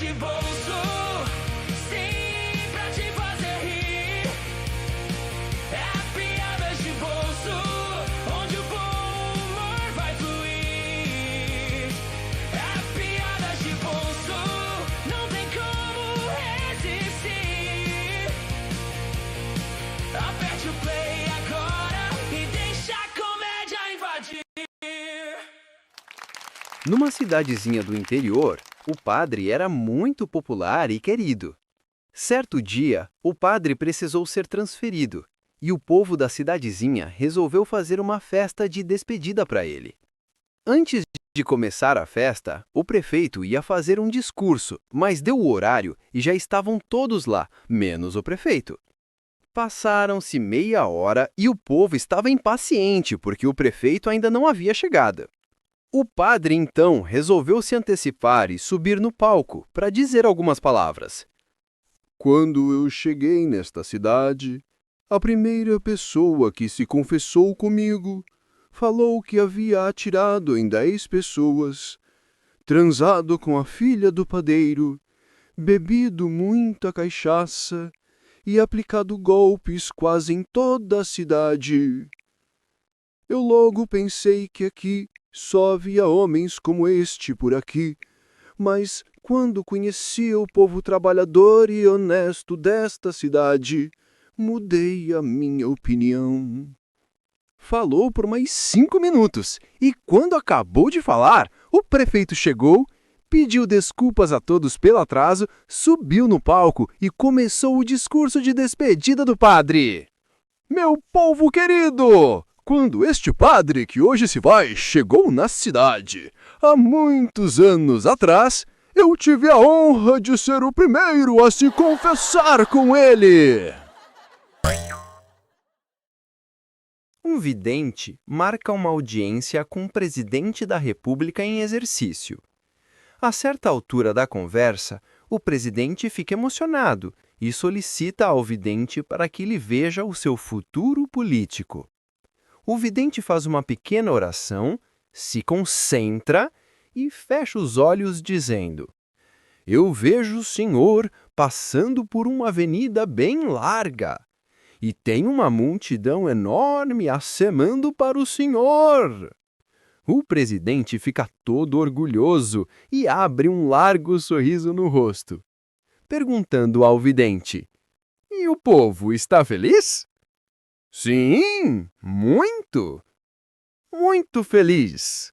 de bolso, sim, pra te fazer rir. É piadas de bolso, onde o bom humor vai fluir. É piadas de bolso, não tem como resistir. Aperte o play agora e deixa a comédia invadir. Numa cidadezinha do interior, o padre era muito popular e querido. Certo dia, o padre precisou ser transferido, e o povo da cidadezinha resolveu fazer uma festa de despedida para ele. Antes de começar a festa, o prefeito ia fazer um discurso, mas deu o horário e já estavam todos lá, menos o prefeito. Passaram-se meia hora e o povo estava impaciente porque o prefeito ainda não havia chegado. O padre, então, resolveu se antecipar e subir no palco para dizer algumas palavras. Quando eu cheguei nesta cidade, a primeira pessoa que se confessou comigo falou que havia atirado em 10 pessoas, transado com a filha do padeiro, bebido muita cachaça e aplicado golpes quase em toda a cidade. Eu logo pensei que aqui só havia homens como este por aqui, mas quando conheci o povo trabalhador e honesto desta cidade, mudei a minha opinião. Falou por mais 5 minutos e, quando acabou de falar, o prefeito chegou, pediu desculpas a todos pelo atraso, subiu no palco e começou o discurso de despedida do padre. Meu povo querido! Quando este padre que hoje se vai chegou na cidade, há muitos anos atrás, eu tive a honra de ser o primeiro a se confessar com ele. Um vidente marca uma audiência com o presidente da República em exercício. A certa altura da conversa, o presidente fica emocionado e solicita ao vidente para que lhe veja o seu futuro político. O vidente faz uma pequena oração, se concentra e fecha os olhos dizendo: Eu vejo o senhor passando por uma avenida bem larga e tem uma multidão enorme acemando para o senhor. O presidente fica todo orgulhoso e abre um largo sorriso no rosto, perguntando ao vidente: E o povo está feliz? Sim, muito! Muito feliz!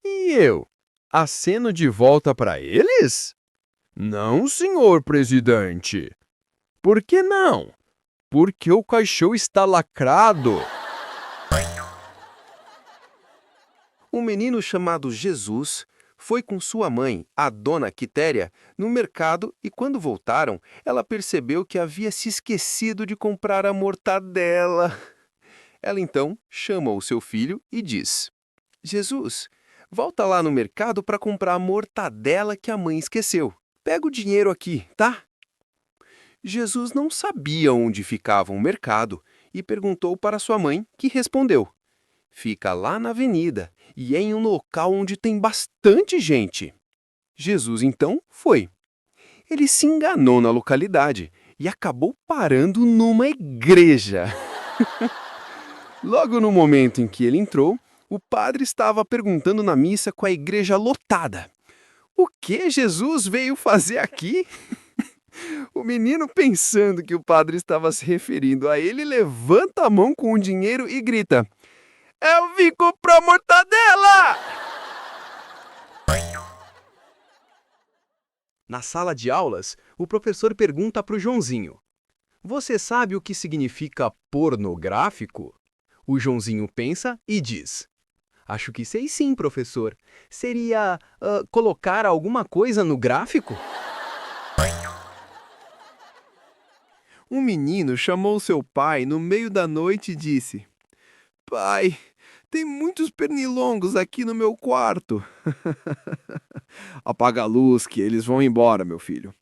E eu? Aceno de volta para eles? Não, senhor presidente. Por que não? Porque o caixão está lacrado. Um menino chamado Jesus foi com sua mãe, a dona Quitéria, no mercado e quando voltaram, ela percebeu que havia se esquecido de comprar a mortadela. Ela então chama o seu filho e diz: Jesus, volta lá no mercado para comprar a mortadela que a mãe esqueceu. Pega o dinheiro aqui, tá? Jesus não sabia onde ficava o mercado e perguntou para sua mãe, que respondeu: Fica lá na avenida e é em um local onde tem bastante gente. Jesus então foi. Ele se enganou na localidade e acabou parando numa igreja. Logo no momento em que ele entrou, o padre estava perguntando na missa com a igreja lotada: O que Jesus veio fazer aqui? O menino, pensando que o padre estava se referindo a ele, levanta a mão com o dinheiro e grita: Eu vim comprar mortadela! Na sala de aulas, o professor pergunta para o Joãozinho: Você sabe o que significa pornográfico? O Joãozinho pensa e diz: Acho que sei sim, professor. Seria colocar alguma coisa no gráfico? Um menino chamou seu pai no meio da noite e disse: Pai, tem muitos pernilongos aqui no meu quarto. Apaga a luz que eles vão embora, meu filho.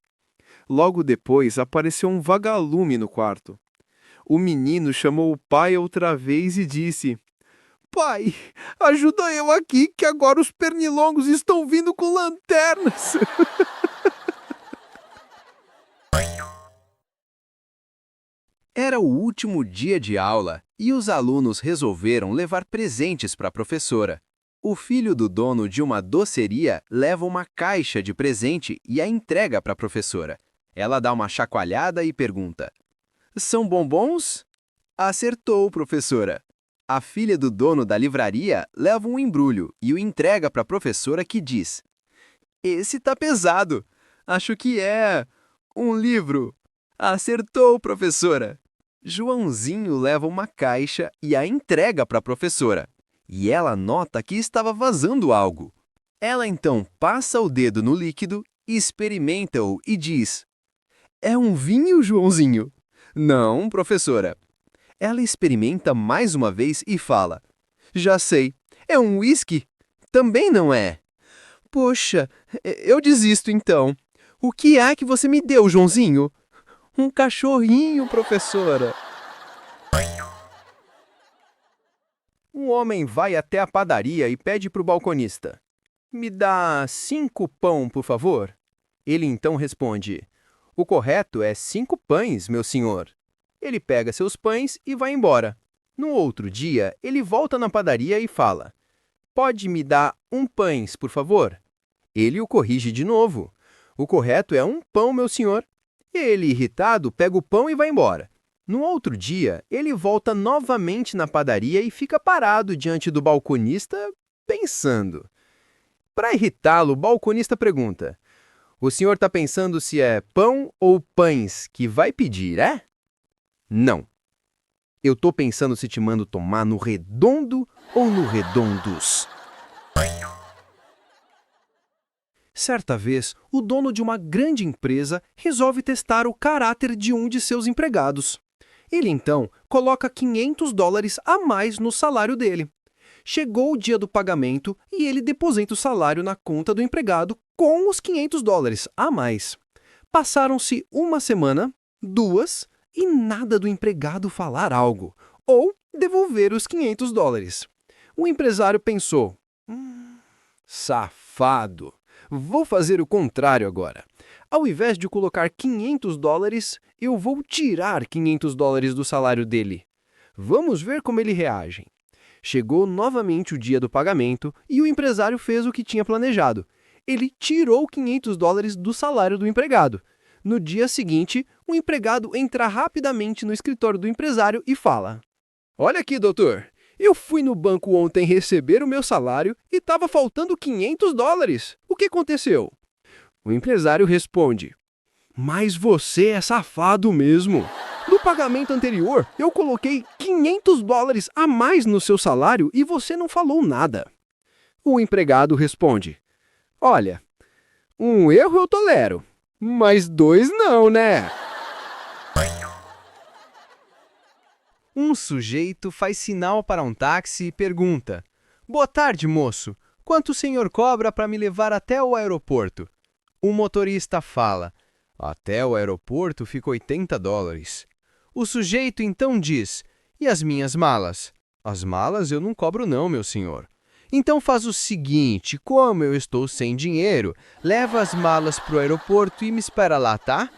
Logo depois apareceu um vagalume no quarto. O menino chamou o pai outra vez e disse: Pai, ajuda eu aqui que agora os pernilongos estão vindo com lanternas. Era o último dia de aula e os alunos resolveram levar presentes para a professora. O filho do dono de uma doceria leva uma caixa de presente e a entrega para a professora. Ela dá uma chacoalhada e pergunta: "São bombons?" Acertou, professora. A filha do dono da livraria leva um embrulho e o entrega para a professora, que diz: "Esse tá pesado. Acho que é um livro." Acertou, professora. Joãozinho leva uma caixa e a entrega para a professora. E ela nota que estava vazando algo. Ela então passa o dedo no líquido, experimenta-o e diz: "É um vinho, Joãozinho?" "Não, professora." Ela experimenta mais uma vez e fala: "Já sei, é um uísque." "Também não é." "Poxa, eu desisto então. O que é que você me deu, Joãozinho?" "Um cachorrinho, professora." Um homem vai até a padaria e pede para o balconista: "Me dá 5 pão, por favor." Ele então responde: "O correto é 5 pães, meu senhor." Ele pega seus pães e vai embora. No outro dia, ele volta na padaria e fala: "Pode me dar 1 pães, por favor?" Ele o corrige de novo: "O correto é 1 pão, meu senhor." Ele, irritado, pega o pão e vai embora. No outro dia, ele volta novamente na padaria e fica parado diante do balconista, pensando. Para irritá-lo, o balconista pergunta: "O senhor está pensando se é pão ou pães que vai pedir, é?" "Não. Eu tô pensando se te mando tomar no redondo ou no redondos." Certa vez, o dono de uma grande empresa resolve testar o caráter de um de seus empregados. Ele então coloca $500 a mais no salário dele. Chegou o dia do pagamento e ele deposita o salário na conta do empregado com os $500 a mais. Passaram-se uma semana, 2, e nada do empregado falar algo, ou devolver os $500. O empresário pensou: safado, vou fazer o contrário agora. Ao invés de colocar $500, eu vou tirar $500 do salário dele. Vamos ver como ele reage." Chegou novamente o dia do pagamento e o empresário fez o que tinha planejado. Ele tirou $500 do salário do empregado. No dia seguinte, o empregado entra rapidamente no escritório do empresário e fala: "Olha aqui, doutor, eu fui no banco ontem receber o meu salário e estava faltando $500. O que aconteceu?" O empresário responde: "Mas você é safado mesmo. No pagamento anterior, eu coloquei $500 a mais no seu salário e você não falou nada." O empregado responde: "Olha, um erro eu tolero, mas 2 não, né?" Um sujeito faz sinal para um táxi e pergunta: "Boa tarde, moço. Quanto o senhor cobra para me levar até o aeroporto?" O motorista fala: "Até o aeroporto fica $80. O sujeito então diz: "E as minhas malas?" "As malas eu não cobro não, meu senhor." "Então faz o seguinte, como eu estou sem dinheiro, leva as malas para o aeroporto e me espera lá, tá?"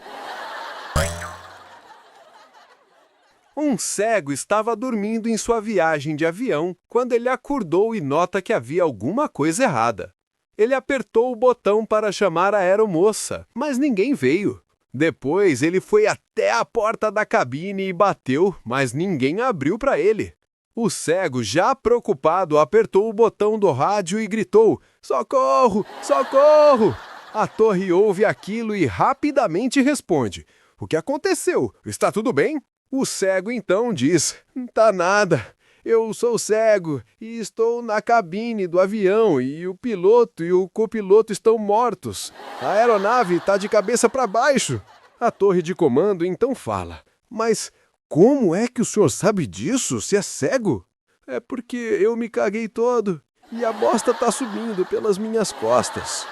Um cego estava dormindo em sua viagem de avião quando ele acordou e nota que havia alguma coisa errada. Ele apertou o botão para chamar a aeromoça, mas ninguém veio. Depois ele foi até a porta da cabine e bateu, mas ninguém abriu para ele. O cego, já preocupado, apertou o botão do rádio e gritou: "Socorro! Socorro!" A torre ouve aquilo e rapidamente responde: "O que aconteceu? Está tudo bem?" O cego então diz: "Tá nada. Eu sou cego e estou na cabine do avião e o piloto e o copiloto estão mortos. A aeronave está de cabeça para baixo." A torre de comando então fala: "Mas como é que o senhor sabe disso, se é cego?" "É porque eu me caguei todo e a bosta está subindo pelas minhas costas."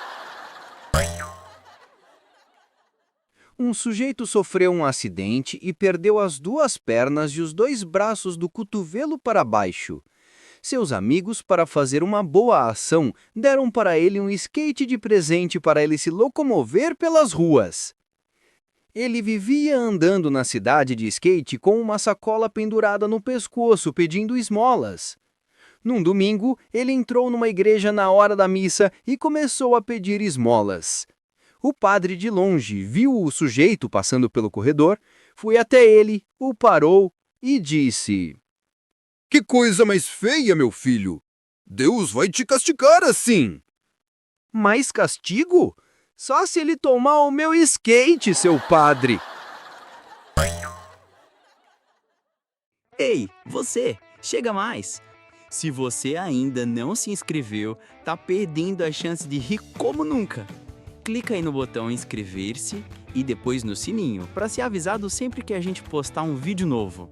Um sujeito sofreu um acidente e perdeu as 2 pernas e os 2 braços do cotovelo para baixo. Seus amigos, para fazer uma boa ação, deram para ele um skate de presente para ele se locomover pelas ruas. Ele vivia andando na cidade de skate com uma sacola pendurada no pescoço, pedindo esmolas. Num domingo, ele entrou numa igreja na hora da missa e começou a pedir esmolas. O padre de longe viu o sujeito passando pelo corredor, foi até ele, o parou e disse: Que coisa mais feia, meu filho! Deus vai te castigar assim! Mais castigo? Só se ele tomar o meu skate, seu padre! Ei, você, chega mais! Se você ainda não se inscreveu, tá perdendo a chance de rir como nunca. Clica aí no botão inscrever-se e depois no sininho para ser avisado sempre que a gente postar um vídeo novo.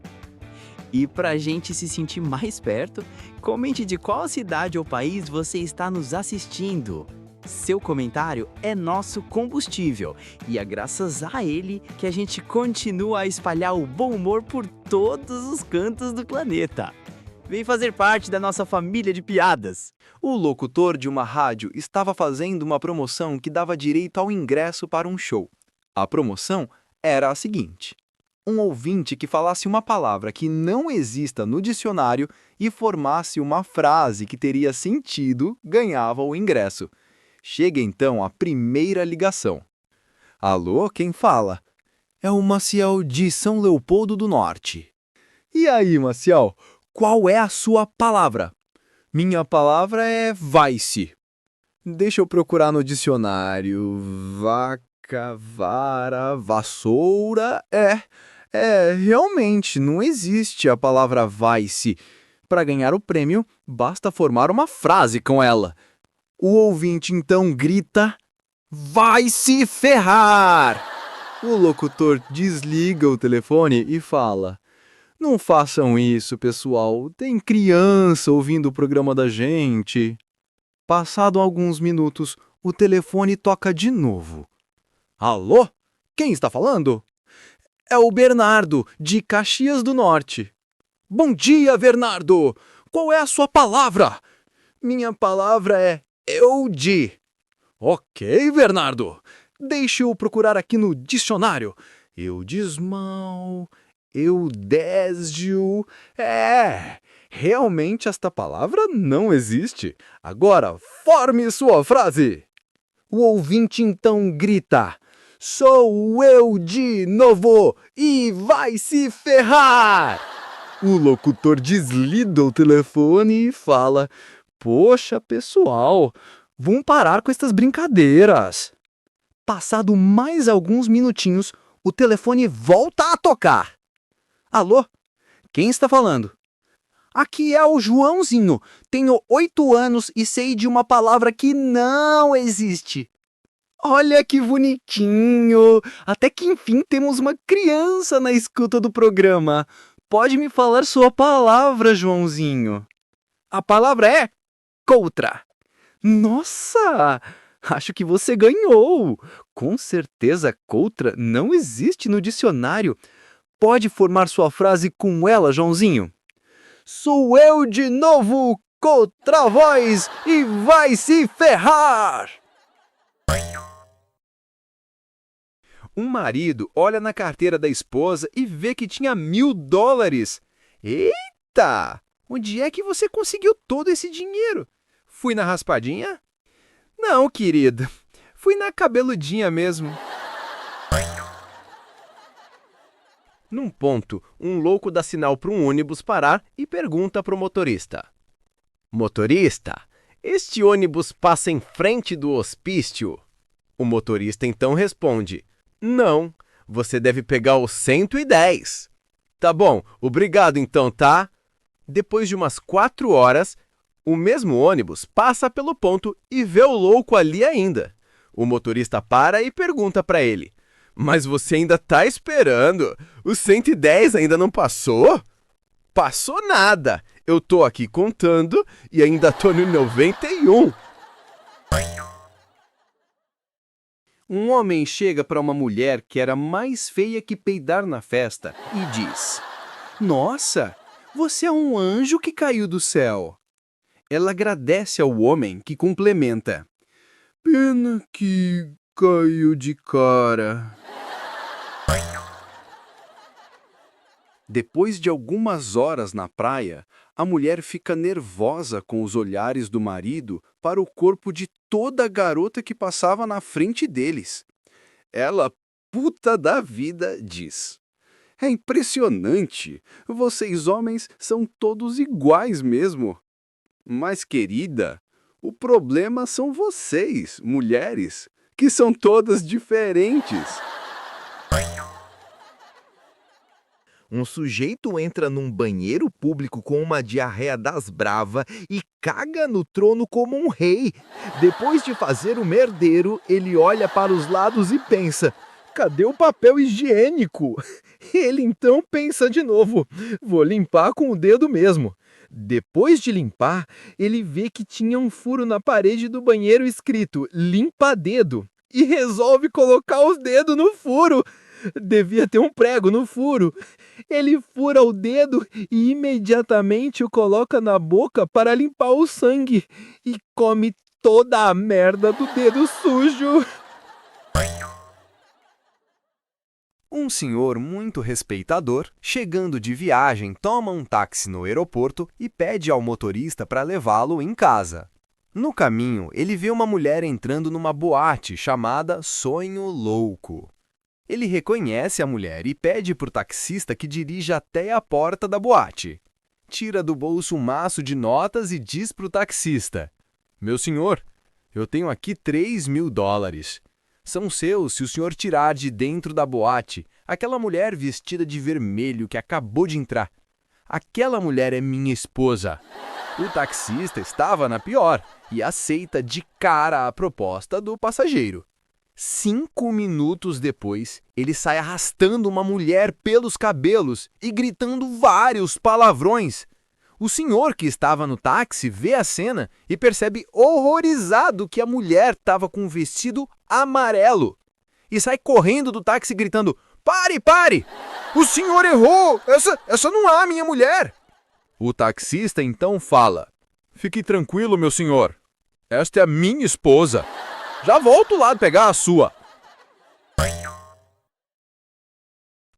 E pra gente se sentir mais perto, comente de qual cidade ou país você está nos assistindo. Seu comentário é nosso combustível e é graças a ele que a gente continua a espalhar o bom humor por todos os cantos do planeta. Vem fazer parte da nossa família de piadas. O locutor de uma rádio estava fazendo uma promoção que dava direito ao ingresso para um show. A promoção era a seguinte: um ouvinte que falasse uma palavra que não exista no dicionário e formasse uma frase que teria sentido ganhava o ingresso. Chega então a primeira ligação. Alô, quem fala? É o Maciel de São Leopoldo do Norte. E aí, Maciel, qual é a sua palavra? Minha palavra é vai-se. Deixa eu procurar no dicionário. Vaca, vara, vassoura. Realmente, não existe a palavra vai-se. Para ganhar o prêmio, basta formar uma frase com ela. O ouvinte então grita: vai se ferrar! O locutor desliga o telefone e fala: não façam isso, pessoal. Tem criança ouvindo o programa da gente. Passado alguns minutos, o telefone toca de novo. Alô? Quem está falando? É o Bernardo, de Caxias do Norte. Bom dia, Bernardo! Qual é a sua palavra? Minha palavra é eu-de. Ok, Bernardo. Deixe eu procurar aqui no dicionário. Eu-desmal, eu-désio. Realmente esta palavra não existe. Agora, forme sua frase. O ouvinte então grita: sou eu de novo e vai se ferrar! O locutor desliga o telefone e fala: poxa, pessoal, vamos parar com estas brincadeiras. Passado mais alguns minutinhos, o telefone volta a tocar. Alô? Quem está falando? Aqui é o Joãozinho. Tenho 8 anos e sei de uma palavra que não existe. Olha que bonitinho! Até que enfim temos uma criança na escuta do programa. Pode me falar sua palavra, Joãozinho? A palavra é coutra. Nossa! Acho que você ganhou! Com certeza, coutra não existe no dicionário. Pode formar sua frase com ela, Joãozinho? Sou eu de novo, coutra voz, e vai se ferrar! Um marido olha na carteira da esposa e vê que tinha $1.000. Eita! Onde é que você conseguiu todo esse dinheiro? Fui na raspadinha? Não, querida. Fui na cabeludinha mesmo. Num ponto, um louco dá sinal para um ônibus parar e pergunta para o motorista: motorista, este ônibus passa em frente do hospício? O motorista então responde: não, você deve pegar o 110. Tá bom, obrigado então, tá? Depois de umas 4 horas, o mesmo ônibus passa pelo ponto e vê o louco ali ainda. O motorista para e pergunta para ele: mas você ainda tá esperando? O 110 ainda não passou? Passou nada. Eu tô aqui contando e ainda tô no 91. Um homem chega para uma mulher que era mais feia que peidar na festa e diz: nossa, você é um anjo que caiu do céu. Ela agradece ao homem que complementa: pena que caiu de cara. Depois de algumas horas na praia, a mulher fica nervosa com os olhares do marido para o corpo de toda garota que passava na frente deles. Ela, puta da vida, diz: "É impressionante, vocês homens são todos iguais mesmo. Mas, querida, o problema são vocês, mulheres, que são todas diferentes." Um sujeito entra num banheiro público com uma diarreia das brava e caga no trono como um rei. Depois de fazer o merdeiro, ele olha para os lados e pensa: cadê o papel higiênico? Ele então pensa de novo: vou limpar com o dedo mesmo. Depois de limpar, ele vê que tinha um furo na parede do banheiro escrito "limpa dedo" e resolve colocar os dedos no furo. Devia ter um prego no furo. Ele fura o dedo e imediatamente o coloca na boca para limpar o sangue e come toda a merda do dedo sujo. Um senhor muito respeitador, chegando de viagem, toma um táxi no aeroporto e pede ao motorista para levá-lo em casa. No caminho, ele vê uma mulher entrando numa boate chamada Sonho Louco. Ele reconhece a mulher e pede para o taxista que dirija até a porta da boate. Tira do bolso um maço de notas e diz para o taxista: "Meu senhor, eu tenho aqui $3.000. São seus se o senhor tirar de dentro da boate aquela mulher vestida de vermelho que acabou de entrar. Aquela mulher é minha esposa." O taxista estava na pior e aceita de cara a proposta do passageiro. 5 minutos depois, ele sai arrastando uma mulher pelos cabelos e gritando vários palavrões. O senhor que estava no táxi vê a cena e percebe horrorizado que a mulher estava com um vestido amarelo. E sai correndo do táxi gritando: "Pare, pare! O senhor errou! Essa não é a minha mulher!" O taxista então fala: "Fique tranquilo, meu senhor. Esta é a minha esposa. Já volto lá pegar a sua."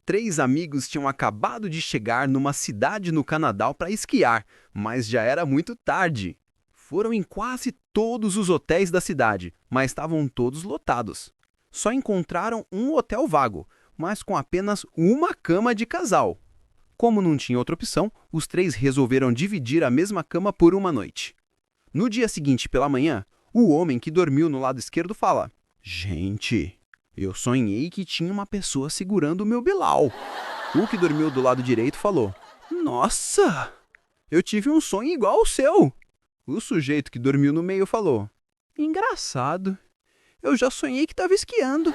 3 amigos tinham acabado de chegar numa cidade no Canadá para esquiar, mas já era muito tarde. Foram em quase todos os hotéis da cidade, mas estavam todos lotados. Só encontraram um hotel vago, mas com apenas uma cama de casal. Como não tinha outra opção, os 3 resolveram dividir a mesma cama por uma noite. No dia seguinte, pela manhã, o homem que dormiu no lado esquerdo fala: "Gente, eu sonhei que tinha uma pessoa segurando o meu Bilal." O que dormiu do lado direito falou: "Nossa, eu tive um sonho igual ao seu." O sujeito que dormiu no meio falou: "Engraçado, eu já sonhei que estava esquiando."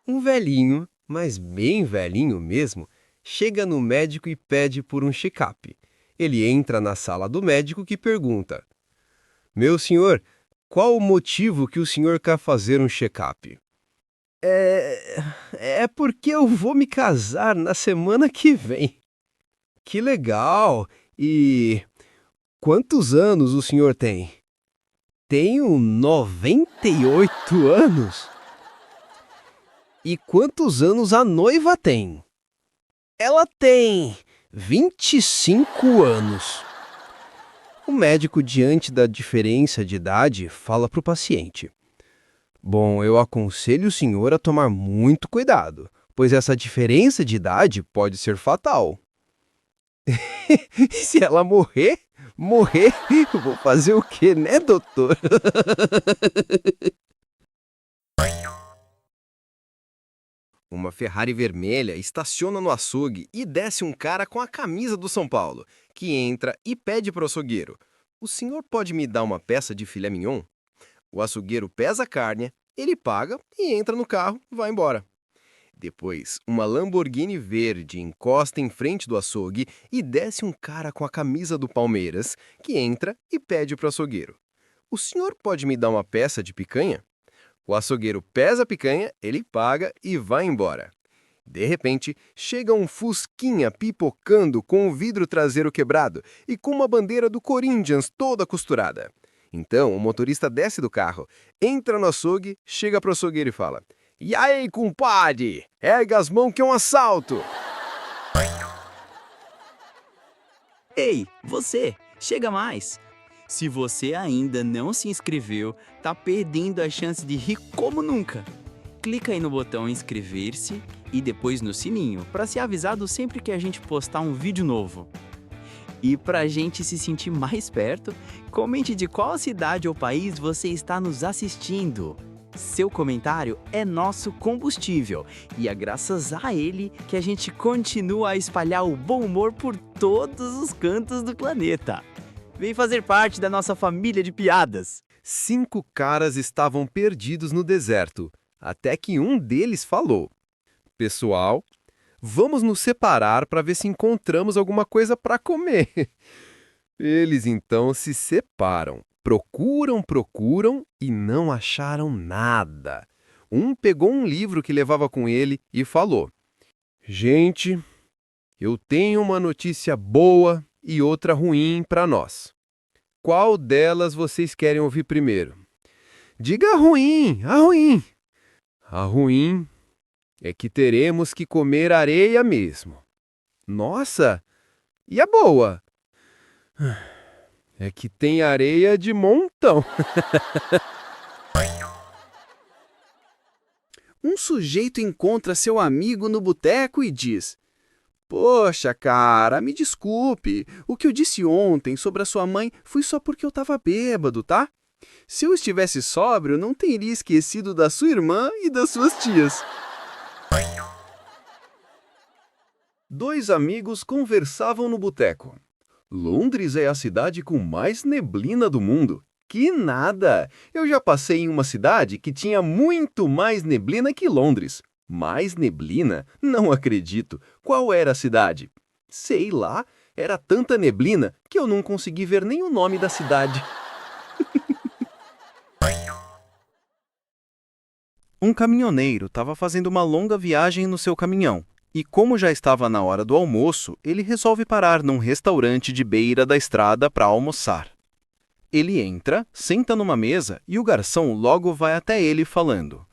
Um velhinho, mas bem velhinho mesmo, chega no médico e pede por um check-up. Ele entra na sala do médico que pergunta: "Meu senhor, qual o motivo que o senhor quer fazer um check-up?" É porque eu vou me casar na semana que vem." "Que legal! E quantos anos o senhor tem?" "Tenho 98 anos." "E quantos anos a noiva tem?" "Ela tem 25 anos." O médico, diante da diferença de idade, fala para o paciente: "Bom, eu aconselho o senhor a tomar muito cuidado, pois essa diferença de idade pode ser fatal." "Se ela morrer, eu vou fazer o quê, né, doutor?" Uma Ferrari vermelha estaciona no açougue e desce um cara com a camisa do São Paulo, que entra e pede para o açougueiro: "O senhor pode me dar uma peça de filé mignon?" O açougueiro pesa a carne, ele paga e entra no carro e vai embora. Depois, uma Lamborghini verde encosta em frente do açougue e desce um cara com a camisa do Palmeiras, que entra e pede para o açougueiro: "O senhor pode me dar uma peça de picanha?" O açougueiro pesa a picanha, ele paga e vai embora. De repente, chega um fusquinha pipocando com o vidro traseiro quebrado e com uma bandeira do Corinthians toda costurada. Então, o motorista desce do carro, entra no açougue, chega para o açougueiro e fala: E aí, compadre? Erga as mãos que é um assalto. Ei, você, chega mais! Se você ainda não se inscreveu, tá perdendo a chance de rir como nunca. Clica aí no botão inscrever-se e depois no sininho para ser avisado sempre que a gente postar um vídeo novo. E pra gente se sentir mais perto, comente de qual cidade ou país você está nos assistindo. Seu comentário é nosso combustível e é graças a ele que a gente continua a espalhar o bom humor por todos os cantos do planeta. Vem fazer parte da nossa família de piadas. 5 caras estavam perdidos no deserto, até que um deles falou: Pessoal, vamos nos separar para ver se encontramos alguma coisa para comer. Eles então se separam. Procuram e não acharam nada. Um pegou um livro que levava com ele e falou: Gente, eu tenho uma notícia boa e outra ruim para nós. Qual delas vocês querem ouvir primeiro? Diga a ruim, a ruim. A ruim é que teremos que comer areia mesmo. Nossa, e a boa? É que tem areia de montão. Um sujeito encontra seu amigo no boteco e diz: Poxa, cara, me desculpe. O que eu disse ontem sobre a sua mãe foi só porque eu estava bêbado, tá? Se eu estivesse sóbrio, não teria esquecido da sua irmã e das suas tias. 2 amigos conversavam no boteco. Londres é a cidade com mais neblina do mundo. Que nada! Eu já passei em uma cidade que tinha muito mais neblina que Londres. Mais neblina? Não acredito. Qual era a cidade? Sei lá, era tanta neblina que eu não consegui ver nem o nome da cidade. Um caminhoneiro estava fazendo uma longa viagem no seu caminhão. E como já estava na hora do almoço, ele resolve parar num restaurante de beira da estrada para almoçar. Ele entra, senta numa mesa e o garçom logo vai até ele falando: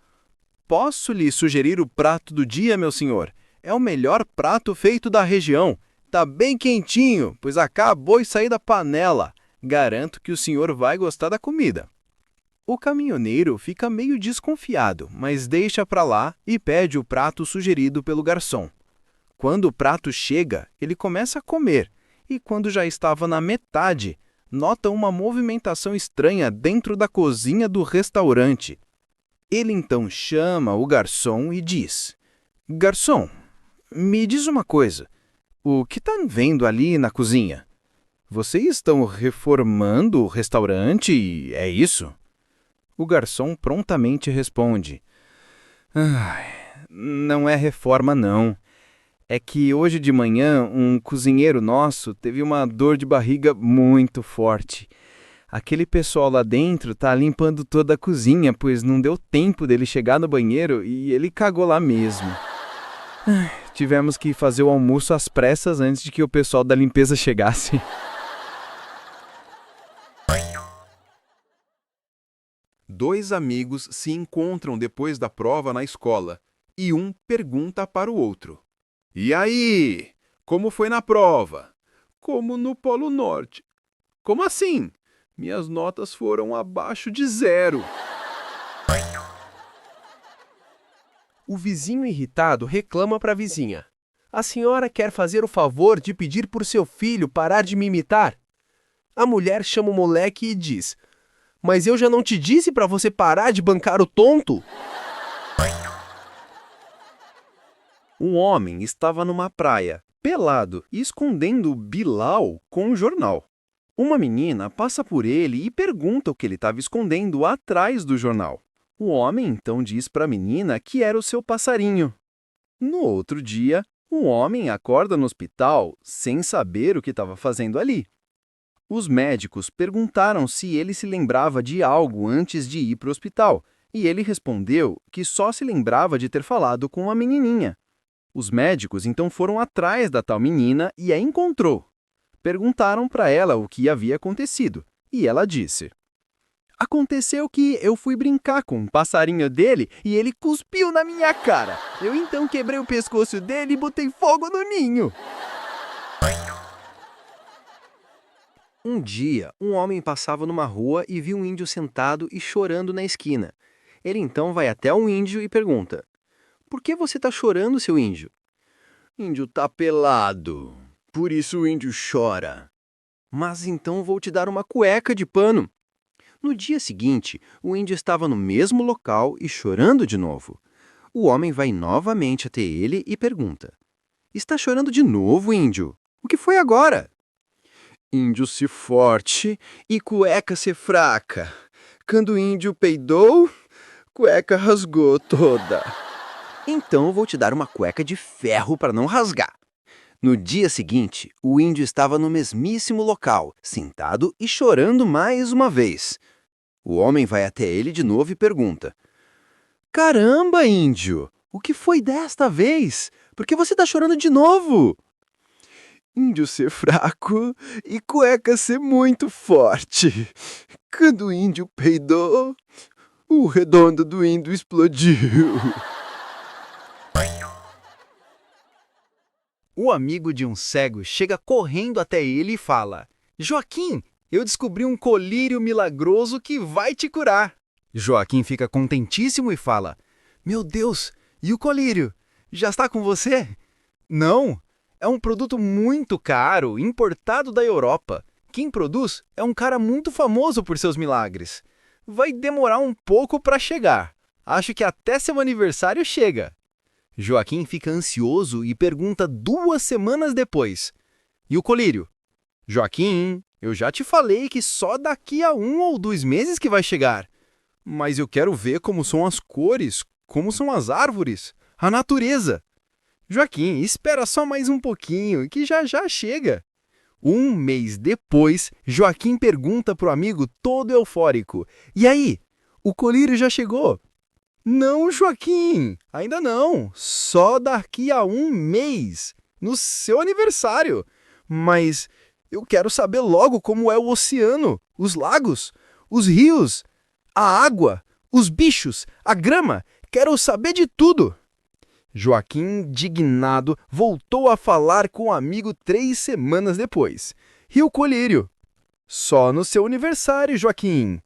Posso lhe sugerir o prato do dia, meu senhor? É o melhor prato feito da região. Tá bem quentinho, pois acabou de sair da panela. Garanto que o senhor vai gostar da comida. O caminhoneiro fica meio desconfiado, mas deixa pra lá e pede o prato sugerido pelo garçom. Quando o prato chega, ele começa a comer, e quando já estava na metade, nota uma movimentação estranha dentro da cozinha do restaurante. Ele então chama o garçom e diz: Garçom, me diz uma coisa, o que está vendo ali na cozinha? Vocês estão reformando o restaurante, é isso? O garçom prontamente responde: Não é reforma, não. É que hoje de manhã um cozinheiro nosso teve uma dor de barriga muito forte. Aquele pessoal lá dentro tá limpando toda a cozinha, pois não deu tempo dele chegar no banheiro e ele cagou lá mesmo. Tivemos que fazer o almoço às pressas antes de que o pessoal da limpeza chegasse. Dois amigos se encontram depois da prova na escola e um pergunta para o outro: E aí? Como foi na prova? Como no Polo Norte. Como assim? Minhas notas foram abaixo de 0. O vizinho irritado reclama para a vizinha: A senhora quer fazer o favor de pedir por seu filho parar de me imitar? A mulher chama o moleque e diz: Mas eu já não te disse para você parar de bancar o tonto? Um homem estava numa praia, pelado e escondendo o Bilal com um jornal. Uma menina passa por ele e pergunta o que ele estava escondendo atrás do jornal. O homem então diz para a menina que era o seu passarinho. No outro dia, o homem acorda no hospital sem saber o que estava fazendo ali. Os médicos perguntaram se ele se lembrava de algo antes de ir para o hospital, e ele respondeu que só se lembrava de ter falado com uma menininha. Os médicos então foram atrás da tal menina e a encontrou. Perguntaram para ela o que havia acontecido, e ela disse: Aconteceu que eu fui brincar com um passarinho dele e ele cuspiu na minha cara. Eu então quebrei o pescoço dele e botei fogo no ninho. Um dia, um homem passava numa rua e viu um índio sentado e chorando na esquina. Ele então vai até um índio e pergunta: "Por que você está chorando, seu índio?" Índio tá pelado, por isso o índio chora. "Mas então vou te dar uma cueca de pano." No dia seguinte, o índio estava no mesmo local e chorando de novo. O homem vai novamente até ele e pergunta: "Está chorando de novo, índio? O que foi agora?" Índio se forte e cueca se fraca. Quando o índio peidou, cueca rasgou toda. "Então vou te dar uma cueca de ferro para não rasgar." No dia seguinte, o índio estava no mesmíssimo local, sentado e chorando mais uma vez. O homem vai até ele de novo e pergunta: "Caramba, índio! O que foi desta vez? Por que você está chorando de novo?" Índio ser fraco e cueca ser muito forte. Quando o índio peidou, o redondo do índio explodiu. O amigo de um cego chega correndo até ele e fala: "Joaquim, eu descobri um colírio milagroso que vai te curar." Joaquim fica contentíssimo e fala: "Meu Deus, e o colírio? Já está com você?" "Não, é um produto muito caro, importado da Europa. Quem produz é um cara muito famoso por seus milagres. Vai demorar um pouco para chegar. Acho que até seu aniversário chega." Joaquim fica ansioso e pergunta 2 semanas depois: "E o colírio?" "Joaquim, eu já te falei que só daqui a 1 ou 2 meses que vai chegar. Mas eu quero ver como são as cores, como são as árvores, a natureza." "Joaquim, espera só mais um pouquinho, que já já chega." 1 mês depois, Joaquim pergunta pro amigo todo eufórico: "E aí, o colírio já chegou?" "Não, Joaquim, ainda não. Só daqui a 1 mês, no seu aniversário. Mas eu quero saber logo como é o oceano, os lagos, os rios, a água, os bichos, a grama. Quero saber de tudo." Joaquim, indignado, voltou a falar com o amigo 3 semanas depois. "E o colírio?" "Só no seu aniversário, Joaquim."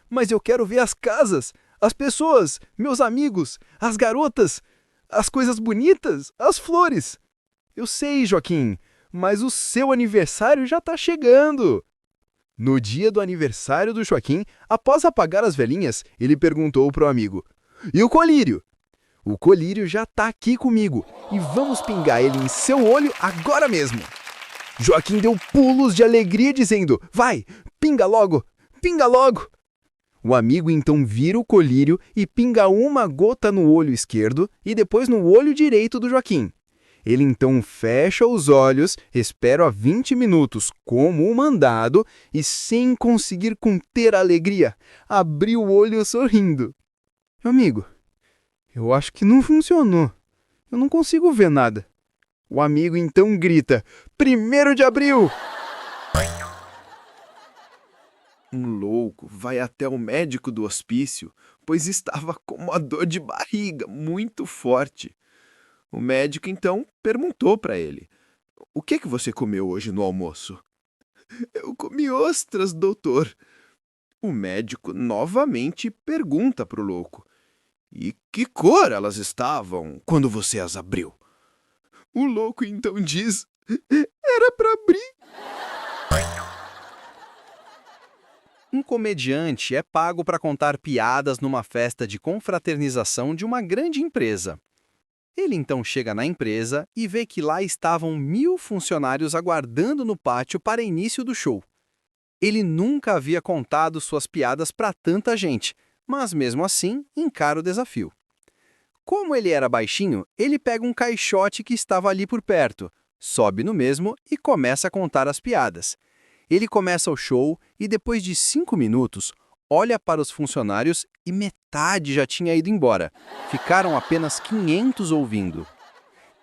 "Mas eu quero ver as casas, as pessoas, meus amigos, as garotas, as coisas bonitas, as flores." "Eu sei, Joaquim, mas o seu aniversário já está chegando." No dia do aniversário do Joaquim, após apagar as velhinhas, ele perguntou para o amigo: "E o colírio?" "O colírio já está aqui comigo e vamos pingar ele em seu olho agora mesmo." Joaquim deu pulos de alegria dizendo: "Vai, pinga logo, pinga logo." O amigo então vira o colírio e pinga uma gota no olho esquerdo e depois no olho direito do Joaquim. Ele então fecha os olhos, espera 20 minutos como o mandado e, sem conseguir conter a alegria, abriu o olho sorrindo. "Meu amigo, eu acho que não funcionou. Eu não consigo ver nada." O amigo então grita: "1º de abril!" Um louco vai até o médico do hospício, pois estava com uma dor de barriga muito forte. O médico então perguntou para ele: "O que você comeu hoje no almoço?" "Eu comi ostras, doutor." O médico novamente pergunta para o louco: "E que cor elas estavam quando você as abriu?" O louco então diz: "Era para abrir." Um comediante é pago para contar piadas numa festa de confraternização de uma grande empresa. Ele então chega na empresa e vê que lá estavam 1000 funcionários aguardando no pátio para início do show. Ele nunca havia contado suas piadas para tanta gente, mas mesmo assim encara o desafio. Como ele era baixinho, ele pega um caixote que estava ali por perto, sobe no mesmo e começa a contar as piadas. Ele começa o show e depois de 5 minutos, olha para os funcionários e metade já tinha ido embora. Ficaram apenas 500 ouvindo.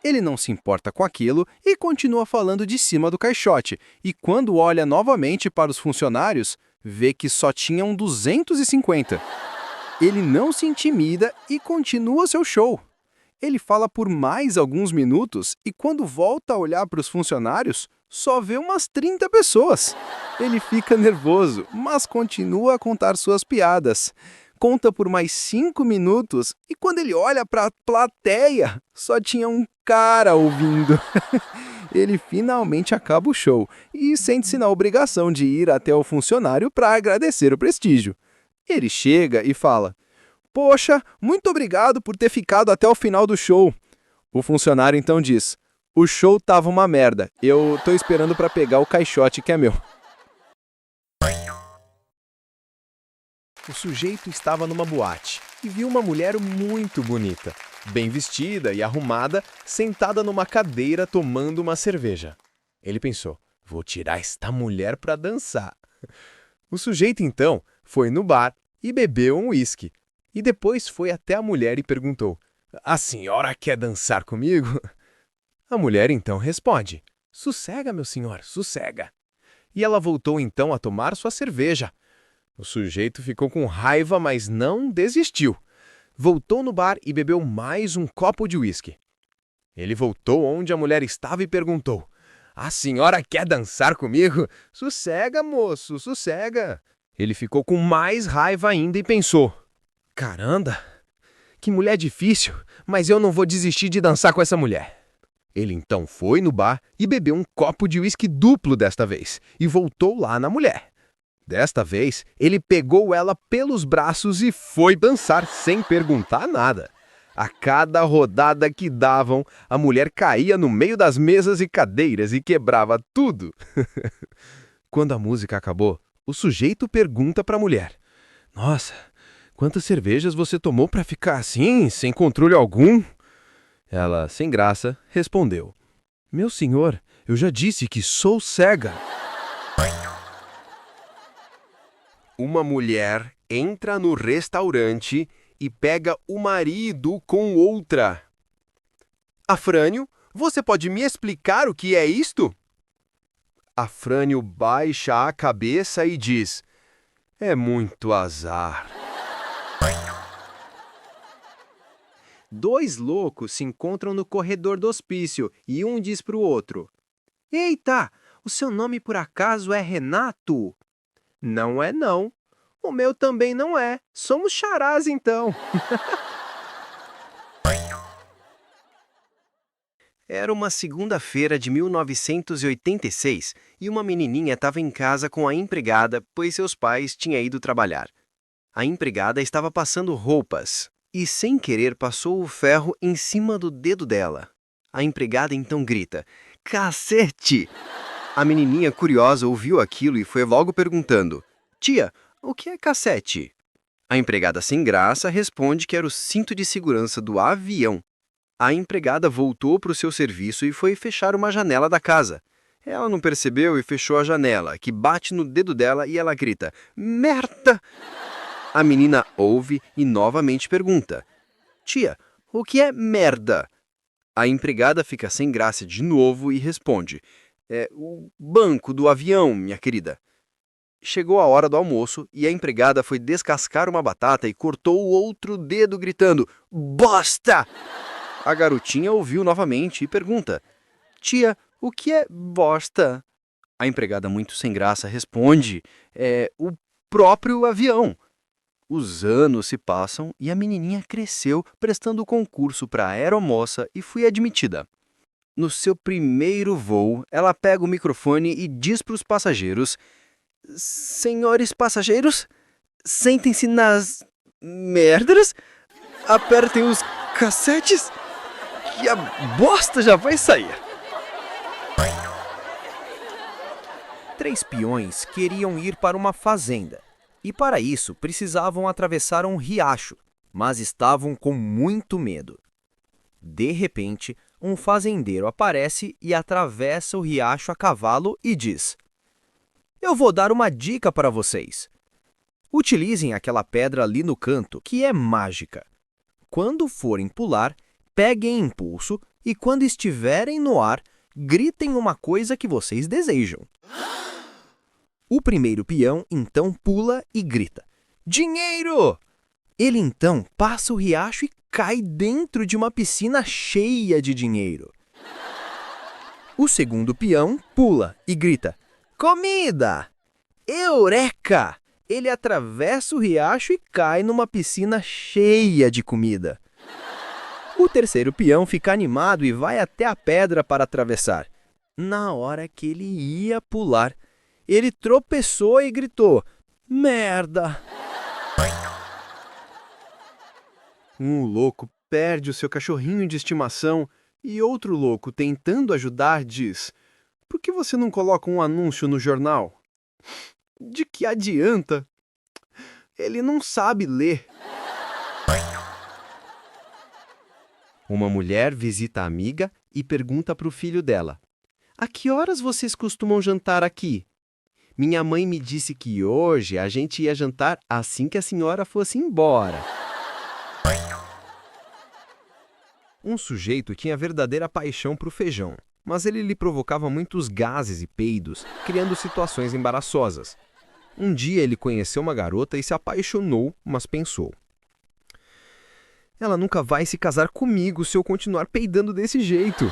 Ele não se importa com aquilo e continua falando de cima do caixote. E quando olha novamente para os funcionários, vê que só tinham 250. Ele não se intimida e continua seu show. Ele fala por mais alguns minutos e quando volta a olhar para os funcionários, só vê umas 30 pessoas. Ele fica nervoso, mas continua a contar suas piadas. Conta por mais 5 minutos e quando ele olha para a plateia, só tinha um cara ouvindo. Ele finalmente acaba o show e sente-se na obrigação de ir até o funcionário para agradecer o prestígio. Ele chega e fala: "Poxa, muito obrigado por ter ficado até o final do show." O funcionário então diz: "O show tava uma merda, eu tô esperando para pegar o caixote que é meu." O sujeito estava numa boate e viu uma mulher muito bonita, bem vestida e arrumada, sentada numa cadeira tomando uma cerveja. Ele pensou: "Vou tirar esta mulher para dançar." O sujeito então foi no bar e bebeu um uísque. E depois foi até a mulher e perguntou: "A senhora quer dançar comigo?" A mulher então responde: "Sossega, meu senhor, sossega." E ela voltou então a tomar sua cerveja. O sujeito ficou com raiva, mas não desistiu. Voltou no bar e bebeu mais um copo de uísque. Ele voltou onde a mulher estava e perguntou: "A senhora quer dançar comigo? Sossega, moço, sossega." Ele ficou com mais raiva ainda e pensou: "Caramba, que mulher difícil, mas eu não vou desistir de dançar com essa mulher." Ele então foi no bar e bebeu um copo de uísque duplo desta vez e voltou lá na mulher. Desta vez, ele pegou ela pelos braços e foi dançar sem perguntar nada. A cada rodada que davam, a mulher caía no meio das mesas e cadeiras e quebrava tudo. Quando a música acabou, o sujeito pergunta para a mulher: "Nossa, quantas cervejas você tomou para ficar assim, sem controle algum?" Ela, sem graça, respondeu: "Meu senhor, eu já disse que sou cega." Uma mulher entra no restaurante e pega o marido com outra. "Afrânio, você pode me explicar o que é isto?" Afrânio baixa a cabeça e diz: "É muito azar." Dois loucos se encontram no corredor do hospício e um diz para o outro: "Eita, o seu nome por acaso é Renato?" "Não é não. O meu também não é. Somos charás então." Era uma segunda-feira de 1986 e uma menininha estava em casa com a empregada, pois seus pais tinham ido trabalhar. A empregada estava passando roupas e, sem querer, passou o ferro em cima do dedo dela. A empregada então grita: "Cacete!" A menininha curiosa ouviu aquilo e foi logo perguntando: "Tia, o que é cassete?" A empregada sem graça responde que era o cinto de segurança do avião. A empregada voltou para o seu serviço e foi fechar uma janela da casa. Ela não percebeu e fechou a janela, que bate no dedo dela e ela grita: "Merda!" A menina ouve e novamente pergunta: "Tia, o que é merda?" A empregada fica sem graça de novo e responde: "É o banco do avião, minha querida." Chegou a hora do almoço e a empregada foi descascar uma batata e cortou o outro dedo gritando: "Bosta!" A garotinha ouviu novamente e pergunta: "Tia, o que é bosta?" A empregada, muito sem graça, responde: "É o próprio avião." Os anos se passam e a menininha cresceu prestando concurso para aeromoça e foi admitida. No seu primeiro voo, ela pega o microfone e diz para os passageiros: "Senhores passageiros, sentem-se nas merdas, apertem os cassetes, que a bosta já vai sair." 3 peões queriam ir para uma fazenda e, para isso, precisavam atravessar um riacho, mas estavam com muito medo. De repente, um fazendeiro aparece e atravessa o riacho a cavalo e diz: "Eu vou dar uma dica para vocês. Utilizem aquela pedra ali no canto, que é mágica. Quando forem pular, peguem impulso e, quando estiverem no ar, gritem uma coisa que vocês desejam." O primeiro peão então pula e grita: Dinheiro! Ele então passa o riacho e cai dentro de uma piscina cheia de dinheiro. O segundo peão pula e grita: Comida! Eureka! Ele atravessa o riacho e cai numa piscina cheia de comida. O terceiro peão fica animado e vai até a pedra para atravessar. Na hora que ele ia pular, ele tropeçou e gritou: Merda! Um louco perde o seu cachorrinho de estimação e outro louco, tentando ajudar, diz: Por que você não coloca um anúncio no jornal? De que adianta? Ele não sabe ler. Uma mulher visita a amiga e pergunta para o filho dela: A que horas vocês costumam jantar aqui? Minha mãe me disse que hoje a gente ia jantar assim que a senhora fosse embora. Um sujeito tinha verdadeira paixão por feijão, mas ele lhe provocava muitos gases e peidos, criando situações embaraçosas. Um dia ele conheceu uma garota e se apaixonou, mas pensou: Ela nunca vai se casar comigo se eu continuar peidando desse jeito.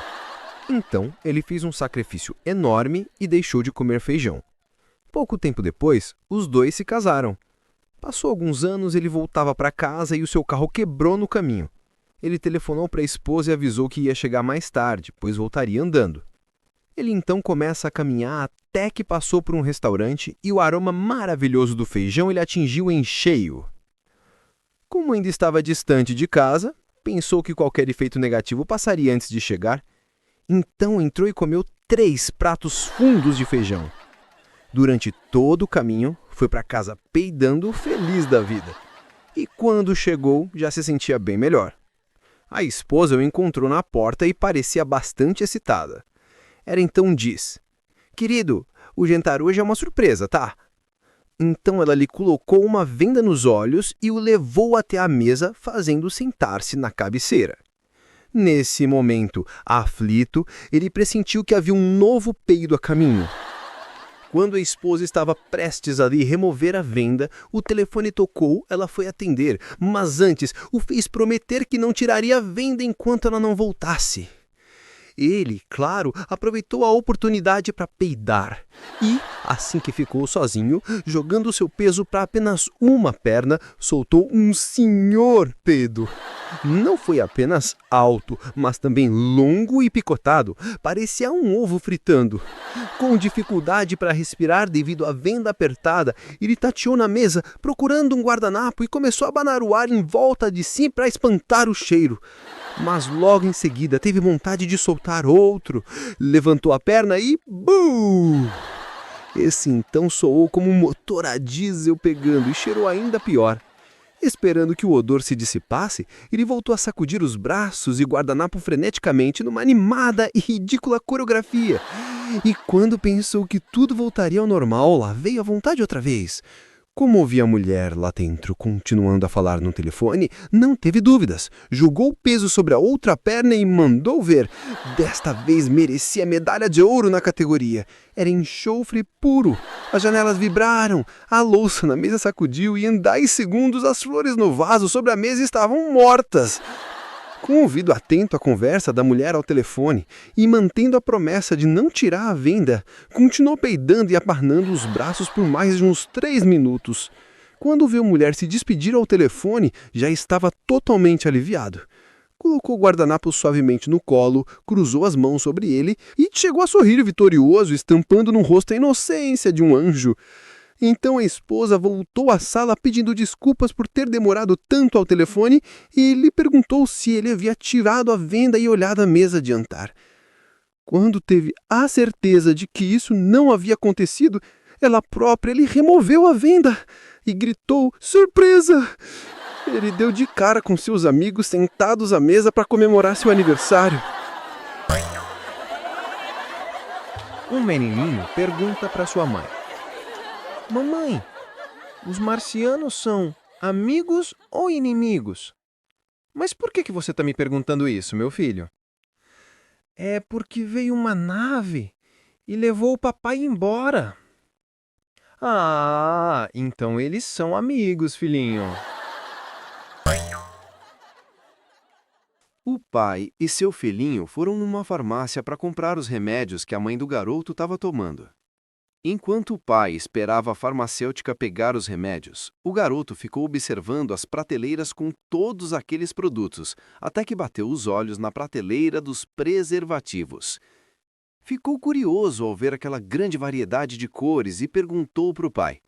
Então ele fez um sacrifício enorme e deixou de comer feijão. Pouco tempo depois, os dois se casaram. Passou alguns anos, ele voltava para casa e o seu carro quebrou no caminho. Ele telefonou para a esposa e avisou que ia chegar mais tarde, pois voltaria andando. Ele então começa a caminhar até que passou por um restaurante e o aroma maravilhoso do feijão ele atingiu em cheio. Como ainda estava distante de casa, pensou que qualquer efeito negativo passaria antes de chegar. Então entrou e comeu 3 pratos fundos de feijão. Durante todo o caminho, foi para casa peidando, feliz da vida. E quando chegou, já se sentia bem melhor. A esposa o encontrou na porta e parecia bastante excitada. Ela então diz: Querido, o jantar hoje é uma surpresa, tá? Então ela lhe colocou uma venda nos olhos e o levou até a mesa, fazendo sentar-se na cabeceira. Nesse momento, aflito, ele pressentiu que havia um novo peido a caminho. Quando a esposa estava prestes a lhe remover a venda, o telefone tocou, ela foi atender, mas antes o fez prometer que não tiraria a venda enquanto ela não voltasse. Ele, claro, aproveitou a oportunidade para peidar. E, assim que ficou sozinho, jogando seu peso para apenas uma perna, soltou um senhor peido. Não foi apenas alto, mas também longo e picotado. Parecia um ovo fritando. Com dificuldade para respirar devido à venda apertada, ele tateou na mesa, procurando um guardanapo e começou a abanar o ar em volta de si para espantar o cheiro. Mas logo em seguida teve vontade de soltar outro. Levantou a perna e... BUM! Esse então soou como um motor a diesel pegando e cheirou ainda pior. Esperando que o odor se dissipasse, ele voltou a sacudir os braços e guardanapo freneticamente numa animada e ridícula coreografia. E quando pensou que tudo voltaria ao normal, lá veio a vontade outra vez. Como ouvia a mulher lá dentro continuando a falar no telefone, não teve dúvidas. Jogou o peso sobre a outra perna e mandou ver. Desta vez merecia medalha de ouro na categoria. Era enxofre puro. As janelas vibraram, a louça na mesa sacudiu e em 10 segundos as flores no vaso sobre a mesa estavam mortas. Com o ouvido atento à conversa da mulher ao telefone e mantendo a promessa de não tirar a venda, continuou peidando e abanando os braços por mais de uns 3 minutos. Quando viu a mulher se despedir ao telefone, já estava totalmente aliviado. Colocou o guardanapo suavemente no colo, cruzou as mãos sobre ele e chegou a sorrir vitorioso, estampando no rosto a inocência de um anjo. Então a esposa voltou à sala pedindo desculpas por ter demorado tanto ao telefone e lhe perguntou se ele havia tirado a venda e olhado a mesa de jantar. Quando teve a certeza de que isso não havia acontecido, ela própria lhe removeu a venda e gritou: "Surpresa!" Ele deu de cara com seus amigos sentados à mesa para comemorar seu aniversário. Um menininho pergunta para sua mãe: "Mamãe, os marcianos são amigos ou inimigos?" "Mas por que você está me perguntando isso, meu filho?" "É porque veio uma nave e levou o papai embora." Ah, então eles são amigos, filhinho. O pai e seu filhinho foram numa farmácia para comprar os remédios que a mãe do garoto estava tomando. Enquanto o pai esperava a farmacêutica pegar os remédios, o garoto ficou observando as prateleiras com todos aqueles produtos, até que bateu os olhos na prateleira dos preservativos. Ficou curioso ao ver aquela grande variedade de cores e perguntou para o pai: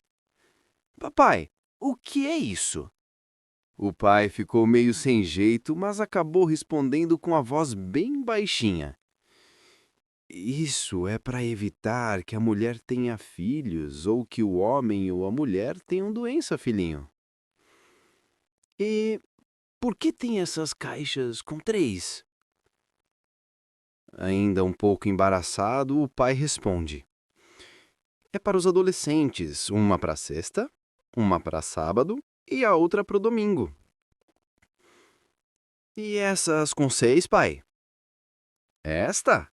Papai, o que é isso? O pai ficou meio sem jeito, mas acabou respondendo com a voz bem baixinha: Isso é para evitar que a mulher tenha filhos ou que o homem ou a mulher tenham doença, filhinho. E por que tem essas caixas com 3? Ainda um pouco embaraçado, o pai responde: É para os adolescentes, uma para sexta, uma para sábado e a outra para o domingo. E essas com 6, pai? Esta?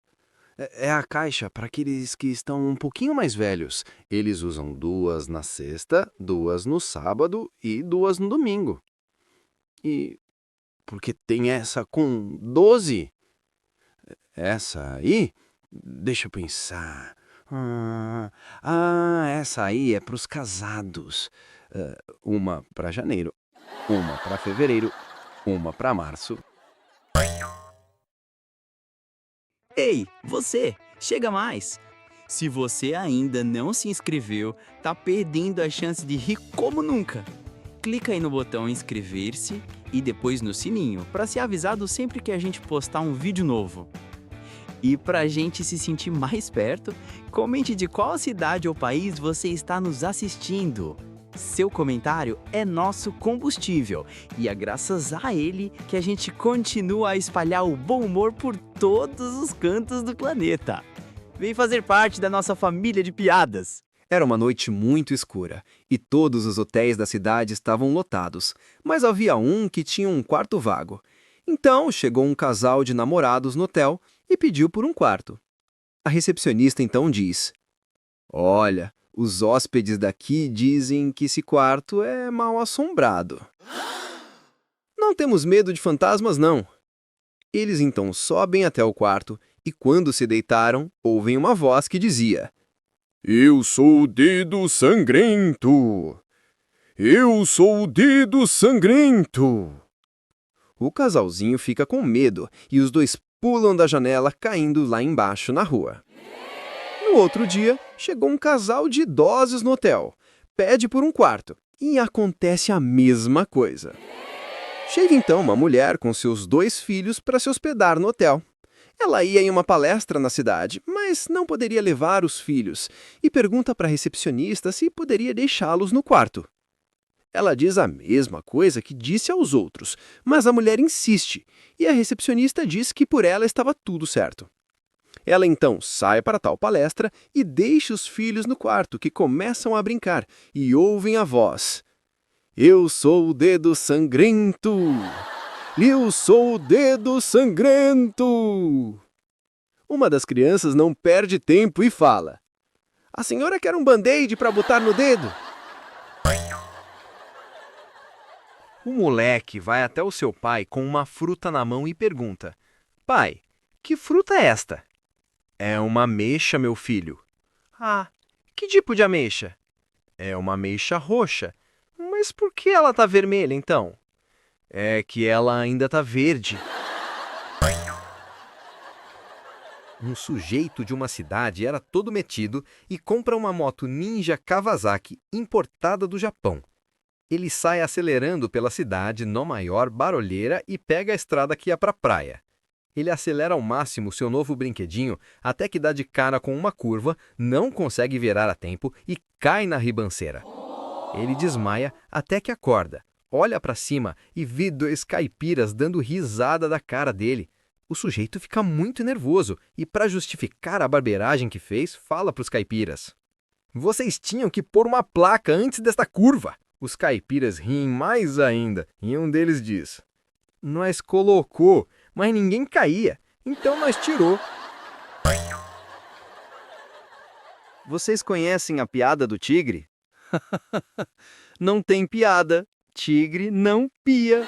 É a caixa para aqueles que estão um pouquinho mais velhos. Eles usam 2 na sexta, 2 no sábado e 2 no domingo. E por que tem essa com 12? Essa aí? Deixa eu pensar. Essa aí é para os casados. Uma para janeiro, uma para fevereiro, uma para março. Ei, você, chega mais! Se você ainda não se inscreveu, tá perdendo a chance de rir como nunca. Clica aí no botão inscrever-se e depois no sininho para ser avisado sempre que a gente postar um vídeo novo. E para a gente se sentir mais perto, comente de qual cidade ou país você está nos assistindo. Seu comentário é nosso combustível e é graças a ele que a gente continua a espalhar o bom humor por todos os cantos do planeta. Vem fazer parte da nossa família de piadas! Era uma noite muito escura e todos os hotéis da cidade estavam lotados, mas havia um que tinha um quarto vago. Então chegou um casal de namorados no hotel e pediu por um quarto. A recepcionista então diz: Olha, os hóspedes daqui dizem que esse quarto é mal assombrado. Não temos medo de fantasmas, não. Eles então sobem até o quarto e, quando se deitaram, ouvem uma voz que dizia: Eu sou o dedo sangrento! Eu sou o dedo sangrento! O casalzinho fica com medo e os dois pulam da janela, caindo lá embaixo na rua. No outro dia, chegou um casal de idosos no hotel. Pede por um quarto e acontece a mesma coisa. Chega então uma mulher com seus 2 filhos para se hospedar no hotel. Ela ia em uma palestra na cidade, mas não poderia levar os filhos e pergunta para a recepcionista se poderia deixá-los no quarto. Ela diz a mesma coisa que disse aos outros, mas a mulher insiste e a recepcionista diz que por ela estava tudo certo. Ela então sai para tal palestra e deixa os filhos no quarto, que começam a brincar e ouvem a voz: Eu sou o dedo sangrento! Eu sou o dedo sangrento! Uma das crianças não perde tempo e fala: A senhora quer um band-aid para botar no dedo? O moleque vai até o seu pai com uma fruta na mão e pergunta: Pai, que fruta é esta? É uma ameixa, meu filho. Ah, que tipo de ameixa? É uma ameixa roxa. Mas por que ela tá vermelha, então? É que ela ainda tá verde. Um sujeito de uma cidade era todo metido e compra uma moto Ninja Kawasaki importada do Japão. Ele sai acelerando pela cidade na maior barulheira e pega a estrada que ia para a praia. Ele acelera ao máximo seu novo brinquedinho até que dá de cara com uma curva, não consegue virar a tempo e cai na ribanceira. Ele desmaia até que acorda, olha para cima e vê 2 caipiras dando risada da cara dele. O sujeito fica muito nervoso e, para justificar a barbeiragem que fez, fala para os caipiras: Vocês tinham que pôr uma placa antes desta curva. Os caipiras riem mais ainda e um deles diz: Nós colocou, mas ninguém caía, então nós tirou. Vocês conhecem a piada do tigre? Não tem piada. Tigre não pia.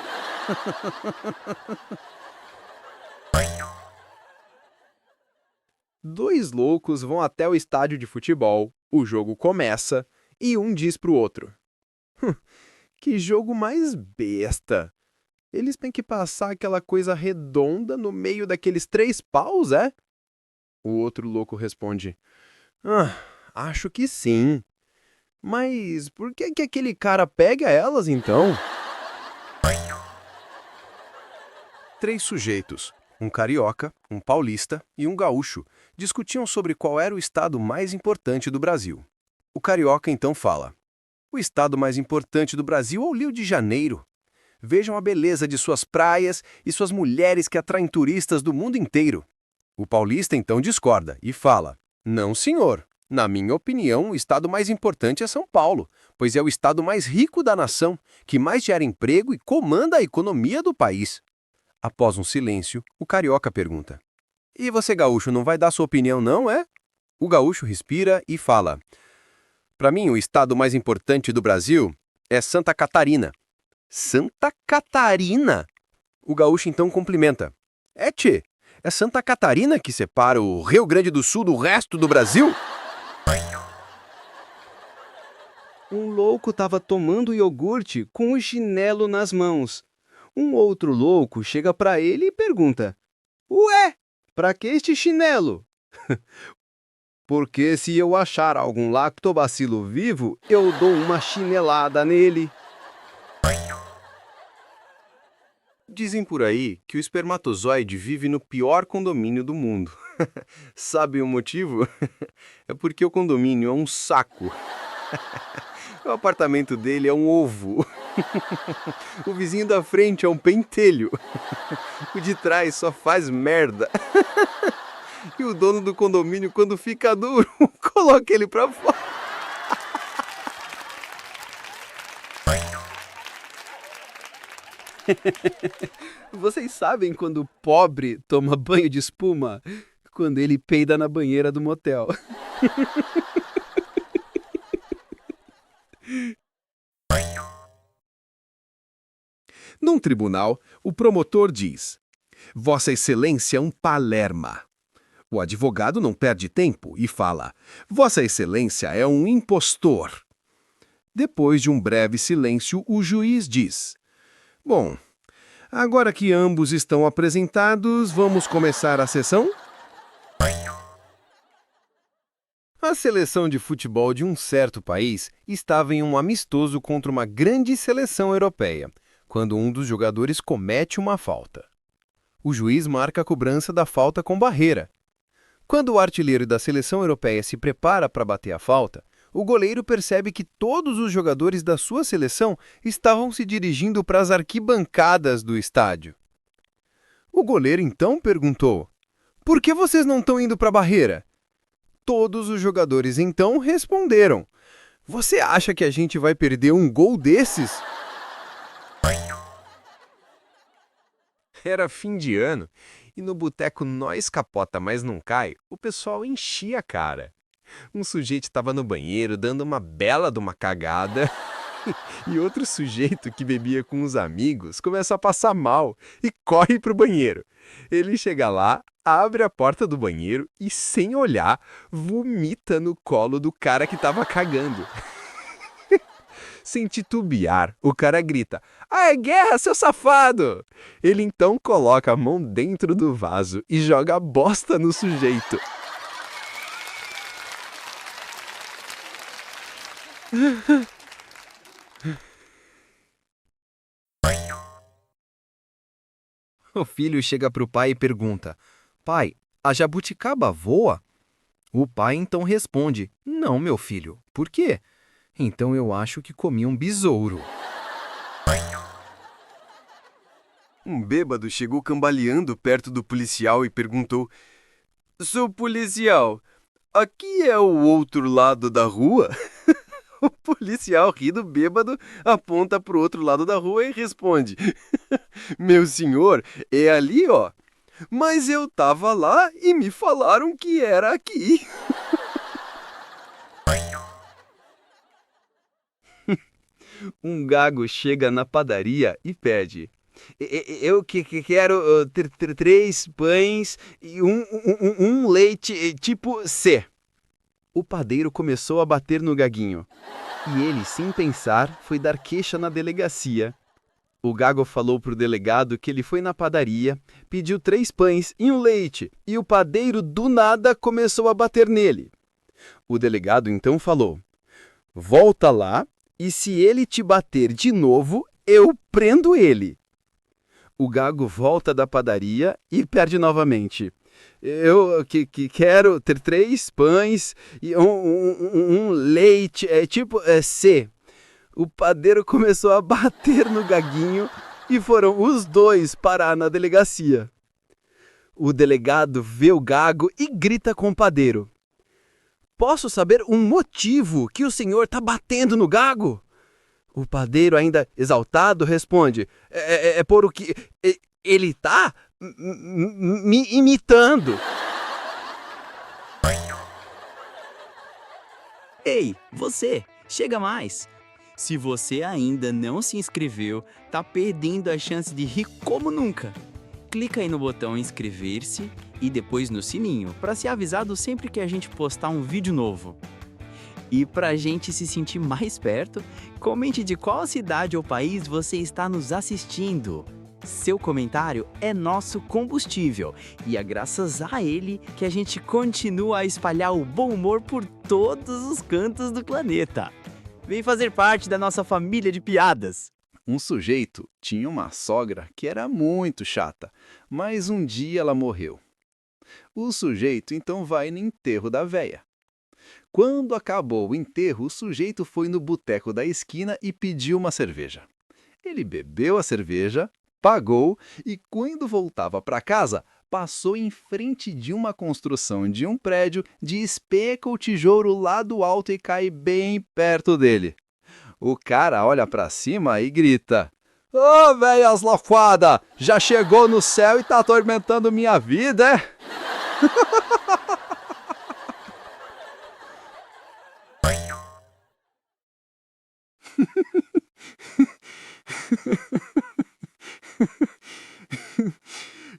Dois loucos vão até o estádio de futebol, o jogo começa e um diz pro outro: que jogo mais besta! Eles têm que passar aquela coisa redonda no meio daqueles 3 paus, é? O outro louco responde: acho que sim. Mas por que que aquele cara pega elas então? 3 sujeitos, um carioca, um paulista e um gaúcho, discutiam sobre qual era o estado mais importante do Brasil. O carioca então fala: o estado mais importante do Brasil é o Rio de Janeiro. Vejam a beleza de suas praias e suas mulheres que atraem turistas do mundo inteiro. O paulista então discorda e fala: não, senhor. Na minha opinião, o estado mais importante é São Paulo, pois é o estado mais rico da nação, que mais gera emprego e comanda a economia do país. Após um silêncio, o carioca pergunta: e você, gaúcho, não vai dar sua opinião, não, é? O gaúcho respira e fala: para mim, o estado mais importante do Brasil é Santa Catarina. Santa Catarina? O gaúcho então cumprimenta: tchê, é Santa Catarina que separa o Rio Grande do Sul do resto do Brasil? Um louco estava tomando iogurte com o chinelo nas mãos. Um outro louco chega para ele e pergunta: ué, para que este chinelo? Porque se eu achar algum lactobacilo vivo, eu dou uma chinelada nele. Dizem por aí que o espermatozoide vive no pior condomínio do mundo. Sabe o motivo? É porque o condomínio é um saco. O apartamento dele é um ovo. O vizinho da frente é um pentelho. O de trás só faz merda. E o dono do condomínio, quando fica duro, coloca ele pra fora. Vocês sabem quando o pobre toma banho de espuma? Quando ele peida na banheira do motel. Num tribunal, o promotor diz: Vossa Excelência é um palerma. O advogado não perde tempo e fala: Vossa Excelência é um impostor. Depois de um breve silêncio, o juiz diz: Bom, agora que ambos estão apresentados, vamos começar a sessão? A seleção de futebol de um certo país estava em um amistoso contra uma grande seleção europeia, quando um dos jogadores comete uma falta. O juiz marca a cobrança da falta com barreira. Quando o artilheiro da seleção europeia se prepara para bater a falta, o goleiro percebe que todos os jogadores da sua seleção estavam se dirigindo para as arquibancadas do estádio. O goleiro então perguntou: por que vocês não estão indo para a barreira? Todos os jogadores então responderam: você acha que a gente vai perder um gol desses? Era fim de ano e no boteco Nós Capota Mas Não Cai, o pessoal enchia a cara. Um sujeito estava no banheiro dando uma bela de uma cagada e outro sujeito que bebia com os amigos começa a passar mal e corre pro banheiro. Ele chega lá, abre a porta do banheiro e, sem olhar, vomita no colo do cara que estava cagando. Sem titubear, o cara grita: ah, é guerra, seu safado! Ele então coloca a mão dentro do vaso e joga a bosta no sujeito. O filho chega para o pai e pergunta: pai, a jabuticaba voa? O pai então responde: não, meu filho. Por quê? Então eu acho que comi um besouro. Um bêbado chegou cambaleando perto do policial e perguntou: sou policial, aqui é o outro lado da rua? O policial ri do bêbado, aponta para o outro lado da rua e responde: meu senhor, é ali, ó. Mas eu tava lá e me falaram que era aqui. Um gago chega na padaria e pede: Eu quero 3 pães e um leite tipo C. O padeiro começou a bater no gaguinho. E ele, sem pensar, foi dar queixa na delegacia. O gago falou pro delegado que ele foi na padaria, pediu 3 pães e um leite, e o padeiro do nada começou a bater nele. O delegado então falou: Volta lá, e se ele te bater de novo, eu prendo ele. O gago volta da padaria e perde novamente. Eu quero ter 3 pães e um leite, tipo C. O padeiro começou a bater no gaguinho e foram os 2 parar na delegacia. O delegado vê o gago e grita com o padeiro: Posso saber um motivo que o senhor está batendo no gago? O padeiro, ainda exaltado, responde: É por o que ele está me imitando. Ei, você, chega mais! Se você ainda não se inscreveu, tá perdendo a chance de rir como nunca. Clica aí no botão inscrever-se e depois no sininho para ser avisado sempre que a gente postar um vídeo novo. E pra gente se sentir mais perto, comente de qual cidade ou país você está nos assistindo. Seu comentário é nosso combustível e é graças a ele que a gente continua a espalhar o bom humor por todos os cantos do planeta. Vem fazer parte da nossa família de piadas. Um sujeito tinha uma sogra que era muito chata, mas um dia ela morreu. O sujeito então vai no enterro da véia. Quando acabou o enterro, o sujeito foi no boteco da esquina e pediu uma cerveja. Ele bebeu a cerveja, pagou e, quando voltava para casa, passou em frente de uma construção de um prédio, despeca o tijolo lá do alto e cai bem perto dele. O cara olha para cima e grita: Ô, véias lafada, já chegou no céu e tá atormentando minha vida, é?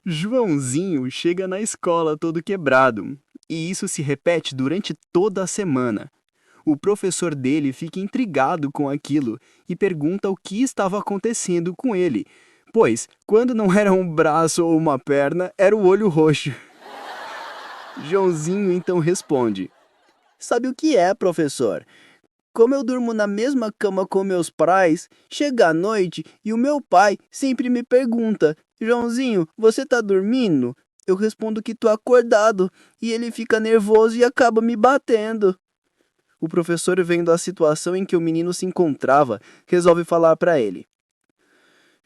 Joãozinho chega na escola todo quebrado, e isso se repete durante toda a semana. O professor dele fica intrigado com aquilo e pergunta o que estava acontecendo com ele, pois, quando não era um braço ou uma perna, era o olho roxo. Joãozinho então responde: Sabe o que é, professor? Como eu durmo na mesma cama com meus pais, chega a noite e o meu pai sempre me pergunta: Joãozinho, você tá dormindo? Eu respondo que tô acordado e ele fica nervoso e acaba me batendo. O professor, vendo a situação em que o menino se encontrava, resolve falar para ele: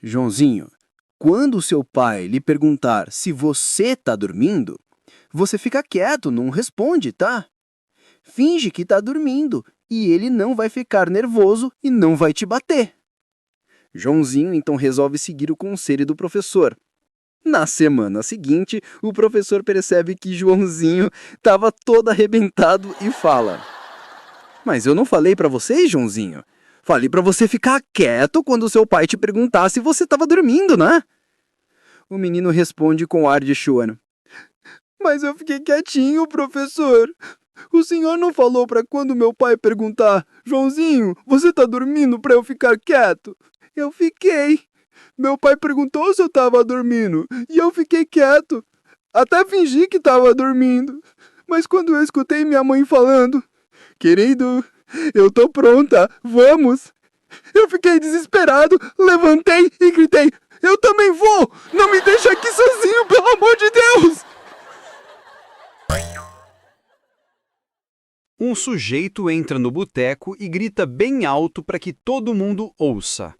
Joãozinho, quando o seu pai lhe perguntar se você tá dormindo, você fica quieto, não responde, tá? Finge que tá dormindo e ele não vai ficar nervoso e não vai te bater. Joãozinho então resolve seguir o conselho do professor. Na semana seguinte, o professor percebe que Joãozinho estava todo arrebentado e fala: Mas eu não falei para você, Joãozinho? Falei para você ficar quieto quando seu pai te perguntar se você estava dormindo, né? O menino responde com ar de choro: Mas eu fiquei quietinho, professor. O senhor não falou para quando meu pai perguntar: Joãozinho, você tá dormindo para eu ficar quieto? Eu fiquei. Meu pai perguntou se eu tava dormindo e eu fiquei quieto. Até fingi que tava dormindo. Mas quando eu escutei minha mãe falando: Querido, eu tô pronta, vamos. Eu fiquei desesperado, levantei e gritei: Eu também vou! Não me deixa aqui sozinho, pelo amor de Deus! Um sujeito entra no boteco e grita bem alto para que todo mundo ouça: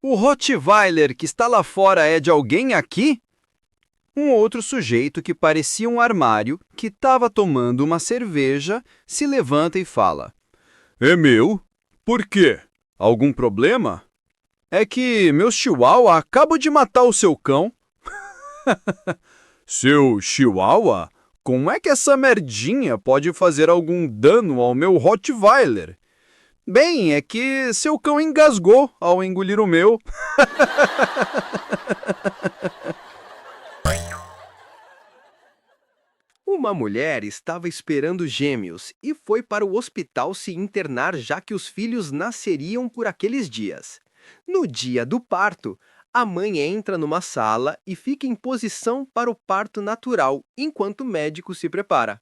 O Rottweiler que está lá fora é de alguém aqui? Um outro sujeito que parecia um armário, que estava tomando uma cerveja, se levanta e fala: É meu? Por quê? Algum problema? É que meu chihuahua acaba de matar o seu cão. Seu chihuahua? Como é que essa merdinha pode fazer algum dano ao meu Rottweiler? Bem, é que seu cão engasgou ao engolir o meu. Uma mulher estava esperando gêmeos e foi para o hospital se internar já que os filhos nasceriam por aqueles dias. No dia do parto, a mãe entra numa sala e fica em posição para o parto natural, enquanto o médico se prepara.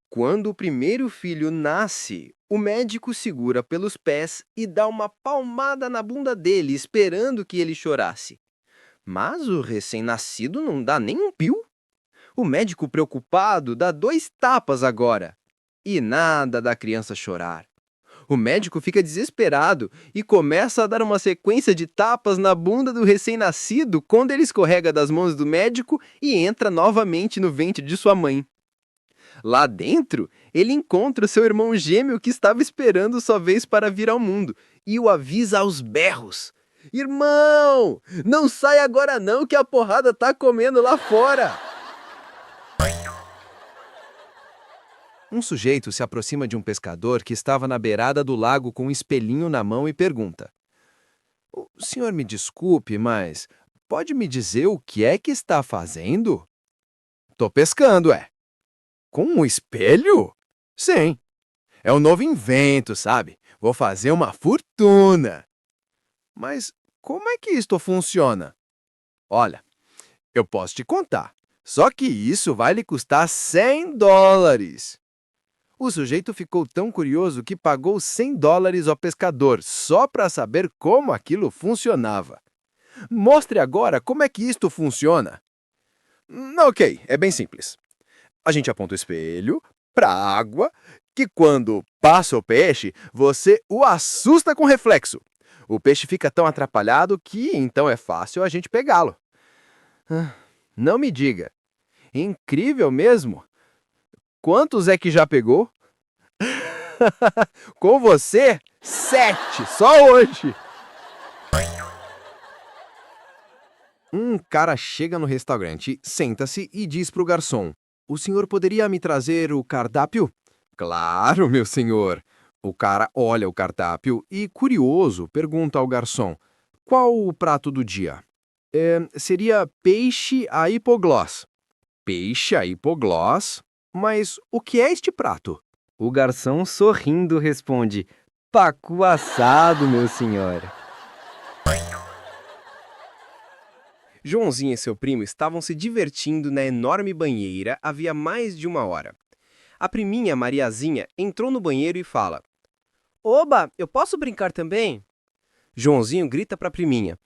Quando o primeiro filho nasce, o médico segura pelos pés e dá uma palmada na bunda dele, esperando que ele chorasse. Mas o recém-nascido não dá nem um pio. O médico, preocupado, dá 2 tapas agora. E nada da criança chorar. O médico fica desesperado e começa a dar uma sequência de tapas na bunda do recém-nascido quando ele escorrega das mãos do médico e entra novamente no ventre de sua mãe. Lá dentro, ele encontra seu irmão gêmeo que estava esperando sua vez para vir ao mundo e o avisa aos berros: "Irmão, não sai agora não que a porrada tá comendo lá fora!" Um sujeito se aproxima de um pescador que estava na beirada do lago com um espelhinho na mão e pergunta: "O senhor me desculpe, mas pode me dizer o que é que está fazendo?" "Tô pescando, é." "Com um espelho?" "Sim. É um novo invento, sabe? Vou fazer uma fortuna." "Mas como é que isto funciona?" "Olha, eu posso te contar. Só que isso vai lhe custar $100. O sujeito ficou tão curioso que pagou $100 ao pescador só para saber como aquilo funcionava. "Mostre agora como é que isto funciona." Ok, é bem simples. A gente aponta o espelho para a água, que quando passa o peixe, você o assusta com reflexo. O peixe fica tão atrapalhado que então é fácil a gente pegá-lo. Não me diga. Incrível mesmo. Quantos é que já pegou? Com você, 7, só hoje. Um cara chega no restaurante, senta-se e diz para o garçom: "O senhor poderia me trazer o cardápio?" "Claro, meu senhor." O cara olha o cardápio e, curioso, pergunta ao garçom: "Qual o prato do dia?" Seria peixe à hipoglós." "Peixe à hipoglós? Mas o que é este prato?" O garçom, sorrindo, responde: "Pacu assado, meu senhor." Joãozinho e seu primo estavam se divertindo na enorme banheira havia mais de 1 hora. A priminha Mariazinha entrou no banheiro e fala: "Oba, eu posso brincar também?" Joãozinho grita para a priminha: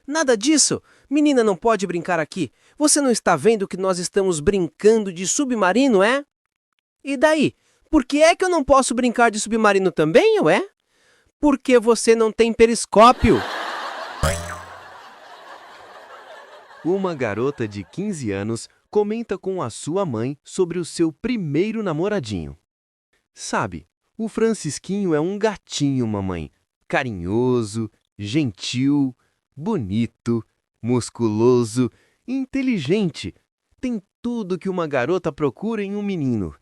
"Nada disso! Menina não pode brincar aqui. Você não está vendo que nós estamos brincando de submarino, é?" "E daí? Por que é que eu não posso brincar de submarino também, ué?" "Porque você não tem periscópio." Uma garota de 15 anos comenta com a sua mãe sobre o seu primeiro namoradinho. "Sabe, o Francisquinho é um gatinho, mamãe. Carinhoso, gentil, bonito, musculoso, inteligente. Tem tudo que uma garota procura em um menino.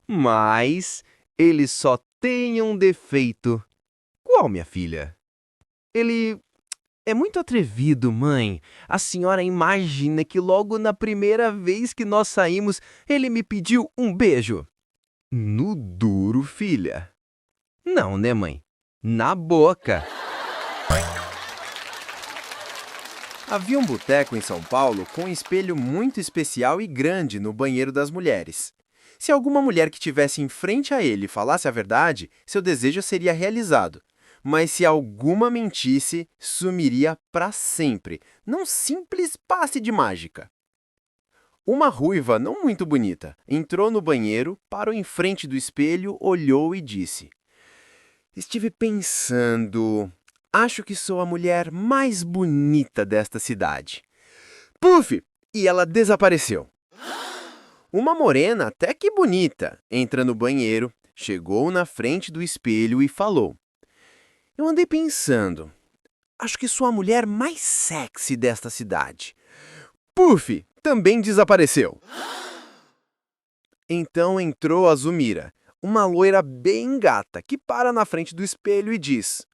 Mas ele só tem um defeito." "Qual, minha filha?" "Ele é muito atrevido, mãe. A senhora imagina que logo na primeira vez que nós saímos, ele me pediu um beijo." "No duro, filha." "Não, né, mãe? Na boca." Havia um boteco em São Paulo com um espelho muito especial e grande no banheiro das mulheres. Se alguma mulher que tivesse em frente a ele falasse a verdade, seu desejo seria realizado. Mas se alguma mentisse, sumiria para sempre, num simples passe de mágica. Uma ruiva não muito bonita entrou no banheiro, parou em frente do espelho, olhou e disse: "Estive pensando. Acho que sou a mulher mais bonita desta cidade." Puf! E ela desapareceu. Uma morena até que bonita entra no banheiro, chegou na frente do espelho e falou: "Eu andei pensando. Acho que sou a mulher mais sexy desta cidade." Puf! Também desapareceu. Então entrou a Zumira, uma loira bem gata que para na frente do espelho e diz: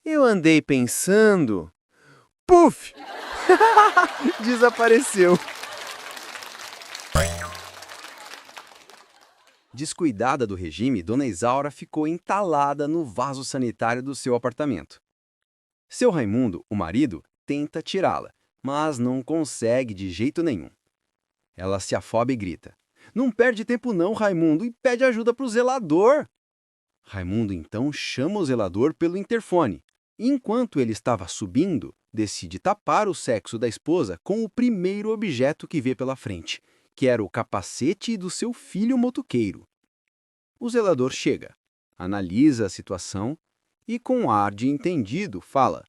Eu andei pensando. Puf! Desapareceu. Descuidada do regime, Dona Isaura ficou entalada no vaso sanitário do seu apartamento. Seu Raimundo, o marido, tenta tirá-la, mas não consegue de jeito nenhum. Ela se afoba e grita: Não perde tempo não, Raimundo, e pede ajuda para o zelador. Raimundo então chama o zelador pelo interfone. E enquanto ele estava subindo, decide tapar o sexo da esposa com o primeiro objeto que vê pela frente, que era o capacete do seu filho motoqueiro. O zelador chega, analisa a situação e, com ar de entendido, fala: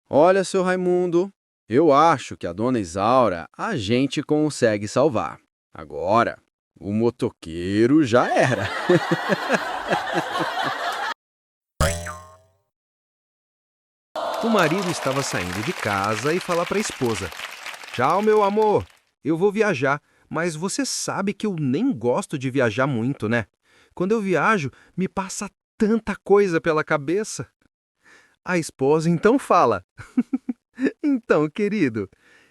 Olha, seu Raimundo, eu acho que a Dona Isaura a gente consegue salvar. Agora, o motoqueiro já era. O marido estava saindo de casa e fala para a esposa: Tchau, meu amor, eu vou viajar, mas você sabe que eu nem gosto de viajar muito, né? Quando eu viajo, me passa tanta coisa pela cabeça. A esposa então fala: Então, querido,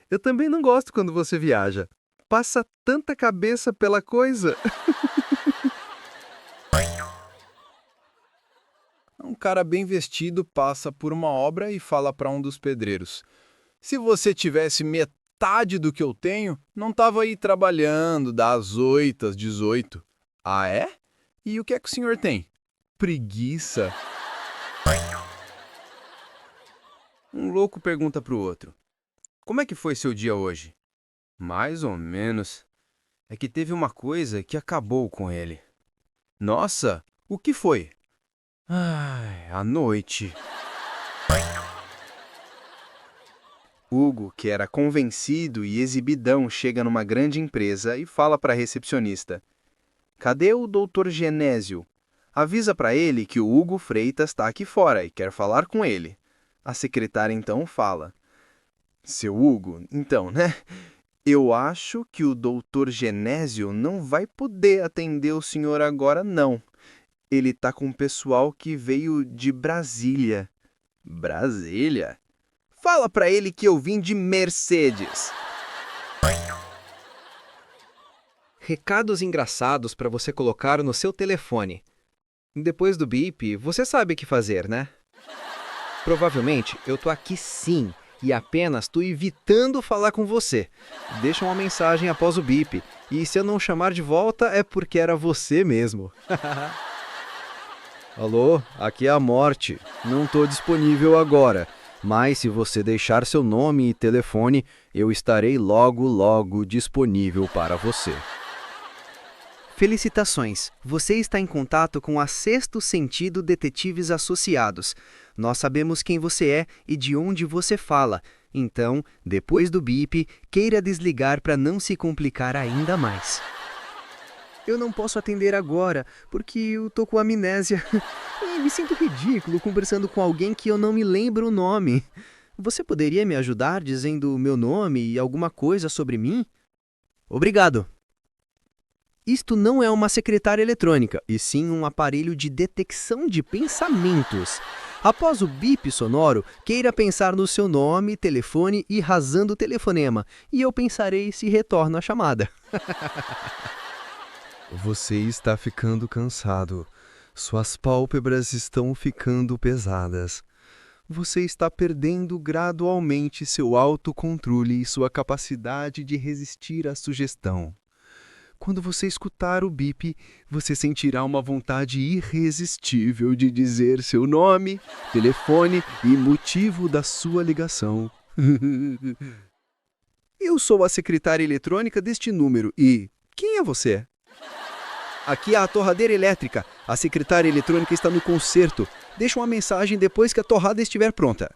eu também não gosto quando você viaja. Passa tanta cabeça pela coisa. Um cara bem vestido passa por uma obra e fala para um dos pedreiros: Se você tivesse metade do que eu tenho, não estava aí trabalhando das 8 às 18. Ah, é? E o que é que o senhor tem? Preguiça. Um louco pergunta para o outro: Como é que foi seu dia hoje? Mais ou menos. É que teve uma coisa que acabou com ele. Nossa, o que foi? Ai, à noite. Hugo, que era convencido e exibidão, chega numa grande empresa e fala para a recepcionista: Cadê o Dr. Genésio? Avisa para ele que o Hugo Freitas está aqui fora e quer falar com ele. A secretária então fala: Seu Hugo, então, né? Eu acho que o Dr. Genésio não vai poder atender o senhor agora, não. Ele tá com o pessoal que veio de Brasília. Brasília? Fala pra ele que eu vim de Mercedes. Recados engraçados para você colocar no seu telefone. Depois do bip, você sabe o que fazer, né? Provavelmente eu tô aqui sim e apenas tô evitando falar com você. Deixa uma mensagem após o bip e se eu não chamar de volta é porque era você mesmo. Alô, aqui é a Morte. Não tô disponível agora, mas se você deixar seu nome e telefone, eu estarei logo disponível para você. Felicitações! Você está em contato com a Sexto Sentido Detetives Associados. Nós sabemos quem você é e de onde você fala. Então, depois do bip, queira desligar para não se complicar ainda mais. Eu não posso atender agora, porque eu tô com amnésia. E me sinto ridículo conversando com alguém que eu não me lembro o nome. Você poderia me ajudar dizendo o meu nome e alguma coisa sobre mim? Obrigado. Isto não é uma secretária eletrônica, e sim um aparelho de detecção de pensamentos. Após o bip sonoro, queira pensar no seu nome, telefone e razão do telefonema, e eu pensarei se retorno a chamada. Você está ficando cansado. Suas pálpebras estão ficando pesadas. Você está perdendo gradualmente seu autocontrole e sua capacidade de resistir à sugestão. Quando você escutar o bip, você sentirá uma vontade irresistível de dizer seu nome, telefone e motivo da sua ligação. Eu sou a secretária eletrônica deste número e... Quem é você? Aqui é a torradeira elétrica. A secretária eletrônica está no concerto. Deixa uma mensagem depois que a torrada estiver pronta.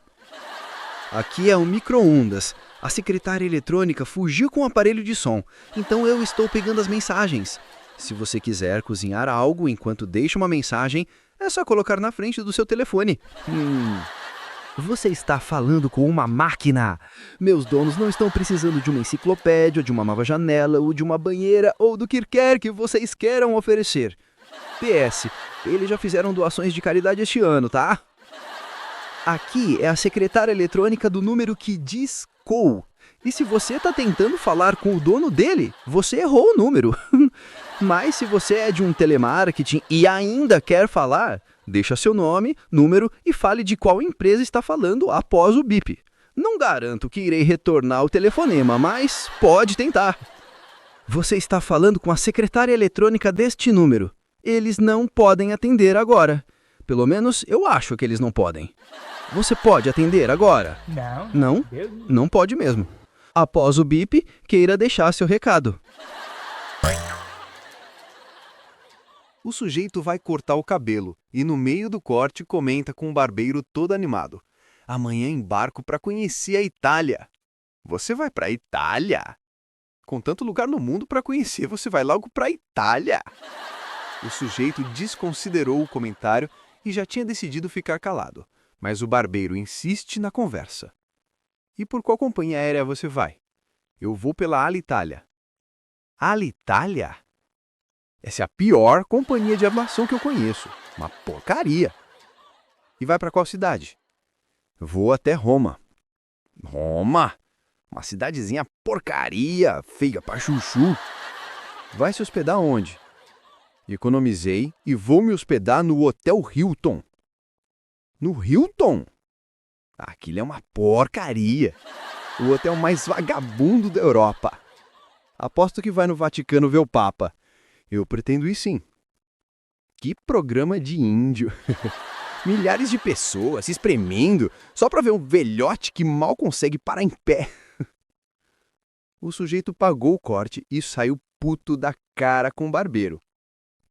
Aqui é o micro-ondas. A secretária eletrônica fugiu com o aparelho de som, então eu estou pegando as mensagens. Se você quiser cozinhar algo enquanto deixa uma mensagem, é só colocar na frente do seu telefone. Você está falando com uma máquina. Meus donos não estão precisando de uma enciclopédia, de uma nova janela, ou de uma banheira, ou do que quer que vocês queiram oferecer. PS, eles já fizeram doações de caridade este ano, tá? Aqui é a secretária eletrônica do número que discou. E se você está tentando falar com o dono dele, você errou o número. Mas se você é de um telemarketing e ainda quer falar, deixa seu nome, número e fale de qual empresa está falando após o bip. Não garanto que irei retornar o telefonema, mas pode tentar. Você está falando com a secretária eletrônica deste número. Eles não podem atender agora. Pelo menos eu acho que eles não podem. Você pode atender agora? Não? Não pode mesmo. Após o bip, queira deixar seu recado. O sujeito vai cortar o cabelo e no meio do corte comenta com o barbeiro todo animado. Amanhã embarco para conhecer a Itália. Você vai para a Itália? Com tanto lugar no mundo para conhecer, você vai logo para a Itália? O sujeito desconsiderou o comentário e já tinha decidido ficar calado, mas o barbeiro insiste na conversa. E por qual companhia aérea você vai? Eu vou pela Alitalia. Alitalia? Essa é a pior companhia de aviação que eu conheço. Uma porcaria. E vai para qual cidade? Vou até Roma. Roma? Uma cidadezinha porcaria, feia pra chuchu. Vai se hospedar onde? Economizei e vou me hospedar no Hotel Hilton. No Hilton? Aquilo é uma porcaria. O hotel mais vagabundo da Europa. Aposto que vai no Vaticano ver o Papa. Eu pretendo ir sim. Que programa de índio. Milhares de pessoas se espremendo só para ver um velhote que mal consegue parar em pé. O sujeito pagou o corte e saiu puto da cara com o barbeiro.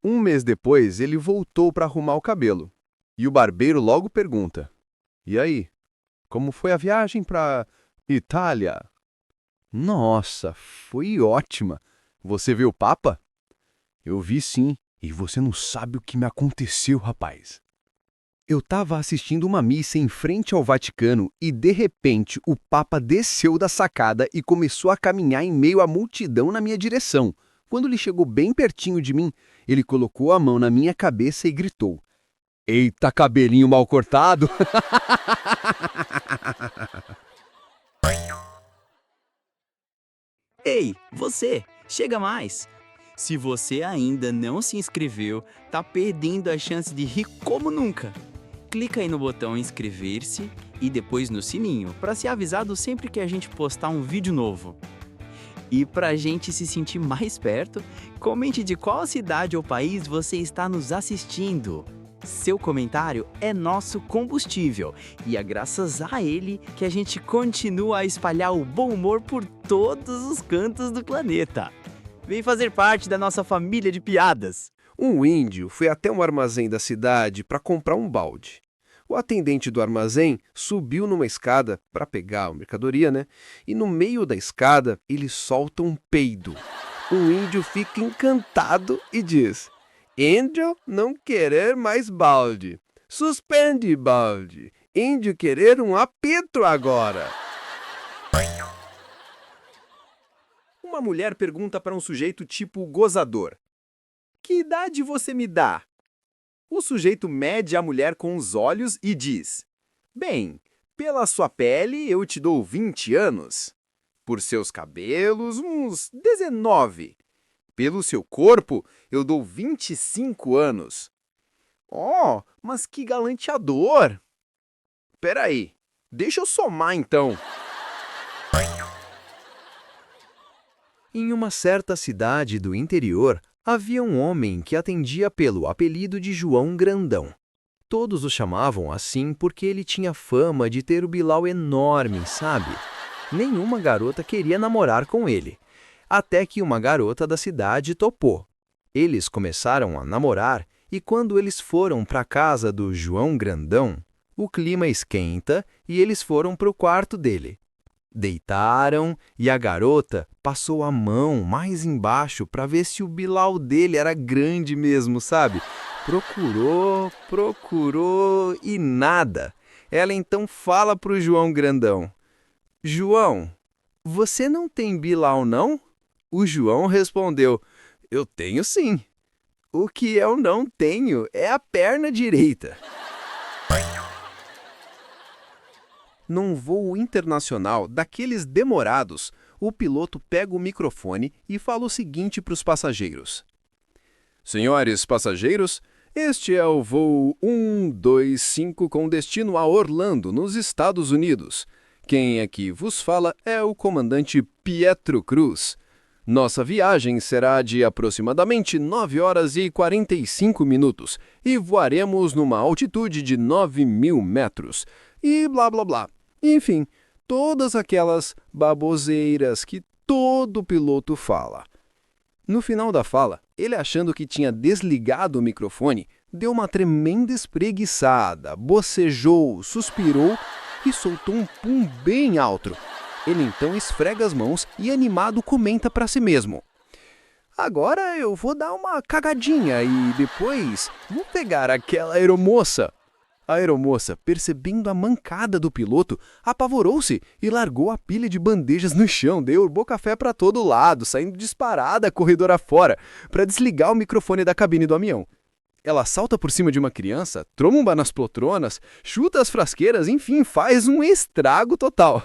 Um mês depois, ele voltou para arrumar o cabelo. E o barbeiro logo pergunta: E aí, como foi a viagem para Itália? Nossa, foi ótima. Você viu o Papa? Eu vi sim, e você não sabe o que me aconteceu, rapaz. Eu estava assistindo uma missa em frente ao Vaticano e, de repente, o Papa desceu da sacada e começou a caminhar em meio à multidão na minha direção. Quando ele chegou bem pertinho de mim, ele colocou a mão na minha cabeça e gritou: Eita, cabelinho mal cortado! Ei, você, chega mais! Se você ainda não se inscreveu, tá perdendo a chance de rir como nunca. Clica aí no botão inscrever-se e depois no sininho para ser avisado sempre que a gente postar um vídeo novo. E para a gente se sentir mais perto, comente de qual cidade ou país você está nos assistindo. Seu comentário é nosso combustível e é graças a ele que a gente continua a espalhar o bom humor por todos os cantos do planeta. Vem fazer parte da nossa família de piadas. Um índio foi até um armazém da cidade para comprar um balde. O atendente do armazém subiu numa escada para pegar a mercadoria, né? E no meio da escada ele solta um peido. O índio fica encantado e diz: Índio não querer mais balde. Suspende balde. Índio querer um apito agora. Uma mulher pergunta para um sujeito tipo gozador: Que idade você me dá? O sujeito mede a mulher com os olhos e diz: Bem, pela sua pele eu te dou 20 anos. Por seus cabelos, uns 19. Pelo seu corpo, eu dou 25 anos. Oh, mas que galanteador! Peraí, deixa eu somar então. Em uma certa cidade do interior, havia um homem que atendia pelo apelido de João Grandão. Todos o chamavam assim porque ele tinha fama de ter o bilau enorme, sabe? Nenhuma garota queria namorar com ele. Até que uma garota da cidade topou. Eles começaram a namorar e quando eles foram para a casa do João Grandão, o clima esquenta e eles foram para o quarto dele. Deitaram e a garota passou a mão mais embaixo para ver se o bilau dele era grande mesmo, sabe? Procurou e nada. Ela então fala pro João grandão: João, você não tem Bilal, não? O João respondeu: eu tenho sim. O que eu não tenho é a perna direita. Num voo internacional daqueles demorados, o piloto pega o microfone e fala o seguinte para os passageiros: senhores passageiros, este é o voo 125 com destino a Orlando, nos Estados Unidos. Quem aqui vos fala é o comandante Pietro Cruz. Nossa viagem será de aproximadamente 9 horas e 45 minutos e voaremos numa altitude de 9.000 metros. E blá blá blá. Enfim, todas aquelas baboseiras que todo piloto fala. No final da fala, ele, achando que tinha desligado o microfone, deu uma tremenda espreguiçada, bocejou, suspirou e soltou um pum bem alto. Ele então esfrega as mãos e, animado, comenta para si mesmo: agora eu vou dar uma cagadinha e depois vou pegar aquela aeromoça. A aeromoça, percebendo a mancada do piloto, apavorou-se e largou a pilha de bandejas no chão, derrubou café para todo lado, saindo disparada corredor afora para desligar o microfone da cabine do avião. Ela salta por cima de uma criança, tromba nas poltronas, chuta as frasqueiras, enfim, faz um estrago total.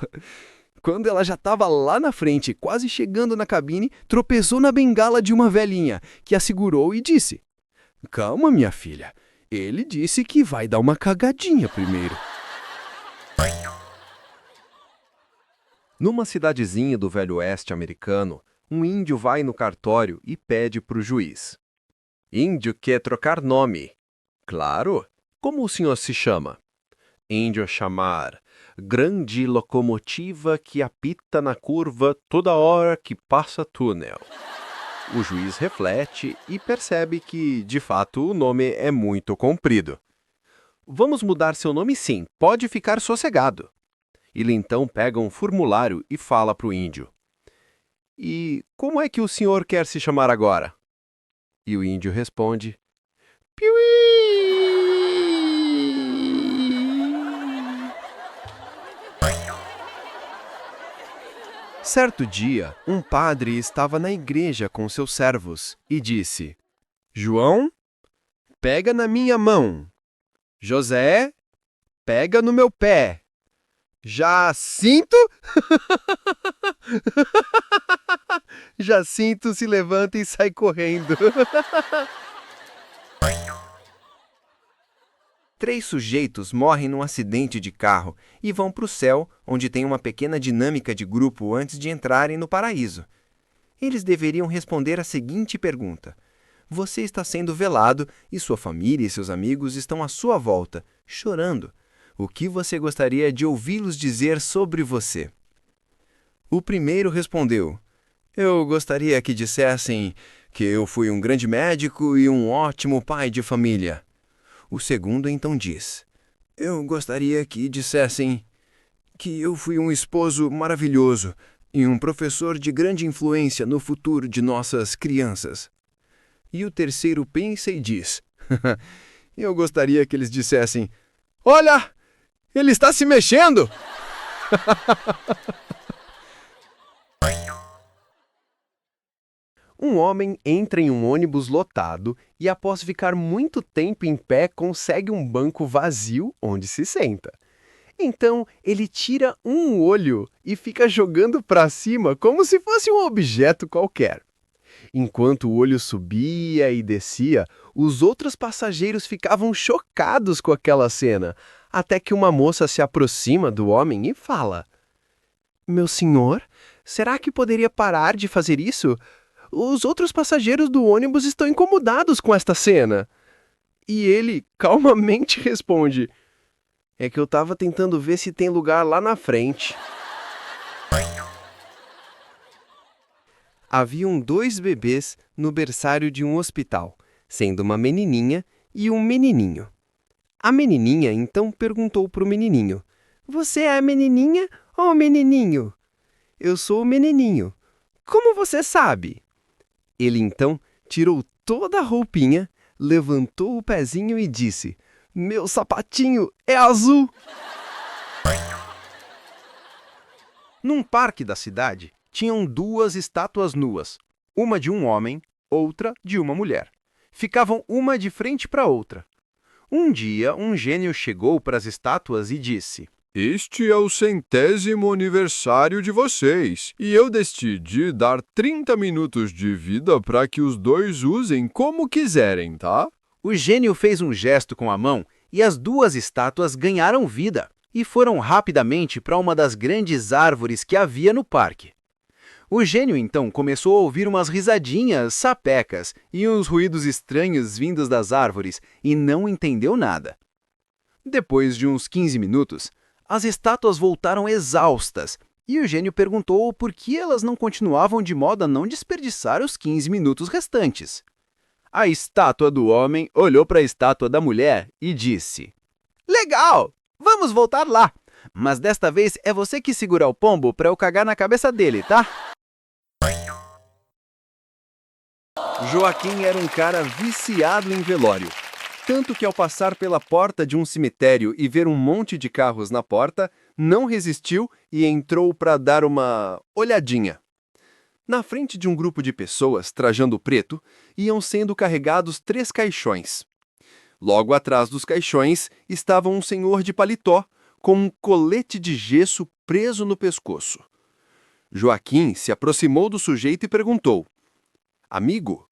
Quando ela já estava lá na frente, quase chegando na cabine, tropeçou na bengala de uma velhinha, que a segurou e disse: calma, minha filha. Ele disse que vai dar uma cagadinha primeiro. Numa cidadezinha do Velho Oeste americano, um índio vai no cartório e pede para o juiz: índio quer trocar nome. Claro. Como o senhor se chama? Índio chamar grande locomotiva que apita na curva toda hora que passa túnel. O juiz reflete e percebe que, de fato, o nome é muito comprido. Vamos mudar seu nome sim, pode ficar sossegado. Ele então pega um formulário e fala para o índio: e como é que o senhor quer se chamar agora? E o índio responde: Piuí! Certo dia, um padre estava na igreja com seus servos e disse: João, pega na minha mão. José, pega no meu pé. Jacinto? Jacinto se levanta e sai correndo. 3 sujeitos morrem num acidente de carro e vão para o céu, onde tem uma pequena dinâmica de grupo antes de entrarem no paraíso. Eles deveriam responder a seguinte pergunta: você está sendo velado e sua família e seus amigos estão à sua volta, chorando. O que você gostaria de ouvi-los dizer sobre você? O primeiro respondeu: eu gostaria que dissessem que eu fui um grande médico e um ótimo pai de família. O segundo então diz: eu gostaria que dissessem que eu fui um esposo maravilhoso e um professor de grande influência no futuro de nossas crianças. E o terceiro pensa e diz: eu gostaria que eles dissessem: olha, ele está se mexendo! Um homem entra em um ônibus lotado e, após ficar muito tempo em pé, consegue um banco vazio onde se senta. Então, ele tira um olho e fica jogando para cima como se fosse um objeto qualquer. Enquanto o olho subia e descia, os outros passageiros ficavam chocados com aquela cena, até que uma moça se aproxima do homem e fala: meu senhor, será que poderia parar de fazer isso? Os outros passageiros do ônibus estão incomodados com esta cena. E ele calmamente responde: é que eu estava tentando ver se tem lugar lá na frente. Haviam 2 bebês no berçário de um hospital, sendo uma menininha e um menininho. A menininha então perguntou para o menininho: você é a menininha ou o menininho? Eu sou o menininho. Como você sabe? Ele então tirou toda a roupinha, levantou o pezinho e disse: Meu sapatinho é azul! Num parque da cidade, tinham 2 estátuas nuas, uma de um homem, outra de uma mulher. Ficavam uma de frente para a outra. Um dia, um gênio chegou para as estátuas e disse: Este é o 100º aniversário de vocês, e eu decidi dar 30 minutos de vida para que os dois usem como quiserem, tá? O gênio fez um gesto com a mão e as 2 estátuas ganharam vida e foram rapidamente para uma das grandes árvores que havia no parque. O gênio então começou a ouvir umas risadinhas sapecas e uns ruídos estranhos vindos das árvores e não entendeu nada. Depois de uns 15 minutos, as estátuas voltaram exaustas e o gênio perguntou por que elas não continuavam de modo a não desperdiçar os 15 minutos restantes. A estátua do homem olhou para a estátua da mulher e disse: Legal! Vamos voltar lá! Mas desta vez é você que segura o pombo para eu cagar na cabeça dele, tá? Joaquim era um cara viciado em velório. Tanto que ao passar pela porta de um cemitério e ver um monte de carros na porta, não resistiu e entrou para dar uma olhadinha. Na frente de um grupo de pessoas, trajando preto, iam sendo carregados 3 caixões. Logo atrás dos caixões estava um senhor de paletó, com um colete de gesso preso no pescoço. Joaquim se aproximou do sujeito e perguntou: Amigo,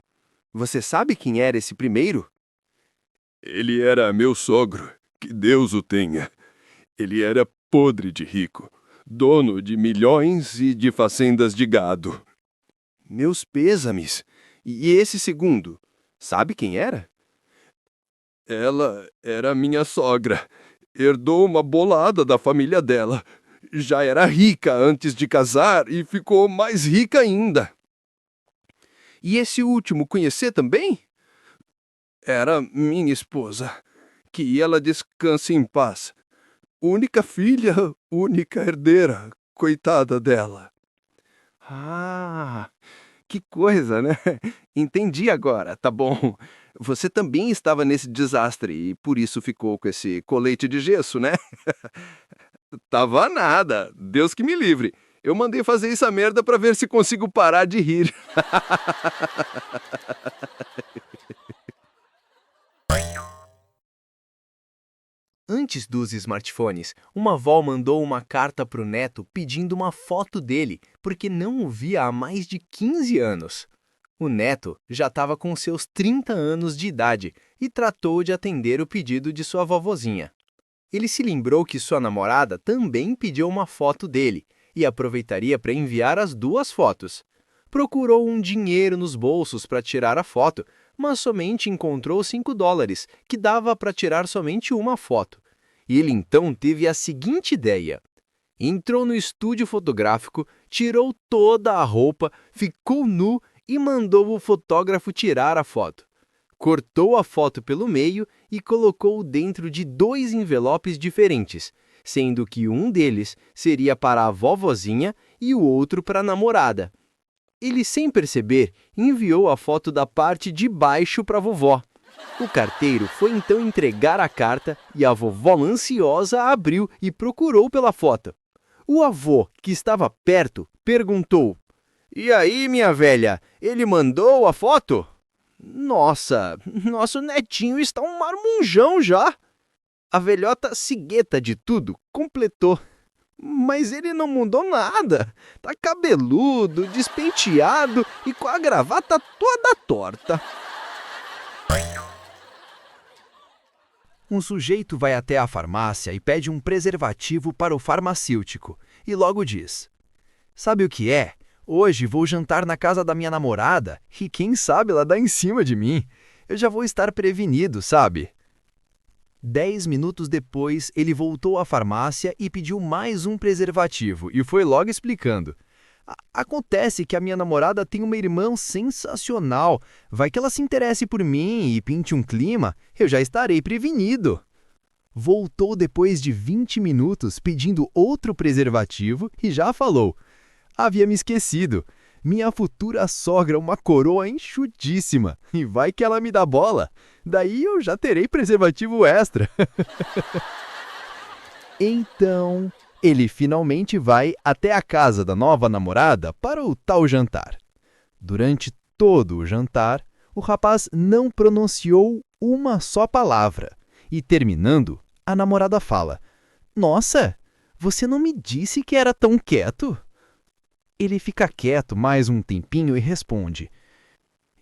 você sabe quem era esse primeiro? Ele era meu sogro, que Deus o tenha. Ele era podre de rico, dono de milhões e de fazendas de gado. Meus pêsames. E esse segundo, sabe quem era? Ela era minha sogra. Herdou uma bolada da família dela. Já era rica antes de casar e ficou mais rica ainda. E esse último conhecer também? Era minha esposa. Que ela descanse em paz. Única filha, única herdeira. Coitada dela. Ah, que coisa, né? Entendi agora, tá bom. Você também estava nesse desastre e por isso ficou com esse colete de gesso, né? Tava nada. Deus que me livre. Eu mandei fazer essa merda pra ver se consigo parar de rir. Antes dos smartphones, uma avó mandou uma carta para o neto pedindo uma foto dele, porque não o via há mais de 15 anos. O neto já estava com seus 30 anos de idade e tratou de atender o pedido de sua vovozinha. Ele se lembrou que sua namorada também pediu uma foto dele e aproveitaria para enviar as 2 fotos. Procurou um dinheiro nos bolsos para tirar a foto, mas somente encontrou $5, que dava para tirar somente uma foto. E ele então teve a seguinte ideia. Entrou no estúdio fotográfico, tirou toda a roupa, ficou nu e mandou o fotógrafo tirar a foto. Cortou a foto pelo meio e colocou dentro de 2 envelopes diferentes, sendo que um deles seria para a vovozinha e o outro para a namorada. Ele, sem perceber, enviou a foto da parte de baixo para a vovó. O carteiro foi então entregar a carta e a vovó ansiosa abriu e procurou pela foto. O avô, que estava perto, perguntou: E aí, minha velha, ele mandou a foto? Nossa, nosso netinho está um marmunjão já. A velhota, cigueta de tudo, completou. Mas ele não mudou nada. Tá cabeludo, despenteado e com a gravata toda torta. Um sujeito vai até a farmácia e pede um preservativo para o farmacêutico e logo diz: Sabe o que é? Hoje vou jantar na casa da minha namorada e quem sabe ela dá em cima de mim. Eu já vou estar prevenido, sabe? 10 minutos depois, ele voltou à farmácia e pediu mais um preservativo e foi logo explicando. Acontece que a minha namorada tem uma irmã sensacional. Vai que ela se interesse por mim e pinte um clima, eu já estarei prevenido. Voltou depois de 20 minutos pedindo outro preservativo e já falou. Havia me esquecido. Minha futura sogra uma coroa enxutíssima. E vai que ela me dá bola. Daí eu já terei preservativo extra. Então, ele finalmente vai até a casa da nova namorada para o tal jantar. Durante todo o jantar, o rapaz não pronunciou uma só palavra. E terminando, a namorada fala: "Nossa, você não me disse que era tão quieto?" Ele fica quieto mais um tempinho e responde: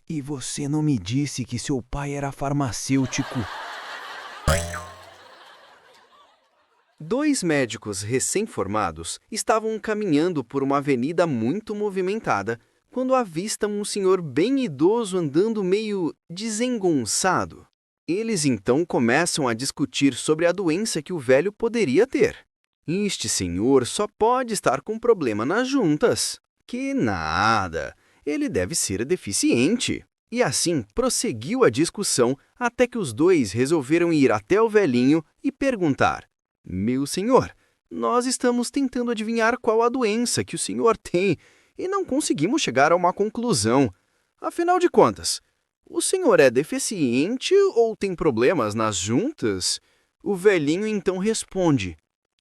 "E você não me disse que seu pai era farmacêutico?" 2 médicos recém-formados estavam caminhando por uma avenida muito movimentada quando avistam um senhor bem idoso andando meio desengonçado. Eles então começam a discutir sobre a doença que o velho poderia ter. Este senhor só pode estar com problema nas juntas. Que nada, ele deve ser deficiente. E assim prosseguiu a discussão até que os dois resolveram ir até o velhinho e perguntar: "Meu senhor, nós estamos tentando adivinhar qual a doença que o senhor tem e não conseguimos chegar a uma conclusão. Afinal de contas, o senhor é deficiente ou tem problemas nas juntas?" O velhinho então responde: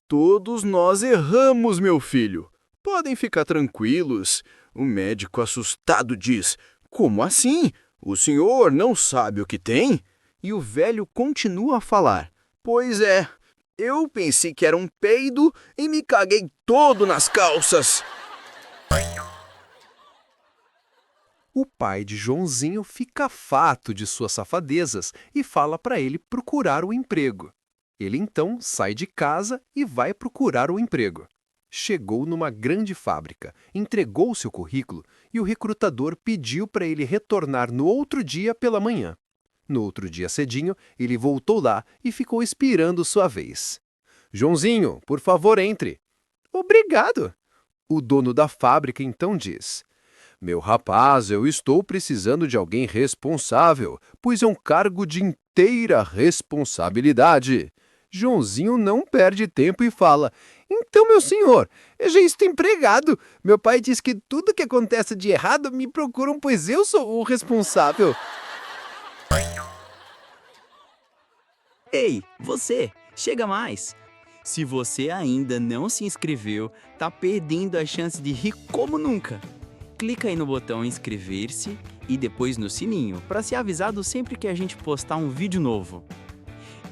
"Todos nós erramos, meu filho. Podem ficar tranquilos." O médico assustado diz: "Como assim? O senhor não sabe o que tem?" E o velho continua a falar: "Pois é, eu pensei que era um peido e me caguei todo nas calças." O pai de Joãozinho fica fato de suas safadezas e fala para ele procurar o emprego. Ele então sai de casa e vai procurar o emprego. Chegou numa grande fábrica, entregou seu currículo e o recrutador pediu para ele retornar no outro dia pela manhã. No outro dia cedinho, ele voltou lá e ficou esperando sua vez. "Joãozinho, por favor, entre." "Obrigado." O dono da fábrica então diz: "Meu rapaz, eu estou precisando de alguém responsável, pois é um cargo de inteira responsabilidade." Joãozinho não perde tempo e fala: "Então, meu senhor, eu já estou empregado. Meu pai diz que tudo que acontece de errado me procuram, pois eu sou o responsável." Ei, você, chega mais! Se você ainda não se inscreveu, tá perdendo a chance de rir como nunca. Clica aí no botão inscrever-se e depois no sininho para ser avisado sempre que a gente postar um vídeo novo.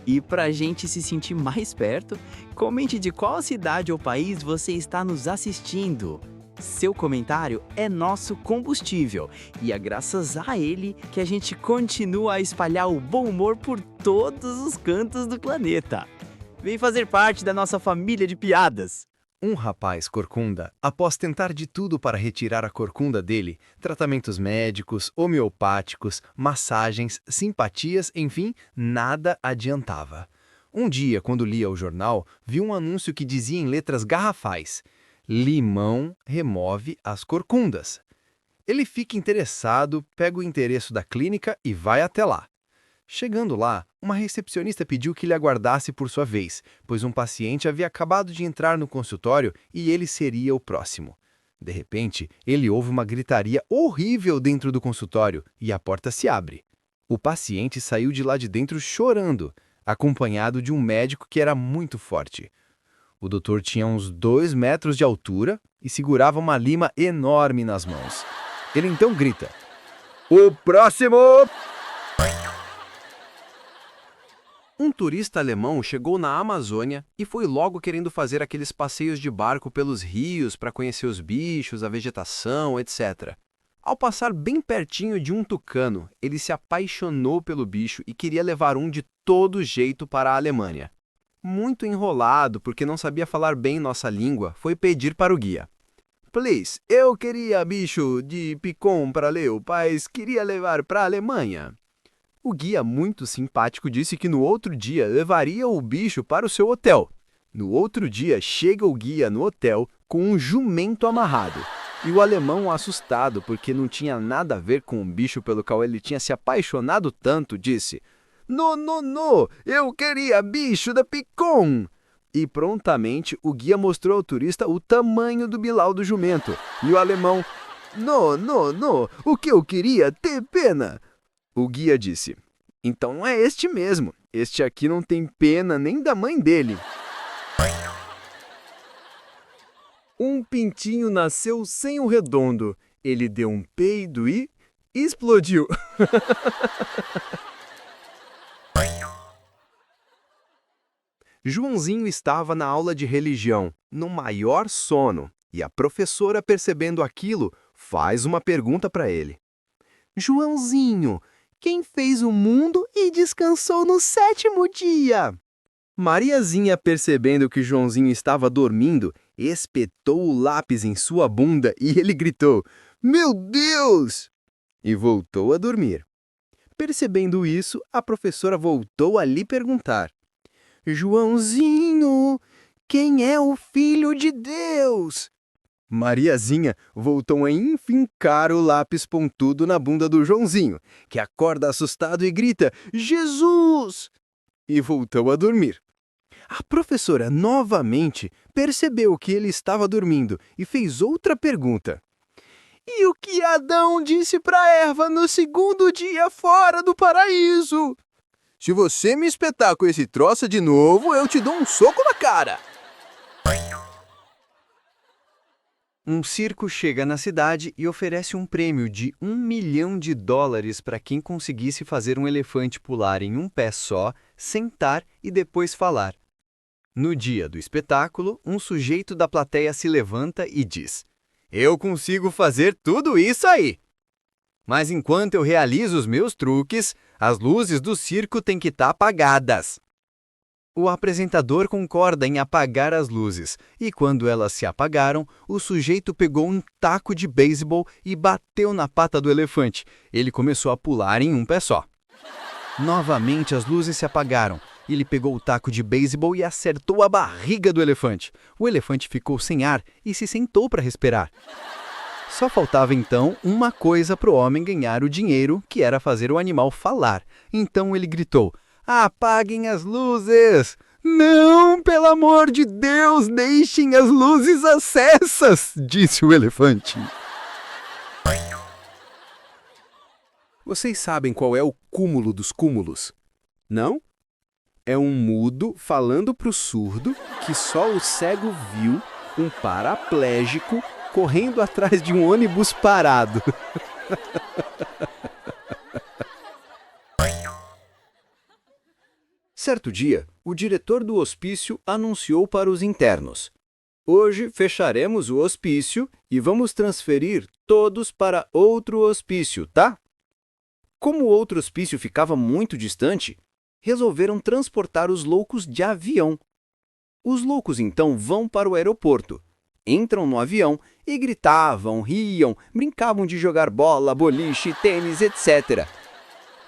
E para a gente se sentir mais perto, comente de qual cidade ou país você está nos assistindo. Seu comentário é nosso combustível e é graças a ele que a gente continua a espalhar o bom humor por todos os cantos do planeta. Vem fazer parte da nossa família de piadas! Um rapaz corcunda, após tentar de tudo para retirar a corcunda dele, tratamentos médicos, homeopáticos, massagens, simpatias, enfim, nada adiantava. Um dia, quando lia o jornal, viu um anúncio que dizia em letras garrafais: "Limão remove as corcundas." Ele fica interessado, pega o endereço da clínica e vai até lá. Chegando lá, uma recepcionista pediu que lhe aguardasse por sua vez, pois um paciente havia acabado de entrar no consultório e ele seria o próximo. De repente, ele ouve uma gritaria horrível dentro do consultório e a porta se abre. O paciente saiu de lá de dentro chorando, acompanhado de um médico que era muito forte. O doutor tinha uns 2 metros de altura e segurava uma lima enorme nas mãos. Ele então grita: "O próximo!" Um turista alemão chegou na Amazônia e foi logo querendo fazer aqueles passeios de barco pelos rios para conhecer os bichos, a vegetação, etc. Ao passar bem pertinho de um tucano, ele se apaixonou pelo bicho e queria levar um de todo jeito para a Alemanha. Muito enrolado, porque não sabia falar bem nossa língua, foi pedir para o guia: "Please, eu queria bicho de picon para Leo, mas queria levar para a Alemanha." O guia, muito simpático, disse que no outro dia levaria o bicho para o seu hotel. No outro dia, chega o guia no hotel com um jumento amarrado. E o alemão, assustado porque não tinha nada a ver com o bicho pelo qual ele tinha se apaixonado tanto, disse: "No, no, no, eu queria bicho da picon." E prontamente o guia mostrou ao turista o tamanho do bilau do jumento. E o alemão: Não. O que eu queria ter pena. O guia disse: então não é este mesmo. Este aqui não tem pena nem da mãe dele. Um pintinho nasceu sem o redondo. Ele deu um peido e explodiu. Joãozinho estava na aula de religião, no maior sono, e a professora, percebendo aquilo, faz uma pergunta para ele. Joãozinho, quem fez o mundo e descansou no 7º dia? Mariazinha, percebendo que Joãozinho estava dormindo, espetou o lápis em sua bunda e ele gritou: Meu Deus! E voltou a dormir. Percebendo isso, a professora voltou a lhe perguntar: Joãozinho, quem é o Filho de Deus? Mariazinha voltou a enfincar o lápis pontudo na bunda do Joãozinho, que acorda assustado e grita: Jesus! E voltou a dormir. A professora novamente percebeu que ele estava dormindo e fez outra pergunta. E o que Adão disse para Eva no 2º dia fora do paraíso? Se você me espetar com esse troço de novo, eu te dou um soco na cara. Um circo chega na cidade e oferece um prêmio de $1 milhão para quem conseguisse fazer um elefante pular em um pé só, sentar e depois falar. No dia do espetáculo, um sujeito da plateia se levanta e diz: Eu consigo fazer tudo isso aí! Mas enquanto eu realizo os meus truques, as luzes do circo têm que estar apagadas. O apresentador concorda em apagar as luzes, e quando elas se apagaram, o sujeito pegou um taco de beisebol e bateu na pata do elefante. Ele começou a pular em um pé só. Novamente as luzes se apagaram. Ele pegou o taco de beisebol e acertou a barriga do elefante. O elefante ficou sem ar e se sentou para respirar. Só faltava então uma coisa para o homem ganhar o dinheiro, que era fazer o animal falar. Então ele gritou: Apaguem as luzes! Não, pelo amor de Deus, deixem as luzes acesas! Disse o elefante. Vocês sabem qual é o cúmulo dos cúmulos? Não? É um mudo falando para o surdo que só o cego viu um paraplégico correndo atrás de um ônibus parado. Certo dia, o diretor do hospício anunciou para os internos: Hoje fecharemos o hospício e vamos transferir todos para outro hospício, tá? Como o outro hospício ficava muito distante, resolveram transportar os loucos de avião. Os loucos então vão para o aeroporto, entram no avião e gritavam, riam, brincavam de jogar bola, boliche, tênis, etc.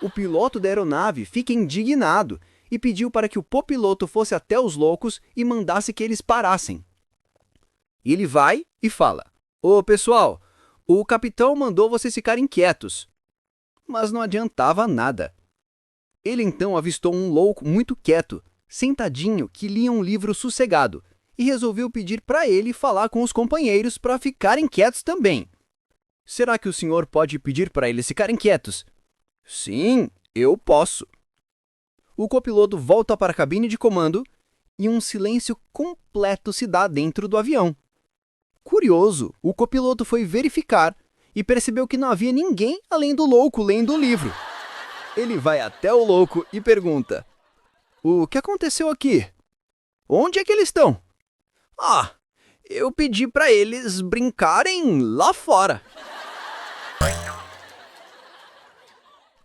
O piloto da aeronave fica indignado e pediu para que o copiloto fosse até os loucos e mandasse que eles parassem. Ele vai e fala: Ô pessoal, o capitão mandou vocês ficarem quietos. Mas não adiantava nada. Ele então avistou um louco muito quieto, sentadinho, que lia um livro sossegado, e resolveu pedir para ele falar com os companheiros para ficarem quietos também. Será que o senhor pode pedir para eles ficarem quietos? Sim, eu posso. O copiloto volta para a cabine de comando e um silêncio completo se dá dentro do avião. Curioso, o copiloto foi verificar e percebeu que não havia ninguém além do louco lendo o livro. Ele vai até o louco e pergunta: O que aconteceu aqui? Onde é que eles estão? Ah, eu pedi para eles brincarem lá fora.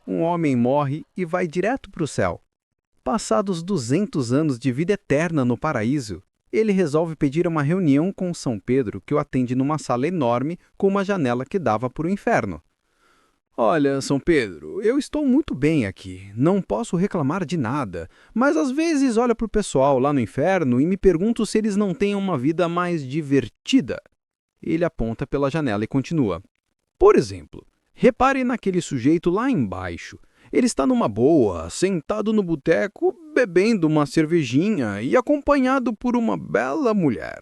Um homem morre e vai direto para o céu. Passados 200 anos de vida eterna no paraíso, ele resolve pedir uma reunião com São Pedro, que o atende numa sala enorme com uma janela que dava para o inferno. Olha, São Pedro, eu estou muito bem aqui, não posso reclamar de nada, mas às vezes olho para o pessoal lá no inferno e me pergunto se eles não têm uma vida mais divertida. Ele aponta pela janela e continua. Por exemplo, repare naquele sujeito lá embaixo. Ele está numa boa, sentado no boteco, bebendo uma cervejinha e acompanhado por uma bela mulher.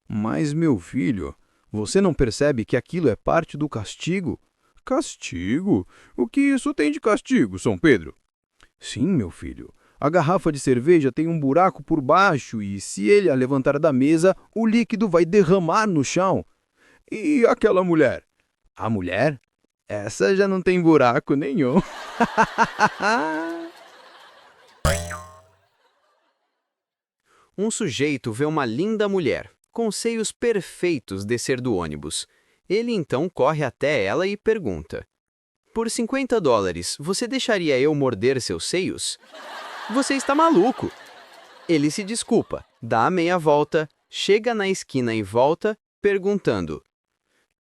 Mas, meu filho, Você não percebe que aquilo é parte do castigo? Castigo? O que isso tem de castigo, São Pedro? Sim, meu filho. A garrafa de cerveja tem um buraco por baixo e, se ele a levantar da mesa, o líquido vai derramar no chão. E aquela mulher? A mulher? Essa já não tem buraco nenhum. Um sujeito vê uma linda mulher, com seios perfeitos, descer do ônibus. Ele então corre até ela e pergunta: por $50, você deixaria eu morder seus seios? Você está maluco! Ele se desculpa, dá a meia volta, chega na esquina e volta, perguntando: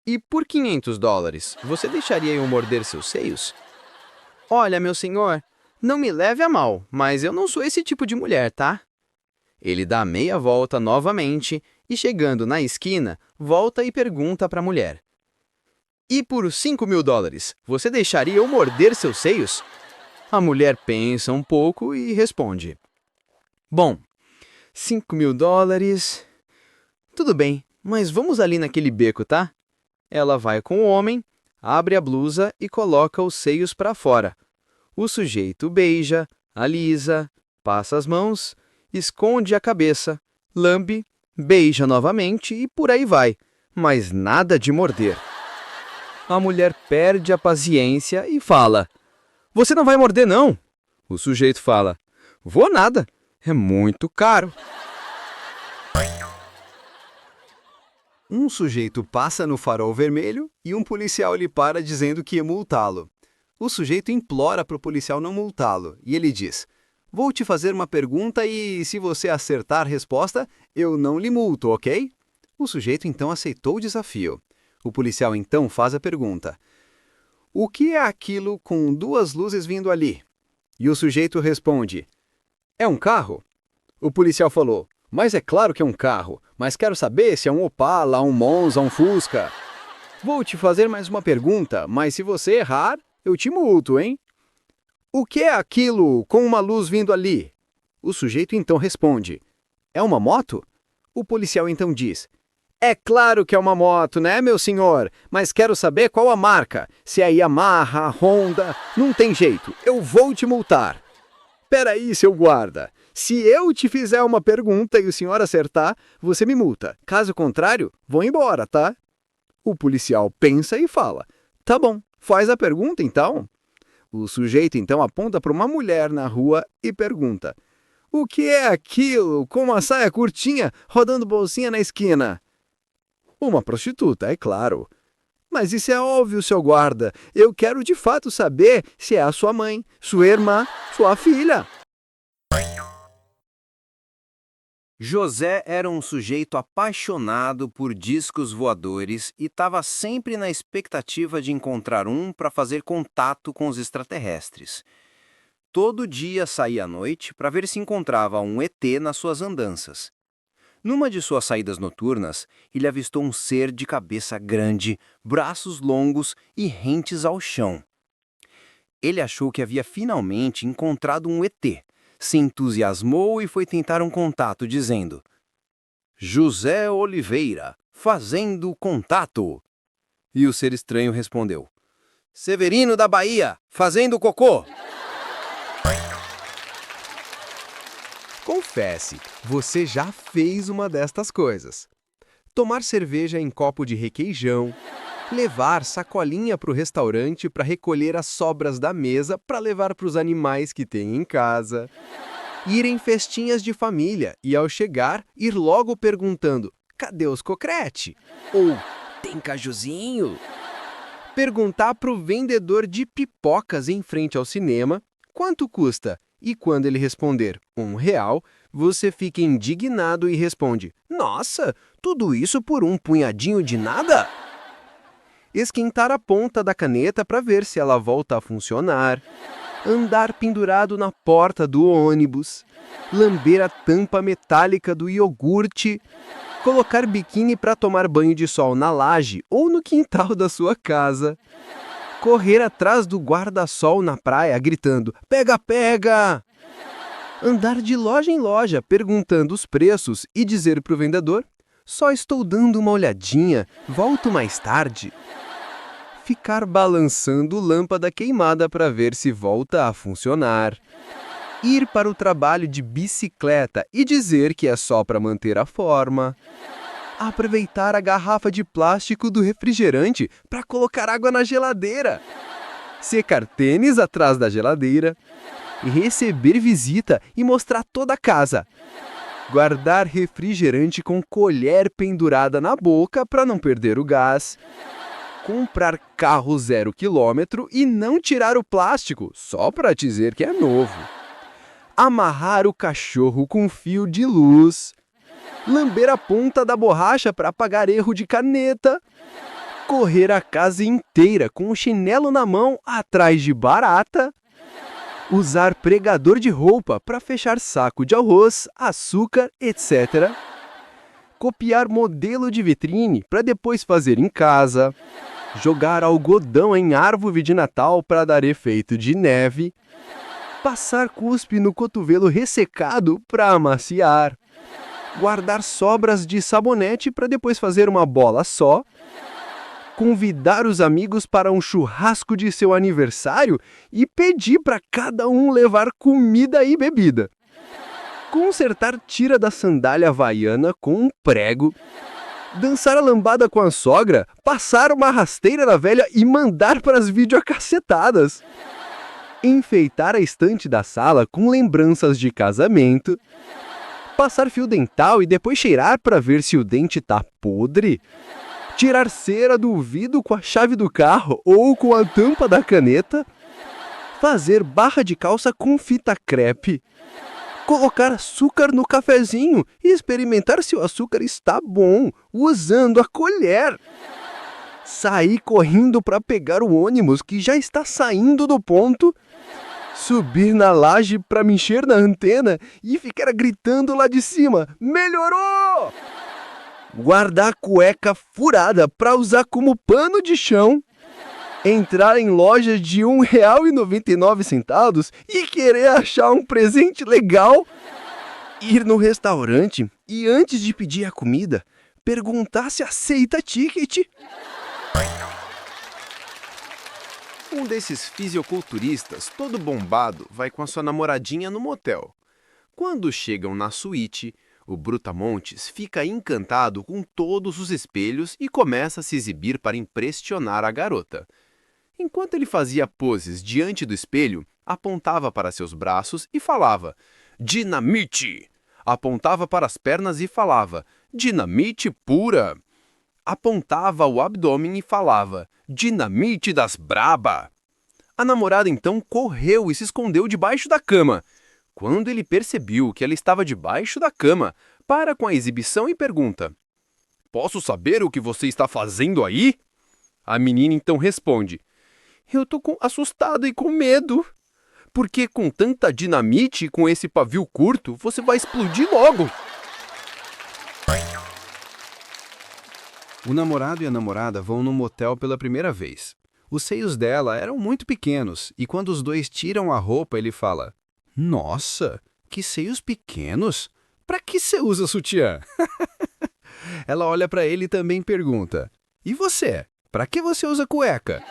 e por $500, você deixaria eu morder seus seios? Olha, meu senhor, não me leve a mal, mas eu não sou esse tipo de mulher, tá? Ele dá a meia volta novamente e, chegando na esquina, volta e pergunta para a mulher: e por $5.000, você deixaria eu morder seus seios? A mulher pensa um pouco e responde: bom, $5.000... Tudo bem, mas vamos ali naquele beco, tá? Ela vai com o homem, abre a blusa e coloca os seios para fora. O sujeito beija, alisa, passa as mãos, esconde a cabeça, lambe, beija novamente e por aí vai, mas nada de morder. A mulher perde a paciência e fala: você não vai morder, não? O sujeito fala: vou nada, é muito caro. Um sujeito passa no farol vermelho e um policial lhe para dizendo que ia multá-lo. O sujeito implora para o policial não multá-lo e ele diz: vou te fazer uma pergunta e, se você acertar a resposta, eu não lhe multo, ok? O sujeito então aceitou o desafio. O policial então faz a pergunta: o que é aquilo com duas luzes vindo ali? E o sujeito responde: é um carro? O policial falou: mas é claro que é um carro, mas quero saber se é um Opala, um Monza, um Fusca. Vou te fazer mais uma pergunta, mas se você errar, eu te multo, hein? O que é aquilo com uma luz vindo ali? O sujeito então responde: é uma moto? O policial então diz: é claro que é uma moto, né, meu senhor? Mas quero saber qual a marca. Se é Yamaha, Honda, não tem jeito, eu vou te multar. Peraí, seu guarda. Se eu te fizer uma pergunta e o senhor acertar, você me multa. Caso contrário, vou embora, tá? O policial pensa e fala: tá bom, faz a pergunta então. O sujeito então aponta para uma mulher na rua e pergunta: o que é aquilo com uma saia curtinha rodando bolsinha na esquina? Uma prostituta, é claro. Mas isso é óbvio, seu guarda. Eu quero de fato saber se é a sua mãe, sua irmã, sua filha. José era um sujeito apaixonado por discos voadores e estava sempre na expectativa de encontrar um para fazer contato com os extraterrestres. Todo dia saía à noite para ver se encontrava um ET nas suas andanças. Numa de suas saídas noturnas, ele avistou um ser de cabeça grande, braços longos e rentes ao chão. Ele achou que havia finalmente encontrado um ET, se entusiasmou e foi tentar um contato, dizendo: José Oliveira, fazendo contato. E o ser estranho respondeu: Severino da Bahia, fazendo cocô. Confesse, você já fez uma destas coisas. Tomar cerveja em copo de requeijão, levar sacolinha para o restaurante para recolher as sobras da mesa para levar para os animais que tem em casa, ir em festinhas de família e, ao chegar, ir logo perguntando: cadê os cocrete? Ou tem cajuzinho? Perguntar para o vendedor de pipocas em frente ao cinema quanto custa. E quando ele responder R$1, você fica indignado e responde: nossa, tudo isso por um punhadinho de nada? Esquentar a ponta da caneta para ver se ela volta a funcionar. Andar pendurado na porta do ônibus. Lamber a tampa metálica do iogurte. Colocar biquíni para tomar banho de sol na laje ou no quintal da sua casa. Correr atrás do guarda-sol na praia gritando: pega, pega! Andar de loja em loja perguntando os preços e dizer para o vendedor: Só estou dando uma olhadinha, volto mais tarde. Ficar balançando lâmpada queimada para ver se volta a funcionar. Ir para o trabalho de bicicleta e dizer que é só para manter a forma. Aproveitar a garrafa de plástico do refrigerante para colocar água na geladeira. Secar tênis atrás da geladeira. Receber visita e mostrar toda a casa. Guardar refrigerante com colher pendurada na boca para não perder o gás. Comprar carro 0 km e não tirar o plástico, só para dizer que é novo. Amarrar o cachorro com fio de luz. Lamber a ponta da borracha para apagar erro de caneta. Correr a casa inteira com o chinelo na mão atrás de barata. Usar pregador de roupa para fechar saco de arroz, açúcar, etc. Copiar modelo de vitrine para depois fazer em casa. Jogar algodão em árvore de Natal para dar efeito de neve. Passar cuspe no cotovelo ressecado para amaciar. Guardar sobras de sabonete para depois fazer uma bola só. Convidar os amigos para um churrasco de seu aniversário e pedir para cada um levar comida e bebida. Consertar tira da sandália havaiana com um prego. Dançar a lambada com a sogra, passar uma rasteira na velha e mandar para as videocassetadas. Enfeitar a estante da sala com lembranças de casamento. Passar fio dental e depois cheirar para ver se o dente tá podre. Tirar cera do vidro com a chave do carro ou com a tampa da caneta. Fazer barra de calça com fita crepe. Colocar açúcar no cafezinho e experimentar se o açúcar está bom, usando a colher. Sair correndo para pegar o ônibus que já está saindo do ponto. Subir na laje para me encher na antena e ficar gritando lá de cima: melhorou! Guardar a cueca furada para usar como pano de chão. Entrar em lojas de R$ 1,99 e querer achar um presente legal. Ir no restaurante e antes de pedir a comida, perguntar se aceita ticket. Um desses fisiculturistas, todo bombado, vai com a sua namoradinha no motel. Quando chegam na suíte, o Brutamontes fica encantado com todos os espelhos e começa a se exibir para impressionar a garota. Enquanto ele fazia poses diante do espelho, apontava para seus braços e falava: dinamite! Apontava para as pernas e falava: dinamite pura! Apontava o abdômen e falava: dinamite das braba! A namorada então correu e se escondeu debaixo da cama. Quando ele percebeu que ela estava debaixo da cama, para com a exibição e pergunta: posso saber o que você está fazendo aí? A menina então responde: eu tô assustado e com medo. Porque com tanta dinamite e com esse pavio curto, você vai explodir logo. O namorado e a namorada vão no motel pela primeira vez. Os seios dela eram muito pequenos e quando os dois tiram a roupa, ele fala: nossa, que seios pequenos! Pra que você usa sutiã? Ela olha pra ele e também pergunta: e você? Pra que você usa cueca?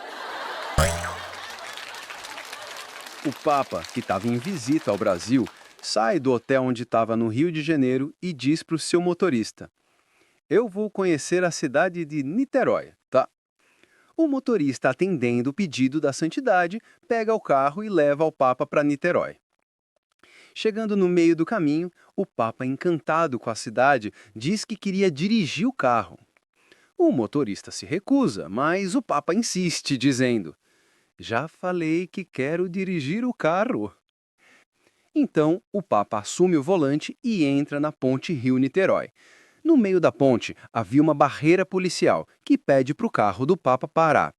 O Papa, que estava em visita ao Brasil, sai do hotel onde estava no Rio de Janeiro e diz para o seu motorista: eu vou conhecer a cidade de Niterói, tá? O motorista, atendendo o pedido da santidade, pega o carro e leva o Papa para Niterói. Chegando no meio do caminho, o Papa, encantado com a cidade, diz que queria dirigir o carro. O motorista se recusa, mas o Papa insiste, dizendo: já falei que quero dirigir o carro. Então, o Papa assume o volante e entra na ponte Rio-Niterói. No meio da ponte, havia uma barreira policial que pede para o carro do Papa parar.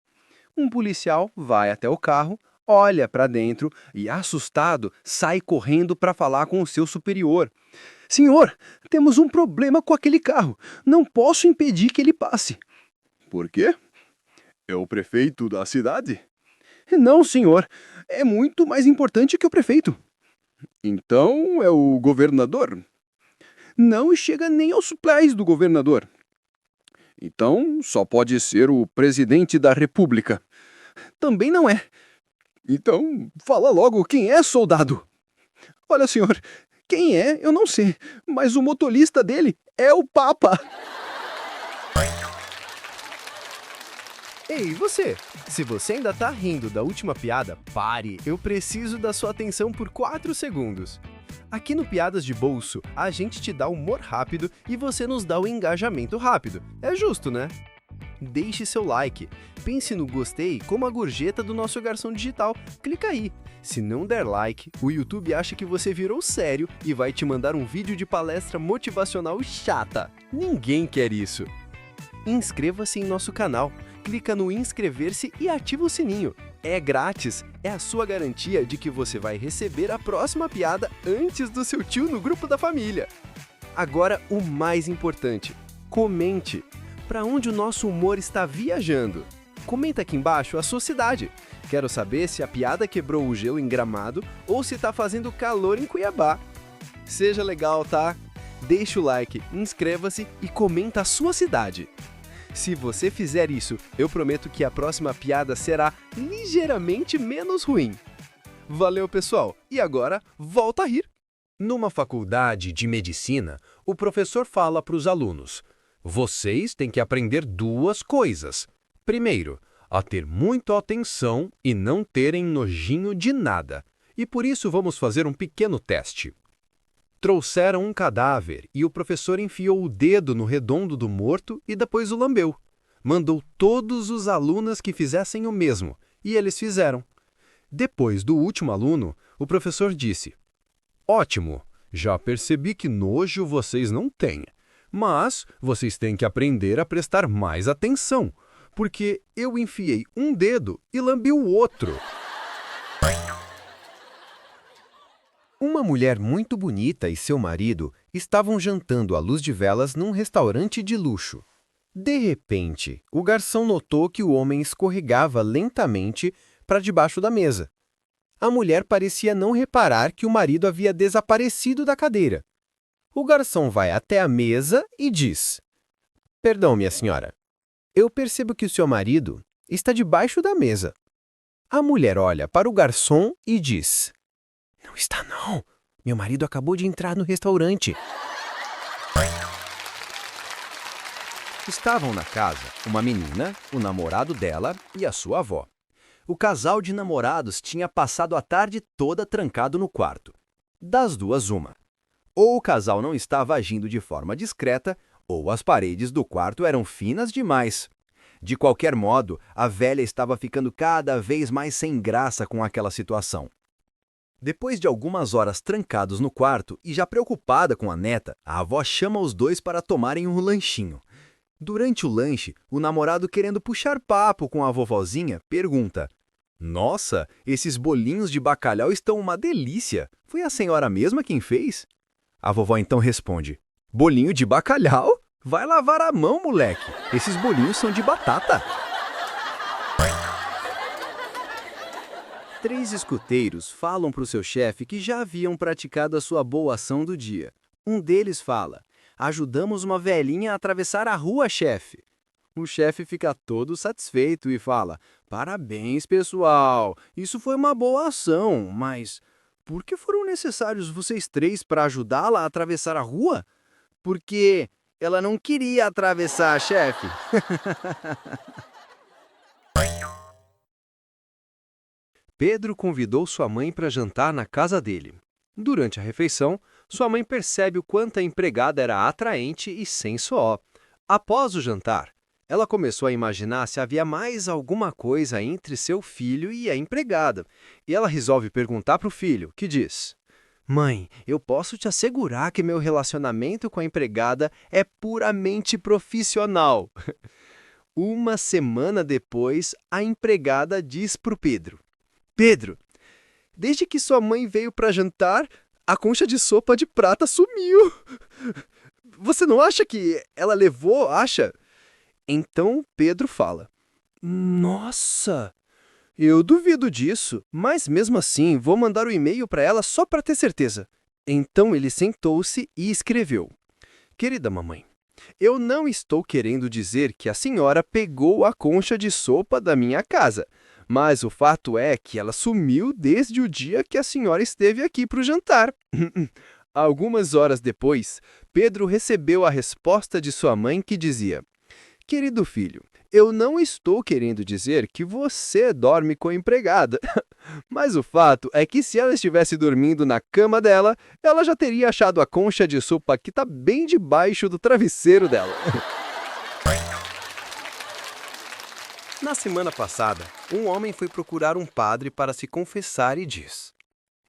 Um policial vai até o carro, olha para dentro e, assustado, sai correndo para falar com o seu superior. Senhor, temos um problema com aquele carro. Não posso impedir que ele passe. Por quê? É o prefeito da cidade? Não, senhor. É muito mais importante que o prefeito. Então é o governador? não chega nem aos pés do governador. Então, só pode ser o presidente da República. Também não é. Então, fala logo quem é, soldado. Olha, senhor, quem é, eu não sei, mas o motorista dele é o Papa. Ei, você? Se você ainda tá rindo da última piada, pare. Eu preciso da sua atenção por 4 segundos. Aqui no Piadas de Bolso, a gente te dá humor rápido e você nos dá o engajamento rápido. É justo, né? Deixe seu like. Pense no gostei como a gorjeta do nosso garçom digital. Clica aí. Se não der like, o YouTube acha que você virou sério e vai te mandar um vídeo de palestra motivacional chata. Ninguém quer isso. Inscreva-se em nosso canal. Clica no inscrever-se e ativa o sininho. É grátis, é a sua garantia de que você vai receber a próxima piada antes do seu tio no grupo da família. Agora, o mais importante, comente. Para onde o nosso humor está viajando? Comenta aqui embaixo a sua cidade. Quero saber se a piada quebrou o gelo em Gramado ou se está fazendo calor em Cuiabá. Seja legal, tá? Deixa o like, inscreva-se e comenta a sua cidade. Se você fizer isso, eu prometo que a próxima piada será ligeiramente menos ruim. Valeu, pessoal! E agora, volta a rir! Numa faculdade de medicina, o professor fala para os alunos: vocês têm que aprender 2 coisas. Primeiro, a ter muita atenção e não terem nojinho de nada. E por isso vamos fazer um pequeno teste. Trouxeram um cadáver e o professor enfiou o dedo no redondo do morto e depois o lambeu. Mandou todos os alunos que fizessem o mesmo, e eles fizeram. Depois do último aluno, o professor disse: ótimo, já percebi que nojo vocês não têm, mas vocês têm que aprender a prestar mais atenção, porque eu enfiei um dedo e lambi o outro. Uma mulher muito bonita e seu marido estavam jantando à luz de velas num restaurante de luxo. De repente, o garçom notou que o homem escorregava lentamente para debaixo da mesa. A mulher parecia não reparar que o marido havia desaparecido da cadeira. O garçom vai até a mesa e diz: perdão, minha senhora, eu percebo que o seu marido está debaixo da mesa. A mulher olha para o garçom e diz: não está não. Meu marido acabou de entrar no restaurante. Estavam na casa uma menina, o namorado dela e a sua avó. O casal de namorados tinha passado a tarde toda trancado no quarto. Das duas, uma. Ou o casal não estava agindo de forma discreta, ou as paredes do quarto eram finas demais. De qualquer modo, a velha estava ficando cada vez mais sem graça com aquela situação. Depois de algumas horas trancados no quarto e já preocupada com a neta, a avó chama os dois para tomarem um lanchinho. Durante o lanche, o namorado, querendo puxar papo com a vovozinha, pergunta: nossa, esses bolinhos de bacalhau estão uma delícia. Foi a senhora mesma quem fez? A vovó então responde: bolinho de bacalhau? Vai lavar a mão, moleque. Esses bolinhos são de batata. 3 escuteiros falam para o seu chefe que já haviam praticado a sua boa ação do dia. Um deles fala: ajudamos uma velhinha a atravessar a rua, chefe. O chefe fica todo satisfeito e fala: parabéns, pessoal, isso foi uma boa ação, mas por que foram necessários vocês 3 para ajudá-la a atravessar a rua? Porque ela não queria atravessar, chefe. Pedro convidou sua mãe para jantar na casa dele. Durante a refeição, sua mãe percebe o quanto a empregada era atraente e sensual. Após o jantar, ela começou a imaginar se havia mais alguma coisa entre seu filho e a empregada. E ela resolve perguntar para o filho, que diz: mãe, eu posso te assegurar que meu relacionamento com a empregada é puramente profissional. Uma semana depois, a empregada diz para o Pedro: Pedro, desde que sua mãe veio para jantar, a concha de sopa de prata sumiu. Você não acha que ela levou, acha? Então Pedro fala: nossa, eu duvido disso, mas mesmo assim vou mandar o e-mail para ela só para ter certeza. Então ele sentou-se e escreveu: Querida mamãe, eu não estou querendo dizer que a senhora pegou a concha de sopa da minha casa, mas o fato é que ela sumiu desde o dia que a senhora esteve aqui para o jantar. Algumas horas depois, Pedro recebeu a resposta de sua mãe que dizia: Querido filho, eu não estou querendo dizer que você dorme com a empregada, mas o fato é que se ela estivesse dormindo na cama dela, ela já teria achado a concha de sopa que está bem debaixo do travesseiro dela. Na semana passada, um homem foi procurar um padre para se confessar e diz: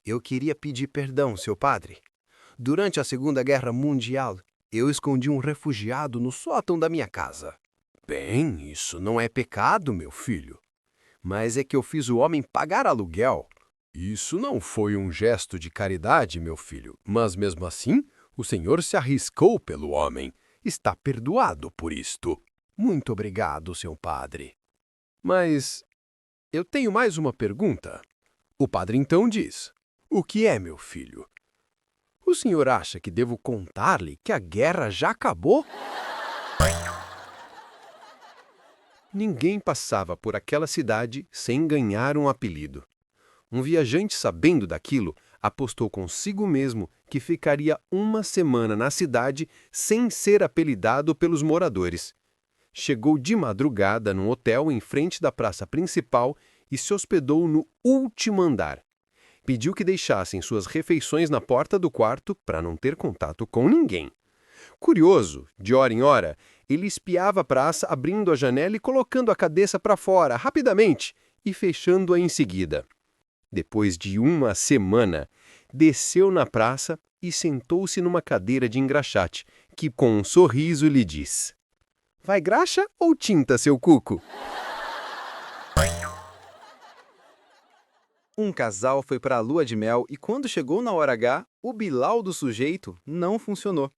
Eu queria pedir perdão, seu padre. Durante a Segunda Guerra Mundial, eu escondi um refugiado no sótão da minha casa. Bem, isso não é pecado, meu filho. Mas é que eu fiz o homem pagar aluguel. Isso não foi um gesto de caridade, meu filho, mas mesmo assim, o Senhor se arriscou pelo homem. Está perdoado por isto. Muito obrigado, seu padre. Mas eu tenho mais uma pergunta. O padre então diz: O que é, meu filho? O senhor acha que devo contar-lhe que a guerra já acabou? Ninguém passava por aquela cidade sem ganhar um apelido. Um viajante, sabendo daquilo, apostou consigo mesmo que ficaria uma semana na cidade sem ser apelidado pelos moradores. Chegou de madrugada num hotel em frente da praça principal e se hospedou no último andar. Pediu que deixassem suas refeições na porta do quarto para não ter contato com ninguém. Curioso, de hora em hora, ele espiava a praça abrindo a janela e colocando a cabeça para fora rapidamente e fechando-a em seguida. Depois de uma semana, desceu na praça e sentou-se numa cadeira de engraxate, que com um sorriso lhe diz: Vai graxa ou tinta, seu cuco? Um casal foi para a lua de mel e quando chegou na hora H, o Bilal do sujeito não funcionou.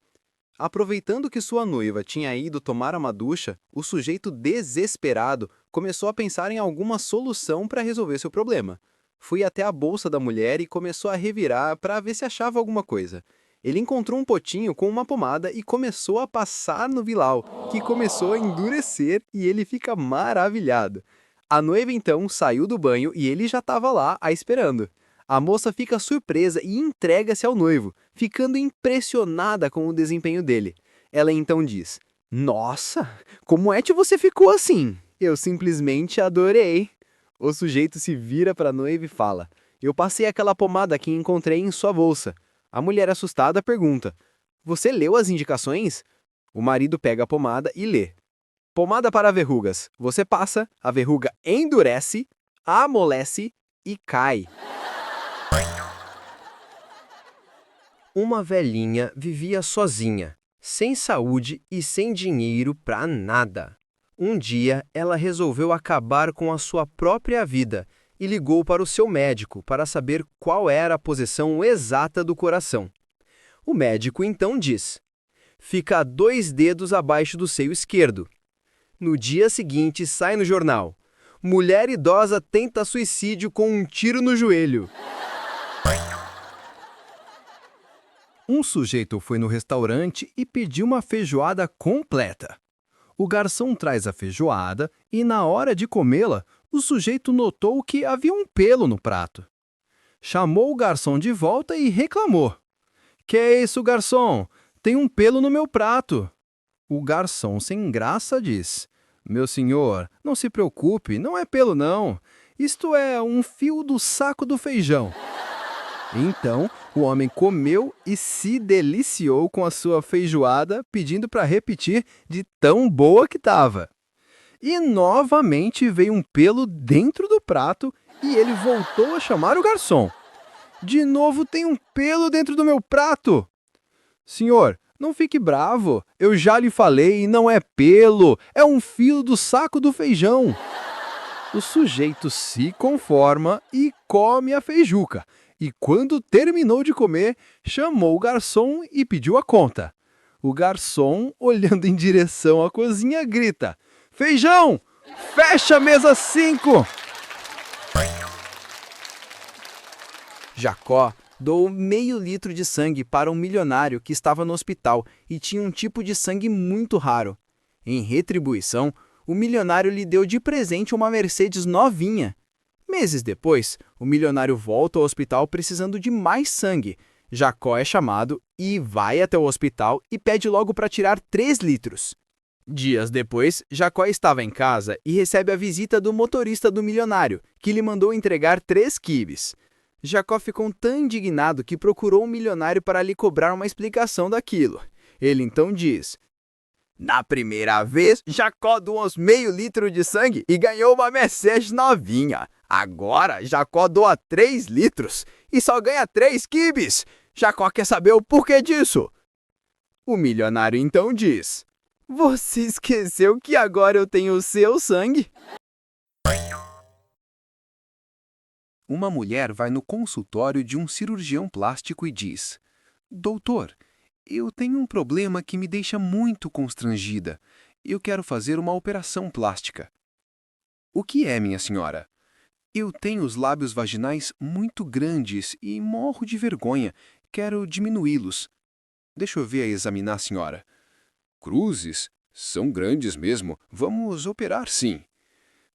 Aproveitando que sua noiva tinha ido tomar uma ducha, o sujeito desesperado começou a pensar em alguma solução para resolver seu problema. Foi até a bolsa da mulher e começou a revirar para ver se achava alguma coisa. Ele encontrou um potinho com uma pomada e começou a passar no Bilal, que começou a endurecer e ele fica maravilhado. A noiva então saiu do banho e ele já estava lá a esperando. A moça fica surpresa e entrega-se ao noivo, ficando impressionada com o desempenho dele. Ela então diz: Nossa, como é que você ficou assim? Eu simplesmente adorei. O sujeito se vira para a noiva e fala: Eu passei aquela pomada que encontrei em sua bolsa. A mulher assustada pergunta: Você leu as indicações? O marido pega a pomada e lê: Pomada para verrugas. Você passa, a verruga endurece, amolece e cai. Uma velhinha vivia sozinha, sem saúde e sem dinheiro para nada. Um dia, ela resolveu acabar com a sua própria vida e ligou para o seu médico para saber qual era a posição exata do coração. O médico então diz: Fica a 2 dedos abaixo do seio esquerdo. No dia seguinte, sai no jornal: Mulher idosa tenta suicídio com um tiro no joelho. Um sujeito foi no restaurante e pediu uma feijoada completa. O garçom traz a feijoada e, na hora de comê-la, o sujeito notou que havia um pelo no prato. Chamou o garçom de volta e reclamou: Que é isso, garçom? Tem um pelo no meu prato. O garçom, sem graça, diz: Meu senhor, não se preocupe, não é pelo não. Isto é um fio do saco do feijão. Então, o homem comeu e se deliciou com a sua feijoada, pedindo para repetir de tão boa que estava. E novamente veio um pelo dentro do prato e ele voltou a chamar o garçom. De novo tem um pelo dentro do meu prato. Senhor, não fique bravo, eu já lhe falei, não é pelo, é um fio do saco do feijão. O sujeito se conforma e come a feijuca. E quando terminou de comer, chamou o garçom e pediu a conta. O garçom, olhando em direção à cozinha, grita: Feijão, fecha a mesa 5! Jacó Dou meio litro de sangue para um milionário que estava no hospital e tinha um tipo de sangue muito raro. Em retribuição, o milionário lhe deu de presente uma Mercedes novinha. Meses depois, o milionário volta ao hospital precisando de mais sangue. Jacó é chamado e vai até o hospital e pede logo para tirar 3 litros. Dias depois, Jacó estava em casa e recebe a visita do motorista do milionário, que lhe mandou entregar 3 quibes. Jacó ficou tão indignado que procurou o milionário para lhe cobrar uma explicação daquilo. Ele então diz: na primeira vez, Jacó doou uns meio litro de sangue e ganhou uma Mercedes novinha. Agora, Jacó doa 3 litros e só ganha 3 quibes. Jacó quer saber o porquê disso. O milionário então diz: você esqueceu que agora eu tenho o seu sangue? Uma mulher vai no consultório de um cirurgião plástico e diz: doutor, eu tenho um problema que me deixa muito constrangida. Eu quero fazer uma operação plástica. O que é, minha senhora? Eu tenho os lábios vaginais muito grandes e morro de vergonha. Quero diminuí-los. Deixa eu ver e examinar a senhora. Cruzes? São grandes mesmo. Vamos operar, sim.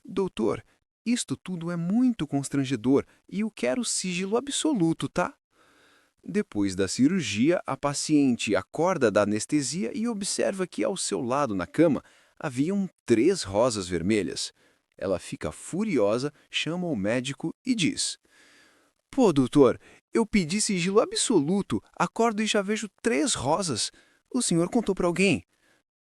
Doutor, isto tudo é muito constrangedor e eu quero sigilo absoluto, tá? Depois da cirurgia, a paciente acorda da anestesia e observa que ao seu lado na cama haviam 3 rosas vermelhas. Ela fica furiosa, chama o médico e diz: pô, doutor, eu pedi sigilo absoluto, acordo e já vejo 3 rosas. O senhor contou para alguém?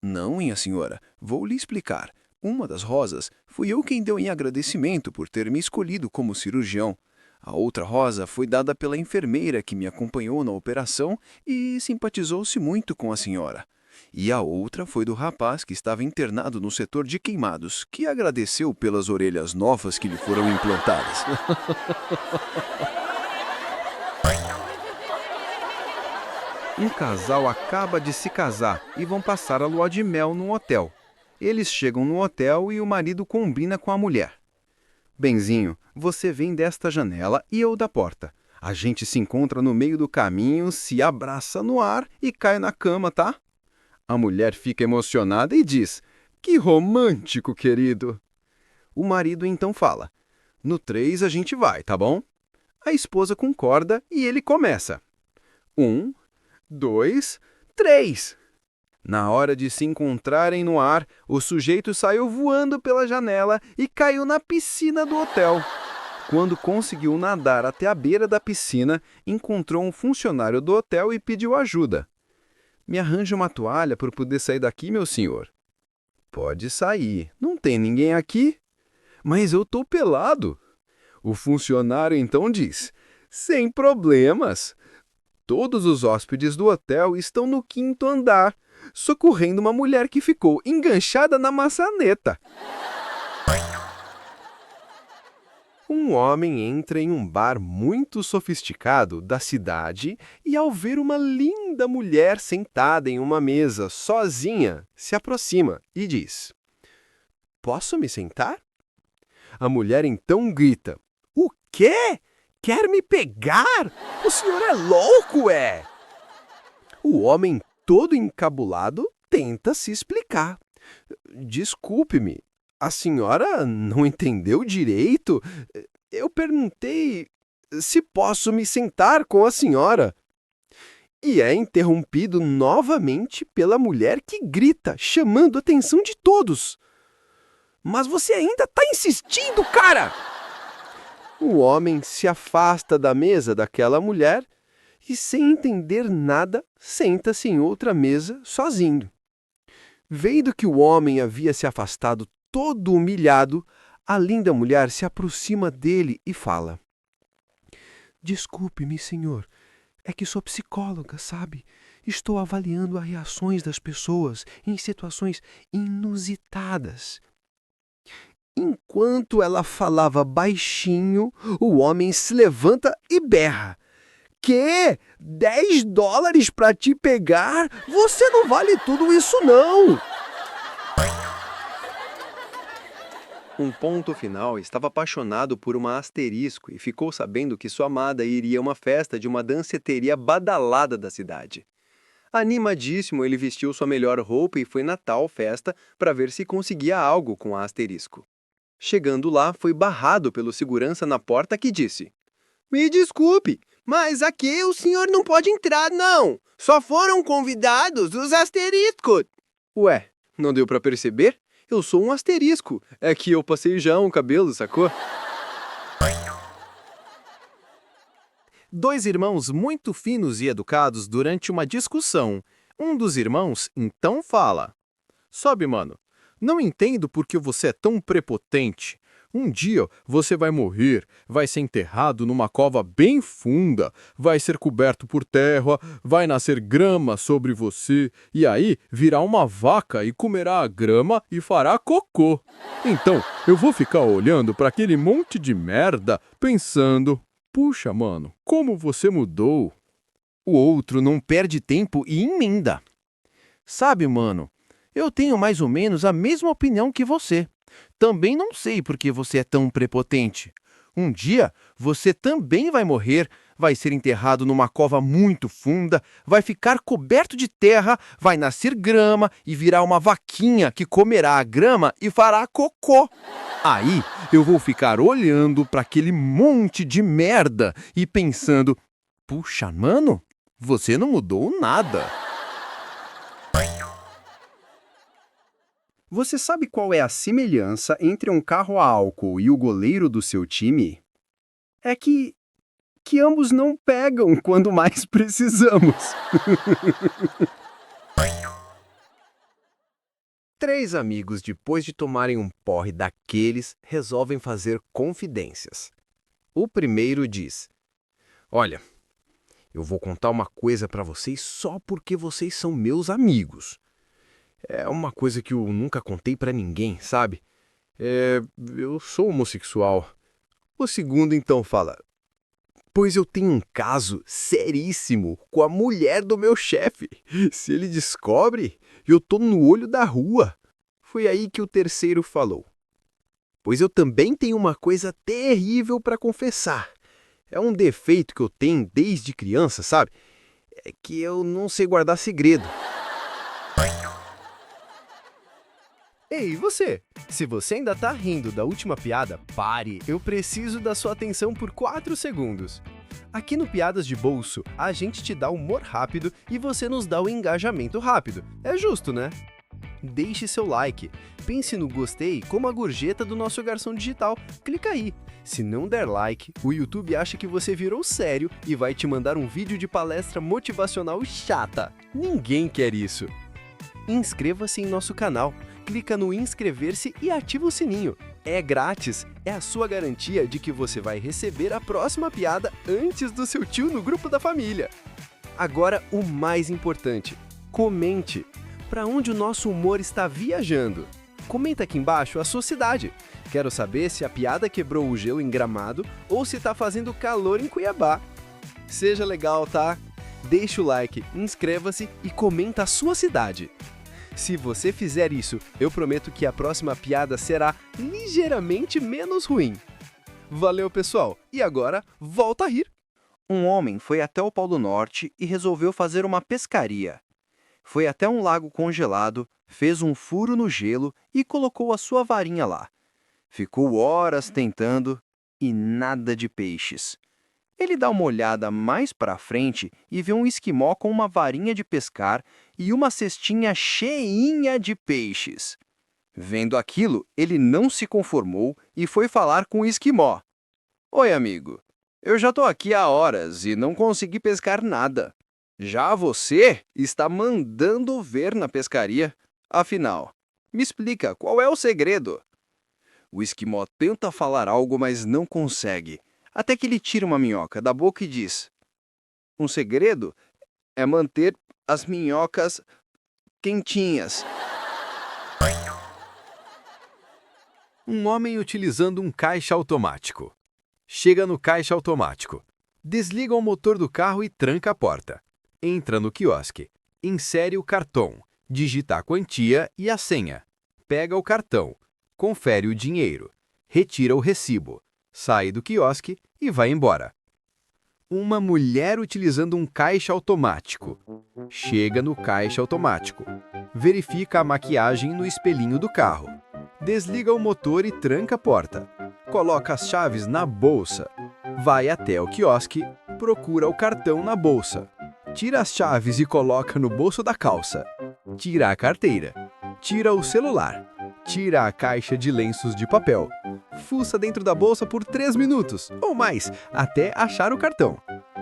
Não, minha senhora, vou lhe explicar. Uma das rosas fui eu quem deu em agradecimento por ter me escolhido como cirurgião. A outra rosa foi dada pela enfermeira que me acompanhou na operação e simpatizou-se muito com a senhora. E a outra foi do rapaz que estava internado no setor de queimados, que agradeceu pelas orelhas novas que lhe foram implantadas. Um casal acaba de se casar e vão passar a lua de mel num hotel. Eles chegam no hotel e o marido combina com a mulher. Benzinho, você vem desta janela e eu da porta. A gente se encontra no meio do caminho, se abraça no ar e cai na cama, tá? A mulher fica emocionada e diz: que romântico, querido. O marido então fala: no 3 a gente vai, tá bom? A esposa concorda e ele começa. 1, 2, 3. Na hora de se encontrarem no ar, o sujeito saiu voando pela janela e caiu na piscina do hotel. Quando conseguiu nadar até a beira da piscina, encontrou um funcionário do hotel e pediu ajuda. Me arranja uma toalha para poder sair daqui, meu senhor? Pode sair. Não tem ninguém aqui? Mas eu tô pelado. O funcionário então diz: sem problemas. Todos os hóspedes do hotel estão no 5º andar, socorrendo uma mulher que ficou enganchada na maçaneta. Um homem entra em um bar muito sofisticado da cidade e, ao ver uma linda mulher sentada em uma mesa sozinha, se aproxima e diz: posso me sentar? A mulher então grita: o quê? Quer me pegar? O senhor é louco, é? O homem, todo encabulado, tenta se explicar. Desculpe-me, a senhora não entendeu direito? Eu perguntei se posso me sentar com a senhora. E é interrompido novamente pela mulher que grita, chamando a atenção de todos. Mas você ainda está insistindo, cara! O homem se afasta da mesa daquela mulher e, sem entender nada, senta-se em outra mesa sozinho. Vendo que o homem havia se afastado todo humilhado, a linda mulher se aproxima dele e fala: desculpe-me, senhor, é que sou psicóloga, sabe? Estou avaliando as reações das pessoas em situações inusitadas. Enquanto ela falava baixinho, o homem se levanta e berra: quê? $10 para te pegar? Você não vale tudo isso, não! Um ponto final estava apaixonado por uma asterisco e ficou sabendo que sua amada iria a uma festa de uma danceteria badalada da cidade. Animadíssimo, ele vestiu sua melhor roupa e foi na tal festa para ver se conseguia algo com a asterisco. Chegando lá, foi barrado pelo segurança na porta que disse: "Me desculpe, mas aqui o senhor não pode entrar, não. Só foram convidados os asteriscos." Ué, não deu para perceber? Eu sou um asterisco. É que eu passei já um cabelo, sacou? Dois irmãos muito finos e educados durante uma discussão. Um dos irmãos então fala: "Sobe, mano. Não entendo por que você é tão prepotente. Um dia você vai morrer, vai ser enterrado numa cova bem funda, vai ser coberto por terra, vai nascer grama sobre você, e aí virá uma vaca e comerá a grama e fará cocô. Então eu vou ficar olhando para aquele monte de merda, pensando: puxa, mano, como você mudou." O outro não perde tempo e emenda: "Sabe, mano, eu tenho mais ou menos a mesma opinião que você. Também não sei por que você é tão prepotente. Um dia você também vai morrer, vai ser enterrado numa cova muito funda, vai ficar coberto de terra, vai nascer grama e virá uma vaquinha que comerá a grama e fará cocô. Aí eu vou ficar olhando para aquele monte de merda e pensando: puxa, mano, você não mudou nada." Você sabe qual é a semelhança entre um carro a álcool e o goleiro do seu time? É que ambos não pegam quando mais precisamos. Três amigos, depois de tomarem um porre daqueles, resolvem fazer confidências. O primeiro diz: "Olha, eu vou contar uma coisa pra vocês só porque vocês são meus amigos. É uma coisa que eu nunca contei pra ninguém, sabe? Eu sou homossexual." O segundo então fala: "Pois eu tenho um caso seríssimo com a mulher do meu chefe. Se ele descobre, eu tô no olho da rua." Foi aí que o terceiro falou: "Pois eu também tenho uma coisa terrível pra confessar. É um defeito que eu tenho desde criança, sabe? É que eu não sei guardar segredo." Ei, você? Se você ainda tá rindo da última piada, pare! Eu preciso da sua atenção por 4 segundos. Aqui no Piadas de Bolso, a gente te dá humor rápido e você nos dá o engajamento rápido. É justo, né? Deixe seu like, pense no gostei como a gorjeta do nosso garçom digital. Clica aí. Se não der like, o YouTube acha que você virou sério e vai te mandar um vídeo de palestra motivacional chata. Ninguém quer isso. Inscreva-se em nosso canal. Clica no inscrever-se e ativa o sininho. É grátis, é a sua garantia de que você vai receber a próxima piada antes do seu tio no grupo da família. Agora, o mais importante, comente. Para onde o nosso humor está viajando? Comenta aqui embaixo a sua cidade. Quero saber se a piada quebrou o gelo em Gramado ou se está fazendo calor em Cuiabá. Seja legal, tá? Deixa o like, inscreva-se e comenta a sua cidade. Se você fizer isso, eu prometo que a próxima piada será ligeiramente menos ruim. Valeu, pessoal! E agora, volta a rir! Um homem foi até o Polo Norte e resolveu fazer uma pescaria. Foi até um lago congelado, fez um furo no gelo e colocou a sua varinha lá. Ficou horas tentando e nada de peixes. Ele dá uma olhada mais para frente e vê um esquimó com uma varinha de pescar e uma cestinha cheinha de peixes. Vendo aquilo, ele não se conformou e foi falar com o esquimó. "Oi, amigo. Eu já estou aqui há horas e não consegui pescar nada. Já você está mandando ver na pescaria. Afinal, me explica, qual é o segredo?" O esquimó tenta falar algo, mas não consegue. Até que ele tira uma minhoca da boca e diz: "Um segredo é manter as minhocas quentinhas." Um homem utilizando um caixa automático. Chega no caixa automático, desliga o motor do carro e tranca a porta. Entra no quiosque, insere o cartão, digita a quantia e a senha. Pega o cartão, confere o dinheiro, retira o recibo, sai do quiosque e vai embora. Uma mulher utilizando um caixa automático. Chega no caixa automático. Verifica a maquiagem no espelhinho do carro. Desliga o motor e tranca a porta. Coloca as chaves na bolsa. Vai até o quiosque, procura o cartão na bolsa. Tira as chaves e coloca no bolso da calça. Tira a carteira. Tira o celular. Tira a caixa de lenços de papel. Fuça dentro da bolsa por 3 minutos, ou mais, até achar o cartão.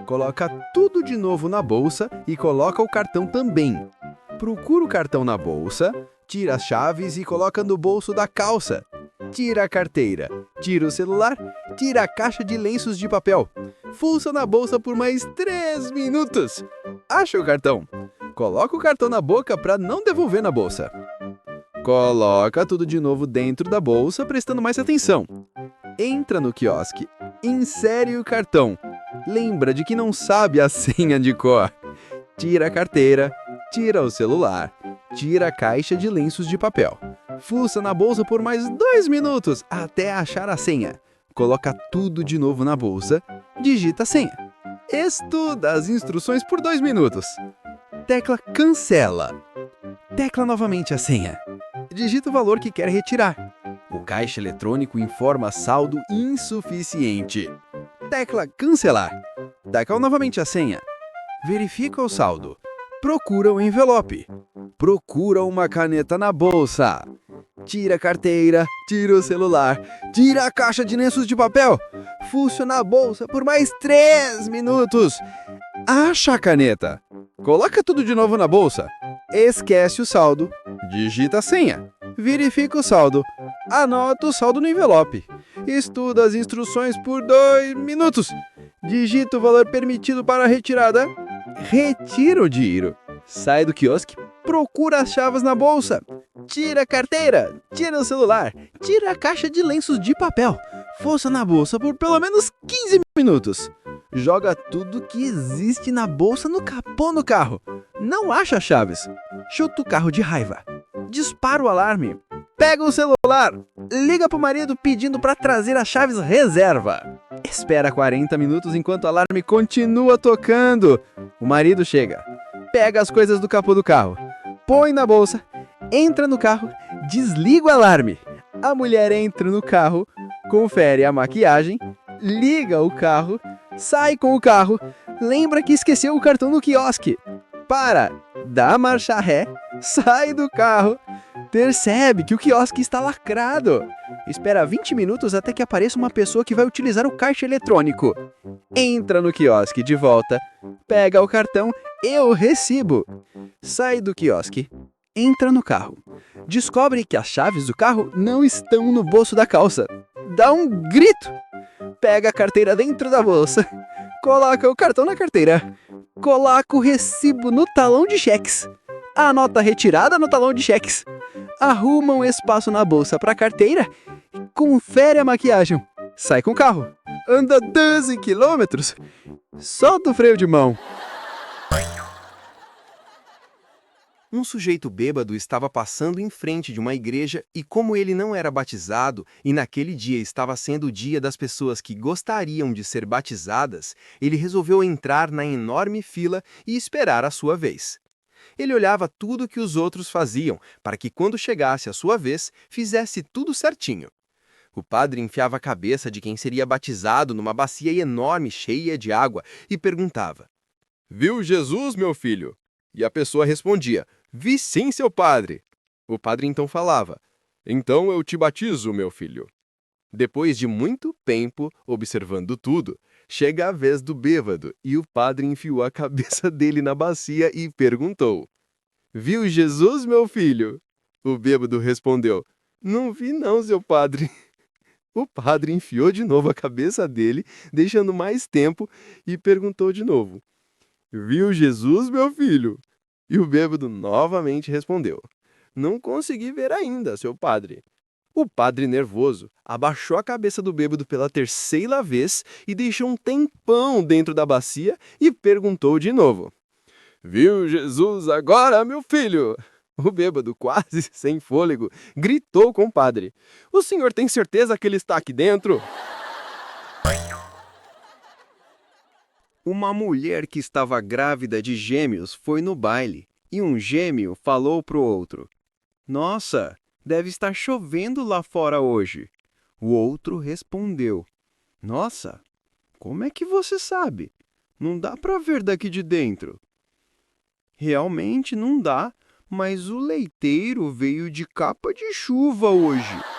Coloca tudo de novo na bolsa e coloca o cartão também. Procura o cartão na bolsa, tira as chaves e coloca no bolso da calça. Tira a carteira, tira o celular, tira a caixa de lenços de papel. Fuça na bolsa por mais 3 minutos. Acha o cartão. Coloca o cartão na boca para não devolver na bolsa. Coloca tudo de novo dentro da bolsa, prestando mais atenção. Entra no quiosque, insere o cartão. Lembra de que não sabe a senha de cor. Tira a carteira, tira o celular, tira a caixa de lenços de papel. Fuça na bolsa por mais 2 minutos, até achar a senha. Coloca tudo de novo na bolsa, digita a senha. Estuda as instruções por 2 minutos. Tecla cancela. Tecla novamente a senha. Digita o valor que quer retirar. O caixa eletrônico informa saldo insuficiente. Tecla cancelar. Tecla novamente a senha. Verifica o saldo. Procura o envelope. Procura uma caneta na bolsa. Tira a carteira, tira o celular, tira a caixa de lenços de papel. Fuça na bolsa por mais 3 minutos. Acha a caneta. Coloca tudo de novo na bolsa. Esquece o saldo. Digita a senha. Verifica o saldo. Anota o saldo no envelope. Estuda as instruções por 2 minutos. Digita o valor permitido para a retirada. Retira o dinheiro. Sai do quiosque. Procura as chaves na bolsa. Tira a carteira. Tira o celular. Tira a caixa de lenços de papel. Fuça na bolsa por pelo menos 15 minutos. Joga tudo que existe na bolsa no capô do carro. Não acha as chaves. Chuta o carro de raiva. Dispara o alarme. Pega o celular. Liga pro marido pedindo para trazer as chaves reserva. Espera 40 minutos enquanto o alarme continua tocando. O marido chega. Pega as coisas do capô do carro. Põe na bolsa. Entra no carro. Desliga o alarme. A mulher entra no carro. Confere a maquiagem. Liga o carro. Sai com o carro. Lembra que esqueceu o cartão no quiosque. Para. Dá marcha ré. Sai do carro. Percebe que o quiosque está lacrado. Espera 20 minutos até que apareça uma pessoa que vai utilizar o caixa eletrônico. Entra no quiosque de volta. Pega o cartão e o recibo. Sai do quiosque. Entra no carro. Descobre que as chaves do carro não estão no bolso da calça. Dá um grito. Pega a carteira dentro da bolsa. Coloca o cartão na carteira. Coloca o recibo no talão de cheques. Anota a retirada no talão de cheques. Arruma um espaço na bolsa para a carteira. Confere a maquiagem. Sai com o carro. Anda 12 quilômetros. Solta o freio de mão. Um sujeito bêbado estava passando em frente de uma igreja e, como ele não era batizado e naquele dia estava sendo o dia das pessoas que gostariam de ser batizadas, ele resolveu entrar na enorme fila e esperar a sua vez. Ele olhava tudo o que os outros faziam para que, quando chegasse a sua vez, fizesse tudo certinho. O padre enfiava a cabeça de quem seria batizado numa bacia enorme cheia de água e perguntava: "Viu Jesus, meu filho?" E a pessoa respondia: "Vi sim, seu padre." O padre então falava: "Então eu te batizo, meu filho." Depois de muito tempo observando tudo, chega a vez do bêbado e o padre enfiou a cabeça dele na bacia e perguntou: "Viu Jesus, meu filho?" O bêbado respondeu: "Não vi não, seu padre." O padre enfiou de novo a cabeça dele, deixando mais tempo, e perguntou de novo: "Viu Jesus, meu filho?" E o bêbado novamente respondeu: "Não consegui ver ainda, seu padre." O padre, nervoso, abaixou a cabeça do bêbado pela 3ª vez e deixou um tempão dentro da bacia e perguntou de novo: "Viu Jesus agora, meu filho?" O bêbado, quase sem fôlego, gritou com o padre: "O senhor tem certeza que ele está aqui dentro?" Uma mulher que estava grávida de gêmeos foi no baile, e um gêmeo falou para o outro: "Nossa, deve estar chovendo lá fora hoje." O outro respondeu: "Nossa, como é que você sabe? Não dá para ver daqui de dentro." "Realmente não dá, mas o leiteiro veio de capa de chuva hoje."